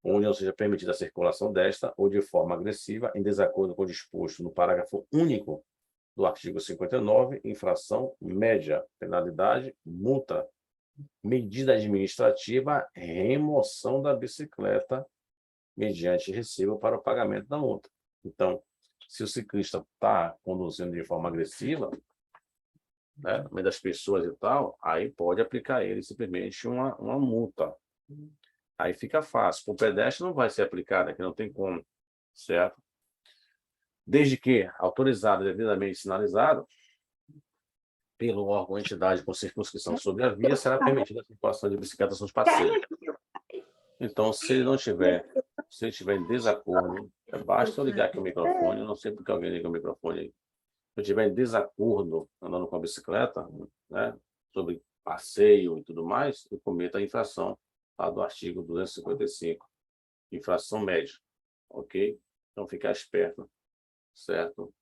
onde não seja permitida a circulação desta ou de forma agressiva, em desacordo com o disposto no parágrafo único do artigo 59, infração média, penalidade, multa, medida administrativa, remoção da bicicleta mediante recibo para o pagamento da multa. Então, se o ciclista está conduzindo de forma agressiva, né, no meio das pessoas e tal, aí pode aplicar a ele simplesmente uma multa. Aí fica fácil. Para o pedestre não vai ser aplicado, aqui não tem como, certo? Desde que autorizado, devidamente sinalizado, pelo órgão ou entidade com circunscrição sobre a via, será permitida a circulação de bicicletas nos passeios. Então, se ele estiver em desacordo, basta eu ligar aqui o microfone, eu não sei porque alguém liga o microfone aí. Se eu estiver em desacordo andando com a bicicleta, né, sobre passeio e tudo mais, eu cometo a infração lá do artigo 255, infração média, ok? Então, ficar esperto, certo?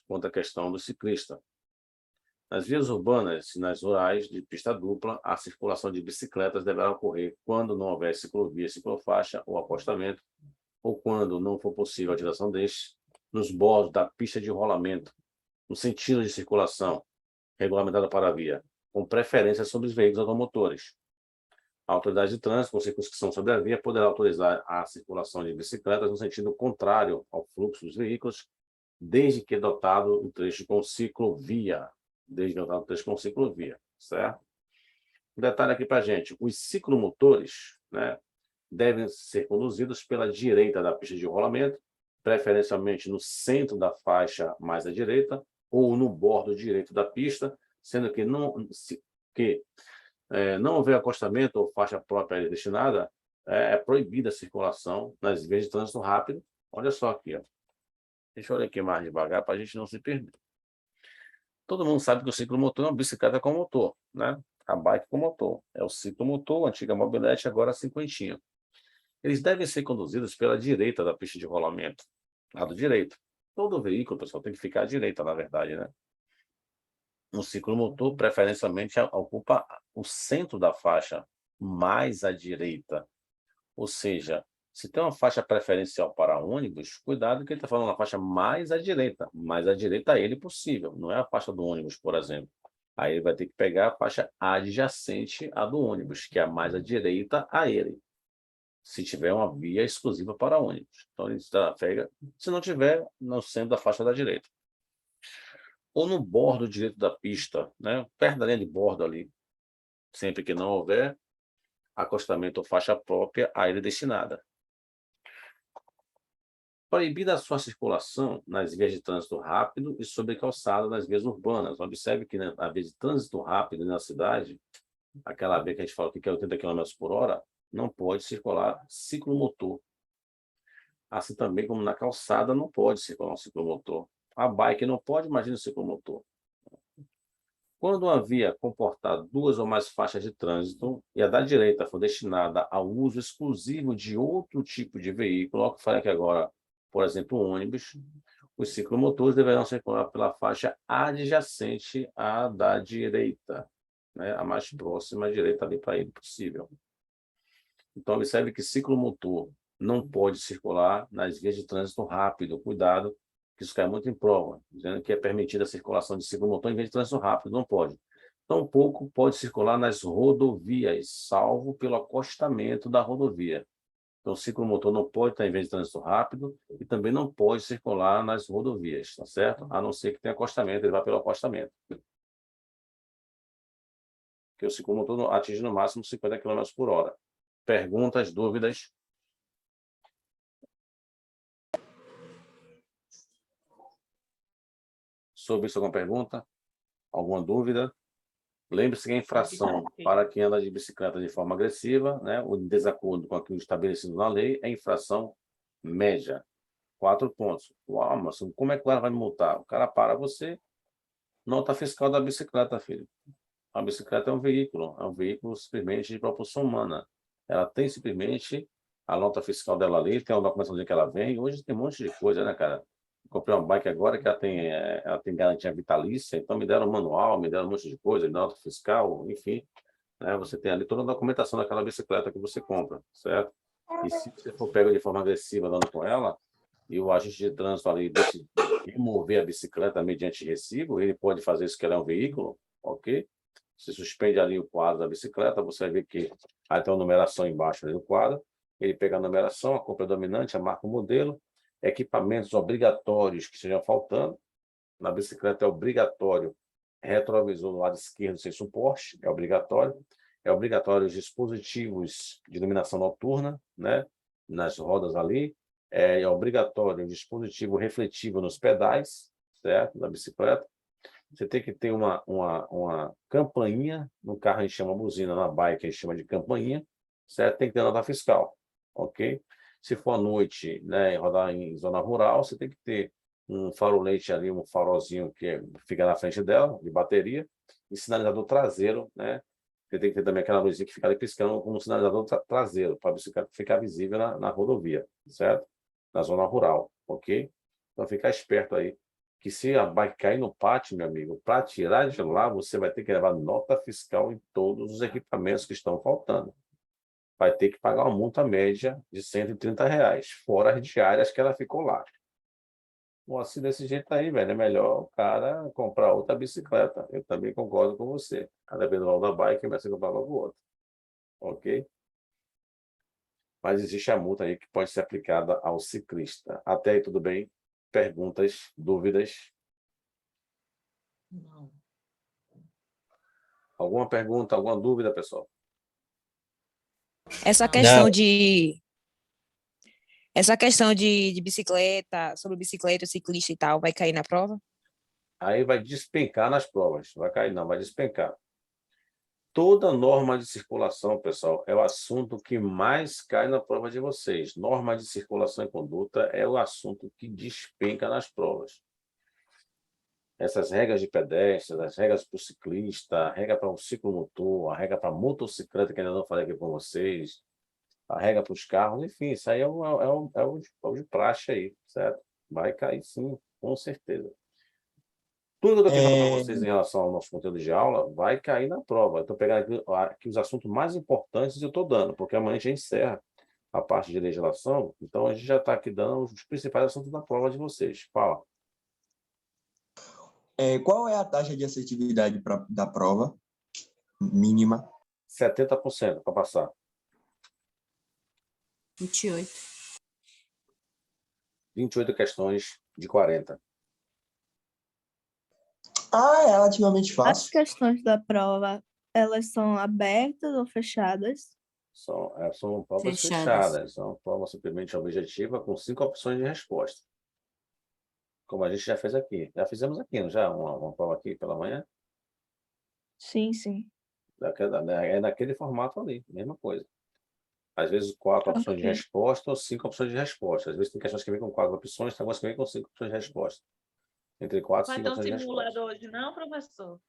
Quanto à questão do ciclista. Nas vias urbanas e nas rurais de pista dupla, a circulação de bicicletas deverá ocorrer quando não houver ciclovia, ciclofaixa ou acostamento, ou quando não for possível a utilização destes, nos bordos da pista de rolamento, no sentido de circulação regulamentada para a via, com preferência sobre os veículos automotores. A autoridade de trânsito, com circunscrição sobre a via, poderá autorizar a circulação de bicicletas no sentido contrário ao fluxo dos veículos, desde que dotado o trecho com ciclovia. Certo? Um detalhe aqui para a gente: os ciclomotores, né, devem ser conduzidos pela direita da pista de rolamento, preferencialmente no centro da faixa mais à direita, ou no bordo direito da pista, sendo que não houver acostamento ou faixa própria destinada, é proibida a circulação nas vias de trânsito rápido. Olha só aqui, ó. Deixa eu olhar aqui mais devagar para a gente não se perder. Todo mundo sabe que o ciclomotor é uma bicicleta com motor, né? A bike com motor. É o ciclomotor, a antiga mobilete, agora a cinquentinha. Eles devem ser conduzidos pela direita da pista de rolamento, lado direito. Todo veículo, pessoal, tem que ficar à direita, na verdade, né? Um ciclomotor, preferencialmente, ocupa o centro da faixa, mais à direita. Ou seja, se tem uma faixa preferencial para ônibus, cuidado que ele está falando na faixa mais à direita a ele possível, não é a faixa do ônibus, por exemplo. Aí ele vai ter que pegar a faixa adjacente à do ônibus, que é a mais à direita a ele, se tiver uma via exclusiva para ônibus. Então ele pega, se não tiver, no centro da faixa da direita. Ou no bordo direito da pista, né? Perto da linha de bordo ali, sempre que não houver acostamento ou faixa própria a ele destinada. Proibida a sua circulação nas vias de trânsito rápido e sobre calçada nas vias urbanas. Observe que na via de trânsito rápido na cidade, aquela via que a gente fala que é 80 km por hora, não pode circular ciclomotor. Assim também como na calçada não pode circular um ciclomotor. A bike não pode, imagina o ciclomotor. Quando uma via comportar 2 ou mais faixas de trânsito e a da direita for destinada ao uso exclusivo de outro tipo de veículo, ó, que eu falei aqui agora, por exemplo, ônibus, os ciclomotores deverão circular pela faixa adjacente à da direita, né? A mais próxima à direita ali para ele possível. Então, observe que ciclomotor não pode circular nas vias de trânsito rápido. Cuidado, que isso cai muito em prova, dizendo que é permitida a circulação de ciclomotor em via de trânsito rápido. Não pode. Tampouco pode circular nas rodovias, salvo pelo acostamento da rodovia. Então, o ciclomotor não pode estar em via de trânsito rápido e também não pode circular nas rodovias, tá certo? A não ser que tenha acostamento, ele vai pelo acostamento. Porque o ciclomotor atinge no máximo 50 km por hora. Perguntas, dúvidas? Sobre isso, alguma pergunta? Alguma dúvida? Lembre-se que a infração para quem anda de bicicleta de forma agressiva, né, o desacordo com aquilo estabelecido na lei, é infração média. 4 pontos. Uau, mas como é que o cara vai me multar? O cara para você, nota fiscal da bicicleta, filho. A bicicleta é um veículo simplesmente de propulsão humana. Ela tem simplesmente a nota fiscal dela ali, tem a documentação que ela vem. Hoje tem um monte de coisa, né, cara? Comprei uma bike agora que ela tem garantia vitalícia, então me deram um manual, me deram um monte de coisa, nota fiscal, enfim. Né? Você tem ali toda a documentação daquela bicicleta que você compra, certo? E se você for pego de forma agressiva andando com ela, e o agente de trânsito ali decidir remover a bicicleta mediante recibo, ele pode fazer isso que ela é um veículo, ok? Você suspende ali o quadro da bicicleta, você vai ver que aí tem uma numeração embaixo do quadro, ele pega a numeração, a cor predominante, a marca, o modelo, equipamentos obrigatórios que estejam faltando. Na bicicleta é obrigatório retrovisor do lado esquerdo sem suporte, é obrigatório os dispositivos de iluminação noturna, né, nas rodas ali, é obrigatório o dispositivo refletivo nos pedais, certo, da bicicleta. Você tem que ter uma campainha, no carro a gente chama buzina, na bike a gente chama de campainha, certo? Tem que ter nota fiscal, ok? Se for à noite, né, rodar em zona rural, você tem que ter um farolete ali, um farolzinho que fica na frente dela, de bateria, e sinalizador traseiro, né? Você tem que ter também aquela luzinha que fica ali piscando como sinalizador traseiro, para a bicicleta ficar visível na rodovia, certo? Na zona rural, ok? Então, ficar esperto aí, que se a bike cair no pátio, meu amigo, para tirar de lá, você vai ter que levar nota fiscal em todos os equipamentos que estão faltando. Vai ter que pagar uma multa média de R$ 130, fora as diárias que ela ficou lá. Bom, assim, desse jeito aí, velho, é melhor o cara comprar outra bicicleta. Eu também concordo com você. A depender do valor da bike, vai ser comprar logo outra. Ok? Mas existe a multa aí que pode ser aplicada ao ciclista. Até aí, tudo bem? Perguntas, dúvidas? Não. Alguma pergunta, alguma dúvida, pessoal? Essa questão de bicicleta, sobre bicicleta, ciclista e tal, vai cair na prova? Aí vai despencar nas provas. Vai cair não, vai despencar. Toda norma de circulação, pessoal, é o assunto que mais cai na prova de vocês. Norma de circulação e conduta é o assunto que despenca nas provas. Essas regras de pedestre, as regras para o ciclista, a regra para o ciclomotor, a regra para a motocicleta, que ainda não falei aqui com vocês, a regra para os carros, enfim, isso aí é o de praxe aí, certo? Vai cair sim, com certeza. Tudo que eu tenho falado para vocês em relação ao nosso conteúdo de aula vai cair na prova. Eu estou pegando aqui os assuntos mais importantes e eu estou dando, porque amanhã a gente encerra a parte de legislação, então a gente já está aqui dando os principais assuntos da prova de vocês. Fala. Qual é a taxa de assertividade da prova mínima? 70% para passar. 28. 28 questões de 40. É relativamente As fácil. questões da prova, elas são abertas ou fechadas? São provas Fechadas. fechadas. São provas simplesmente objetiva com 5 opções de resposta. Como a gente já fez aqui. Já fizemos aqui, não já? Uma prova aqui pela manhã? Sim, sim. É naquele formato ali, mesma coisa. Às vezes 4 opções de Ok. resposta ou 5 opções de resposta. Às vezes tem questões que vêm com 4 opções, tem algumas que vêm com 5 opções de resposta. Entre 4 e Vai 5 ter um opções de resposta. simulador hoje, não, professor?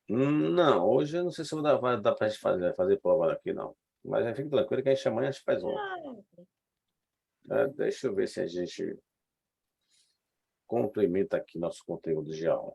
Não, hoje eu não sei se vai dar para a gente fazer prova aqui, não. Mas fique tranquilo que a gente amanhã a gente faz uma. Deixa eu ver se a gente complementa aqui nosso conteúdo de aula.